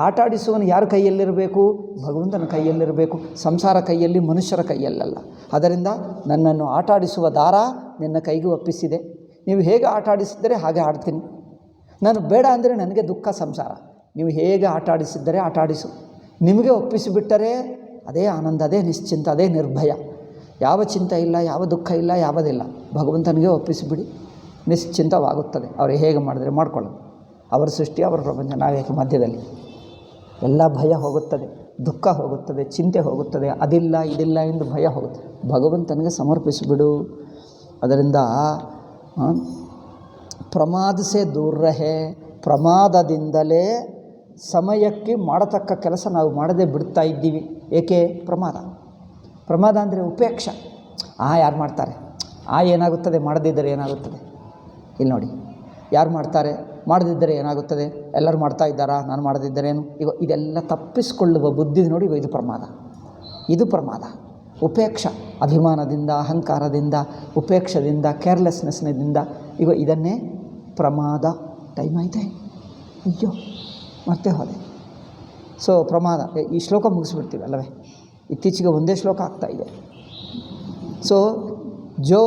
ಆಟ ಆಡಿಸುವನು ಯಾರ ಕೈಯಲ್ಲಿರಬೇಕು? ಭಗವಂತನ ಕೈಯಲ್ಲಿರಬೇಕು. ಸಂಸಾರ ಕೈಯಲ್ಲಿ, ಮನುಷ್ಯರ ಕೈಯಲ್ಲಲ್ಲ. ಅದರಿಂದ ನನ್ನನ್ನು ಆಟ ಆಡಿಸುವ ದಾರ ನಿನ್ನ ಕೈಗೆ ಒಪ್ಪಿಸಿದೆ. ನೀವು ಹೇಗೆ ಆಟ ಆಡಿಸಿದರೆ ಹಾಗೆ ಆಡ್ತೀನಿ. ನಾನು ಬೇಡ ಅಂದರೆ ನನಗೆ ದುಃಖ ಸಂಸಾರ. ನೀವು ಹೇಗೆ ಆಟ ಆಡಿಸಿದ್ದರೆ ಆಟ ಆಡಿಸು. ನಿಮಗೆ ಒಪ್ಪಿಸಿಬಿಟ್ಟರೆ ಅದೇ ಆನಂದ, ಅದೇ ನಿಶ್ಚಿಂತ, ಅದೇ ನಿರ್ಭಯ. ಯಾವ ಚಿಂತೆ ಇಲ್ಲ, ಯಾವ ದುಃಖ ಇಲ್ಲ, ಯಾವುದಿಲ್ಲ. ಭಗವಂತನಿಗೆ ಒಪ್ಪಿಸಿಬಿಡಿ, ನಿಶ್ಚಿಂತವಾಗುತ್ತದೆ. ಅವರು ಹೇಗೆ ಮಾಡಿದ್ರೆ ಮಾಡ್ಕೊಳ್ಳೋದು. ಅವರ ಸೃಷ್ಟಿ, ಅವರ ಪ್ರಪಂಚ, ನಾವೇಕೆ ಮಧ್ಯದಲ್ಲಿ. ಎಲ್ಲ ಭಯ ಹೋಗುತ್ತದೆ, ದುಃಖ ಹೋಗುತ್ತದೆ, ಚಿಂತೆ ಹೋಗುತ್ತದೆ. ಅದಿಲ್ಲ ಇದಿಲ್ಲ ಎಂದು ಭಯ ಹೋಗುತ್ತೆ. ಭಗವಂತನಿಗೆ ಸಮರ್ಪಿಸಿಬಿಡು. ಅದರಿಂದ ಪ್ರಮಾದಸೆ ದೂರ ರಹೆ. ಪ್ರಮಾದದಿಂದಲೇ ಸಮಯಕ್ಕೆ ಮಾಡತಕ್ಕ ಕೆಲಸ ನಾವು ಮಾಡದೆ ಬಿಡ್ತಾ ಇದ್ದೀವಿ. ಏಕೆ? ಪ್ರಮಾದ ಅಂದರೆ ಉಪೇಕ್ಷ. ಯಾರು ಮಾಡ್ತಾರೆ? ಏನಾಗುತ್ತದೆ? ಮಾಡದಿದ್ದರೆ ಏನಾಗುತ್ತದೆ? ಇಲ್ಲಿ ನೋಡಿ, ಯಾರು ಮಾಡ್ತಾರೆ? ಮಾಡದಿದ್ದರೆ ಏನಾಗುತ್ತದೆ? ಎಲ್ಲರೂ ಮಾಡ್ತಾ ಇದ್ದಾರಾ? ನಾನು ಮಾಡದಿದ್ದರೇನು? ಈಗ ಇದೆಲ್ಲ ತಪ್ಪಿಸಿಕೊಳ್ಳುವ ಬುದ್ಧಿ ನೋಡಿ, ಇದು ಪ್ರಮಾದ. ಉಪೇಕ್ಷ, ಅಭಿಮಾನದಿಂದ, ಅಹಂಕಾರದಿಂದ, ಉಪೇಕ್ಷದಿಂದ, ಕೇರ್ಲೆಸ್ನೆಸ್ನಿಂದ ಇದನ್ನೇ ಪ್ರಮಾದ. ಟೈಮ್ ಆಯಿತೆ, ಅಯ್ಯೋ ಮತ್ತೆ ಹೋದೆ. ಸೊ ಪ್ರಮಾದ. ಈ ಶ್ಲೋಕ ಮುಗಿಸ್ಬಿಡ್ತೀವಿ ಅಲ್ಲವೇ? ಇತ್ತೀಚೆಗೆ ಒಂದೇ ಶ್ಲೋಕ ಆಗ್ತಾಯಿದೆ. ಸೊ ಜೋ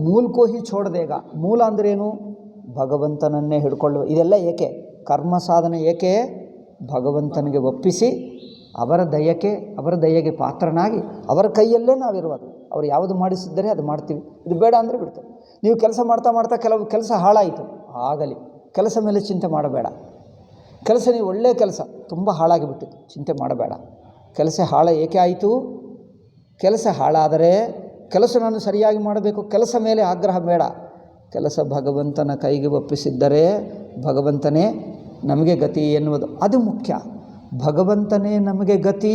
ಮೂಲಕೋ ಹಿ ಛೋಡ್ದೇಗ. ಮೂಲ ಅಂದ್ರೇನು? ಭಗವಂತನನ್ನೇ ಹಿಡ್ಕೊಳ್ಳುವ. ಇದೆಲ್ಲ ಏಕೆ? ಕರ್ಮ ಸಾಧನೆ ಏಕೆ? ಭಗವಂತನಿಗೆ ಒಪ್ಪಿಸಿ ಅವರ ದಯೆಗೆ ಪಾತ್ರನಾಗಿ ಅವರ ಕೈಯಲ್ಲೇ ನಾವಿರುವುದು. ಅವರು ಯಾವುದು ಮಾಡಿಸಿದ್ದರೆ ಅದು ಮಾಡ್ತೀವಿ. ಇದು ಬೇಡ ಅಂದರೆ ಬಿಡ್ತೇವೆ. ನೀವು ಕೆಲಸ ಮಾಡ್ತಾ ಕೆಲವು ಕೆಲಸ ಹಾಳಾಯಿತು, ಆಗಲಿ, ಕೆಲಸ ಮೇಲೆ ಚಿಂತೆ ಮಾಡಬೇಡ. ಕೆಲಸ ನೀವು ಒಳ್ಳೆಯ ಕೆಲಸ ತುಂಬ ಹಾಳಾಗಿಬಿಟ್ಟಿತ್ತು, ಚಿಂತೆ ಮಾಡಬೇಡ. ಕೆಲಸ ಏಕೆ ಆಯಿತು? ಕೆಲಸ ಹಾಳಾದರೆ ಕೆಲಸ ನಾನು ಸರಿಯಾಗಿ ಮಾಡಬೇಕು, ಕೆಲಸ ಮೇಲೆ ಆಗ್ರಹ ಬೇಡ. ಕೆಲಸ ಭಗವಂತನ ಕೈಗೆ ಒಪ್ಪಿಸಿದ್ದರೆ ಭಗವಂತನೇ ನಮಗೆ ಗತಿ ಎನ್ನುವುದು ಅದು ಮುಖ್ಯ. ಭಗವಂತನೇ ನಮಗೆ ಗತಿ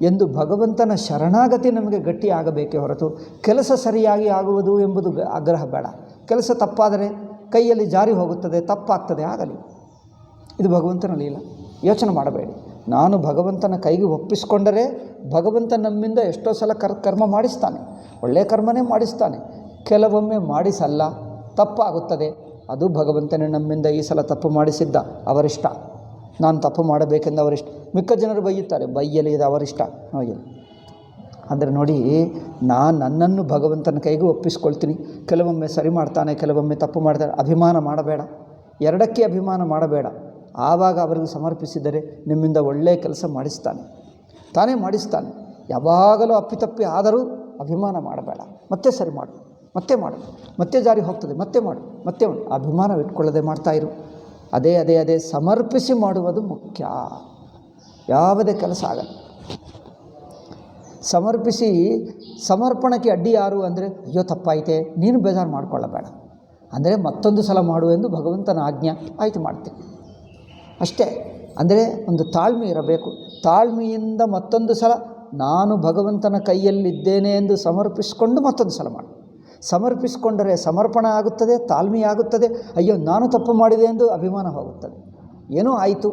ಎಂದು ಭಗವಂತನ ಶರಣಾಗತಿ ನಮಗೆ ಗಟ್ಟಿ ಆಗಬೇಕೇ ಹೊರತು ಕೆಲಸ ಸರಿಯಾಗಿ ಆಗುವುದು ಎಂಬುದು ಆಗ್ರಹ ಬೇಡ. ಕೆಲಸ ತಪ್ಪಾದರೆ ಕೈಯಲ್ಲಿ ಜಾರಿ ಹೋಗುತ್ತದೆ, ತಪ್ಪಾಗ್ತದೆ, ಆಗಲಿ. ಇದು ಭಗವಂತನ ಲೀಲ. ಯೋಚನೆ ಮಾಡಬೇಡಿ. ನಾನು ಭಗವಂತನ ಕೈಗೆ ಒಪ್ಪಿಸಿಕೊಂಡರೆ ಭಗವಂತ ನಮ್ಮಿಂದ ಎಷ್ಟೋ ಸಲ ಕರ್ಮ ಮಾಡಿಸ್ತಾನೆ, ಒಳ್ಳೆಯ ಕರ್ಮನೇ ಮಾಡಿಸ್ತಾನೆ. ಕೆಲವೊಮ್ಮೆ ಮಾಡಿಸಲ್ಲ, ತಪ್ಪಾಗುತ್ತದೆ. ಅದು ಭಗವಂತನೇ ನಮ್ಮಿಂದ ಈ ಸಲ ತಪ್ಪು ಮಾಡಿಸಿದ್ದ, ಅವರಿಷ್ಟ. ನಾನು ತಪ್ಪು ಮಾಡಬೇಕೆಂದು ಅವರಿಷ್ಟ. ಮಿಕ್ಕ ಜನರು ಬೈಯುತ್ತಾರೆ, ಬೈಯಲಿ, ಇದು ಅವರಿಷ್ಟ, ನೋಯಲಿ. ಅಂದರೆ ನೋಡಿ, ನನ್ನನ್ನು ಭಗವಂತನ ಕೈಗೆ ಒಪ್ಪಿಸ್ಕೊಳ್ತೀನಿ. ಕೆಲವೊಮ್ಮೆ ಸರಿ ಮಾಡ್ತಾನೆ, ಕೆಲವೊಮ್ಮೆ ತಪ್ಪು ಮಾಡ್ತಾನೆ. ಅಭಿಮಾನ ಮಾಡಬೇಡ, ಎರಡಕ್ಕೆ ಅಭಿಮಾನ ಮಾಡಬೇಡ. ಆವಾಗ ಅವರಿಗೆ ಸಮರ್ಪಿಸಿದರೆ ನಿಮ್ಮಿಂದ ಒಳ್ಳೆಯ ಕೆಲಸ ಮಾಡಿಸ್ತಾನೆ, ತಾನೇ ಮಾಡಿಸ್ತಾನೆ. ಯಾವಾಗಲೂ ಅಪ್ಪಿತಪ್ಪಿ ಆದರೂ ಅಭಿಮಾನ ಮಾಡಬೇಡ. ಮತ್ತೆ ಸರಿ ಮಾಡು, ಮತ್ತೆ ಜಾರಿ ಹೋಗ್ತದೆ, ಮತ್ತೆ ಮಾಡು. ಅಭಿಮಾನವಿಟ್ಕೊಳ್ಳದೆ ಮಾಡ್ತಾಯಿರು. ಅದೇ ಸಮರ್ಪಿಸಿ ಮಾಡುವುದು ಮುಖ್ಯ. ಯಾವುದೇ ಕೆಲಸ ಆಗಲ್ಲ. ಸಮರ್ಪಣಕ್ಕೆ ಅಡ್ಡಿ ಯಾರು ಅಂದರೆ, ಅಯ್ಯೋ ತಪ್ಪಾಯಿತೆ, ನೀನು ಬೇಜಾರು ಮಾಡಿಕೊಳ್ಳಬೇಡ ಅಂದರೆ ಮತ್ತೊಂದು ಸಲ ಮಾಡು ಎಂದು ಭಗವಂತನ ಆಜ್ಞೆ. ಆಯಿತು, ಮಾಡ್ತೀನಿ ಅಷ್ಟೇ. ಅಂದರೆ ಒಂದು ತಾಳ್ಮೆ ಇರಬೇಕು. ತಾಳ್ಮೆಯಿಂದ ಮತ್ತೊಂದು ಸಲ ನಾನು ಭಗವಂತನ ಕೈಯಲ್ಲಿದ್ದೇನೆ ಎಂದು ಸಮರ್ಪಿಸಿಕೊಂಡು ಮತ್ತೊಂದು ಸಲ ಮಾಡು. ಸಮರ್ಪಿಸಿಕೊಂಡರೆ ಸಮರ್ಪಣೆ ಆಗುತ್ತದೆ, ತಾಳ್ಮೆ ಆಗುತ್ತದೆ. ಅಯ್ಯೋ ನಾನು ತಪ್ಪು ಮಾಡಿದೆ ಎಂದು ಅಭಿಮಾನ ಹೋಗುತ್ತದೆ. ಏನೋ ಆಯಿತು,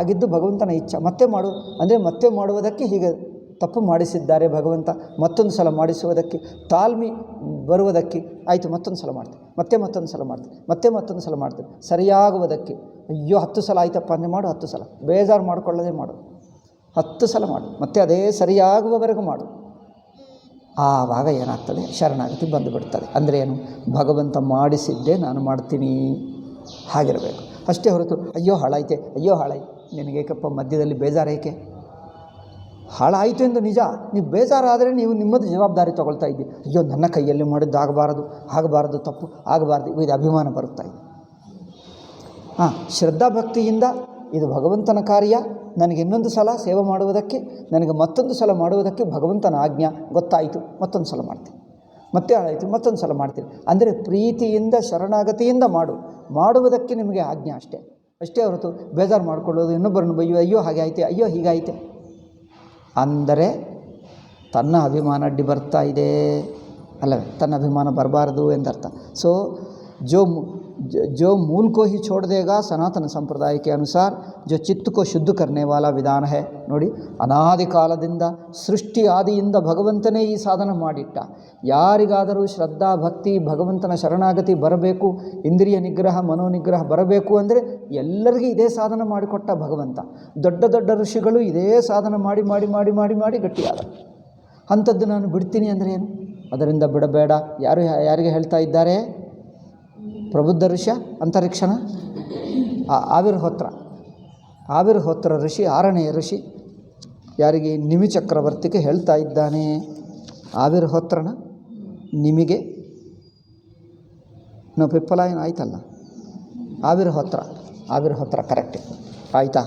ಆಗಿದ್ದು ಭಗವಂತನ ಇಚ್ಛೆ, ಮತ್ತೆ ಮಾಡು ಅಂದರೆ ಮತ್ತೆ ಮಾಡುವುದಕ್ಕೆ ಹೀಗೆ ತಪ್ಪು ಮಾಡಿಸಿದ್ದಾರೆ ಭಗವಂತ, ಮತ್ತೊಂದು ಸಲ ಮಾಡಿಸುವುದಕ್ಕೆ, ತಾಳ್ಮೆ ಬರುವುದಕ್ಕೆ. ಆಯಿತು, ಮತ್ತೊಂದು ಸಲ ಮಾಡ್ತೀನಿ, ಮತ್ತೊಂದು ಸಲ ಮಾಡ್ತೀನಿ, ಸರಿಯಾಗುವುದಕ್ಕೆ. ಅಯ್ಯೋ 10 ಸಲ ಆಯ್ತಪ್ಪ ಅಂದರೆ ಮಾಡು, 10 ಸಲ ಬೇಜಾರು ಮಾಡಿಕೊಳ್ಳದೆ ಮಾಡು, 10 ಸಲ ಮಾಡು, ಮತ್ತೆ ಅದೇ ಸರಿಯಾಗುವವರೆಗೂ ಮಾಡು. ಆವಾಗ ಏನಾಗ್ತದೆ? ಶರಣಾಗತಿ ಬಂದುಬಿಡ್ತದೆ. ಅಂದರೆ ಏನು? ಭಗವಂತ ಮಾಡಿಸಿದ್ದೇ ನಾನು ಮಾಡ್ತೀನಿ ಹಾಗಿರಬೇಕು ಅಷ್ಟೇ ಹೊರತು ಅಯ್ಯೋ ಹಾಳಾಯ್ತು, ನಿನಗೇಕಪ್ಪ ಮಧ್ಯದಲ್ಲಿ ಬೇಜಾರೇಕೆ? ಹಾಳಾಯಿತು ಎಂದು ನಿಜ. ನೀವು ಬೇಜಾರಾದರೆ ನೀವು ನಿಮ್ಮದು ಜವಾಬ್ದಾರಿ ತೊಗೊಳ್ತಾ ಇದ್ದೀರಿ. ಅಯ್ಯೋ ನನ್ನ ಕೈಯಲ್ಲಿ ಮಾಡಿದ್ದು ಆಗಬಾರದು, ತಪ್ಪು ಆಗಬಾರ್ದು, ಇದು ಅಭಿಮಾನ ಬರುತ್ತಾ ಇದೆ. ಶ್ರದ್ಧಾಭಕ್ತಿಯಿಂದ ಇದು ಭಗವಂತನ ಕಾರ್ಯ, ನನಗೆ ಇನ್ನೊಂದು ಸಲ ಸೇವೆ ಮಾಡುವುದಕ್ಕೆ, ನನಗೆ ಮತ್ತೊಂದು ಸಲ ಮಾಡುವುದಕ್ಕೆ ಭಗವಂತನ ಆಜ್ಞಾ ಗೊತ್ತಾಯಿತು, ಮತ್ತೊಂದು ಸಲ ಮಾಡ್ತೀನಿ, ಮತ್ತೆ ಆಯಿತು ಮತ್ತೊಂದು ಸಲ ಮಾಡ್ತೀನಿ. ಅಂದರೆ ಪ್ರೀತಿಯಿಂದ ಶರಣಾಗತಿಯಿಂದ ಮಾಡುವುದಕ್ಕೆ ನಿಮಗೆ ಆಜ್ಞೆ ಅಷ್ಟೇ ಹೊರತು ಬೇಜಾರು ಮಾಡಿಕೊಳ್ಳೋದು, ಇನ್ನೊಬ್ಬರನ್ನು ಬೈಯೋ, ಅಯ್ಯೋ ಹಾಗೆ ಆಯ್ತೆ, ಅಯ್ಯೋ ಹೀಗಾಯಿತೆ ಅಂದರೆ ತನ್ನ ಅಭಿಮಾನ ಅಡ್ಡಿ ಬರ್ತಾ ಇದೆ ಅಲ್ಲವೇ? ತನ್ನ ಅಭಿಮಾನ ಬರಬಾರ್ದು ಎಂದರ್ಥ. ಸೊ जो मूल को ही छोड़ देगा सनातन संप्रदाय के अनुसार जो चित्त को शुद्ध करने वाला विधान है. ನೋಡಿ, ಅನಾದಿ ಕಾಲದಿಂದ ಸೃಷ್ಟಿ ಆದಿಯಿಂದ ಭಗವಂತನೇ ಈ ಸಾಧನ ಮಾಡಿಟ್ಟ. ಯಾರಿಗಾದರೂ ಶ್ರದ್ಧಾ ಭಕ್ತಿ ಭಗವಂತನ ಶರಣಾಗತಿ ಬರಬೇಕು, ಇಂದ್ರಿಯ ನಿಗ್ರಹ ಮನೋನಿಗ್ರಹ ಬರಬೇಕು ಅಂದರೆ ಎಲ್ಲರಿಗೂ ಇದೇ ಸಾಧನ ಮಾಡಿಕೊಟ್ಟ ಭಗವಂತ. ದೊಡ್ಡ ದೊಡ್ಡ ಋಷಿಗಳು ಇದೇ ಸಾಧನ ಮಾಡಿ ಮಾಡಿ ಮಾಡಿ ಮಾಡಿ ಮಾಡಿ ಗಟ್ಟಿಯಾದ. ಅಂಥದ್ದು ನಾನು ಬಿಡ್ತೀನಿ ಅಂದರೆ ಏನು? ಅದರಿಂದ ಬಿಡಬೇಡ. ಯಾರಿಗೆ ಹೇಳ್ತಾ ಇದ್ದಾರೆ? ಪ್ರಬುದ್ಧ ಋಷಿ ಅಂತರಿಕ್ಷಣ ಆವಿರ್ಹೋತ್ರ ಋಷಿ, 6ನೆಯ ಋಷಿ. ಯಾರಿಗೆ? ನಿಮಿ ಚಕ್ರವರ್ತಿಗೆ ಹೇಳ್ತಾ ಇದ್ದಾನೆ. ಆವಿರ್ಹೋತ್ರನ ನಿಮಿಗೆ ಪಿಪ್ಪಲಾಯನ ಆಯ್ತಲ್ಲ, ಆವಿರ್ಹೋತ್ರ ಕರೆಕ್ಟ್ ಆಯಿತಾ?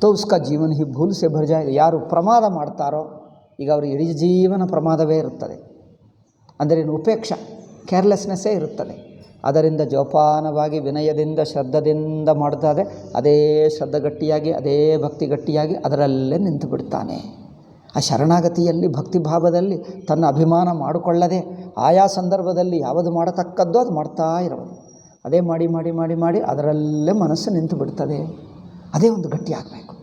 ತೋ ಉಸ್ಕಾ ಜೀವನ ಹಿ ಭೂಲ್ ಸೆ ಭರ್ ಜಾಯೇಗಾ. ಯಾರು ಪ್ರಮಾದ ಮಾಡ್ತಾರೋ ಈಗ ಅವರು ಇಡೀ ಜೀವನ ಪ್ರಮಾದವೇ ಇರುತ್ತದೆ. ಅಂದರೆ ಉಪೇಕ್ಷ, ಕೇರ್ಲೆಸ್ನೆಸ್ಸೇ ಇರುತ್ತದೆ. ಅದರಿಂದ ಜೋಪಾನವಾಗಿ ವಿನಯದಿಂದ ಶ್ರದ್ಧೆಯಿಂದ ಮಾಡ್ತಾರೆ. ಅದೇ ಶ್ರದ್ಧೆ ಗಟ್ಟಿಯಾಗಿ, ಅದೇ ಭಕ್ತಿ ಗಟ್ಟಿಯಾಗಿ ಅದರಲ್ಲೇ ನಿಂತು ಬಿಡ್ತಾನೆ. ಆ ಶರಣಾಗತಿಯಲ್ಲಿ ಭಕ್ತಿಭಾವದಲ್ಲಿ ತನ್ನ ಅಭಿಮಾನ ಮಾಡಿಕೊಳ್ಳದೆ ಆಯಾ ಸಂದರ್ಭದಲ್ಲಿ ಯಾವುದು ಮಾಡತಕ್ಕದ್ದೋ ಅದು ಮಾಡ್ತಾ ಇರೋದು. ಅದೇ ಮಾಡಿ ಮಾಡಿ ಮಾಡಿ ಮಾಡಿ ಅದರಲ್ಲೇ ಮನಸ್ಸು ನಿಂತು ಬಿಡ್ತದೆ. ಅದೇ ಒಂದು ಗಟ್ಟಿಯಾಗಬೇಕು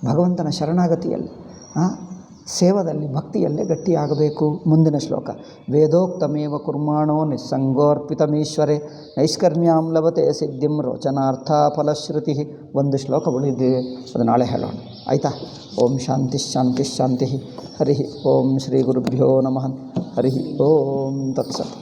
ಭಗವಂತನ ಶರಣಾಗತಿಯಲ್ಲಿ, ಸೇವದಲ್ಲಿ ಭಕ್ತಿಯಲ್ಲೇ ಗಟ್ಟಿಯಾಗಬೇಕು. ಮುಂದಿನ ಶ್ಲೋಕ, ವೇದೋಕ್ತಮೇವ ಕುರ್ಮಾಣೋ ನಿಸ್ಸಂಗೋರ್ಪಿತಮೀಶ್ವರೇ ನೈಷ್ಕರ್ಮ್ಯಾಂ ಲಭತೆ ಸಿದ್ಧಿಂ ರೋಚನಾರ್ಥ ಫಲಶ್ರುತಿ. ಒಂದು ಶ್ಲೋಕ ಉಳಿದಿದೆ, ಅದು ನಾಳೆ ಹೇಳೋಣ ಆಯಿತಾ? ಓಂ ಶಾಂತಿ ಶಾಂತಿ ಶಾಂತಿ. ಹರಿ ಓಂ ಶ್ರೀ ಗುರುಭ್ಯೋ ನಮಃ. ಹರಿ ಓಂ ತತ್ಸತ್.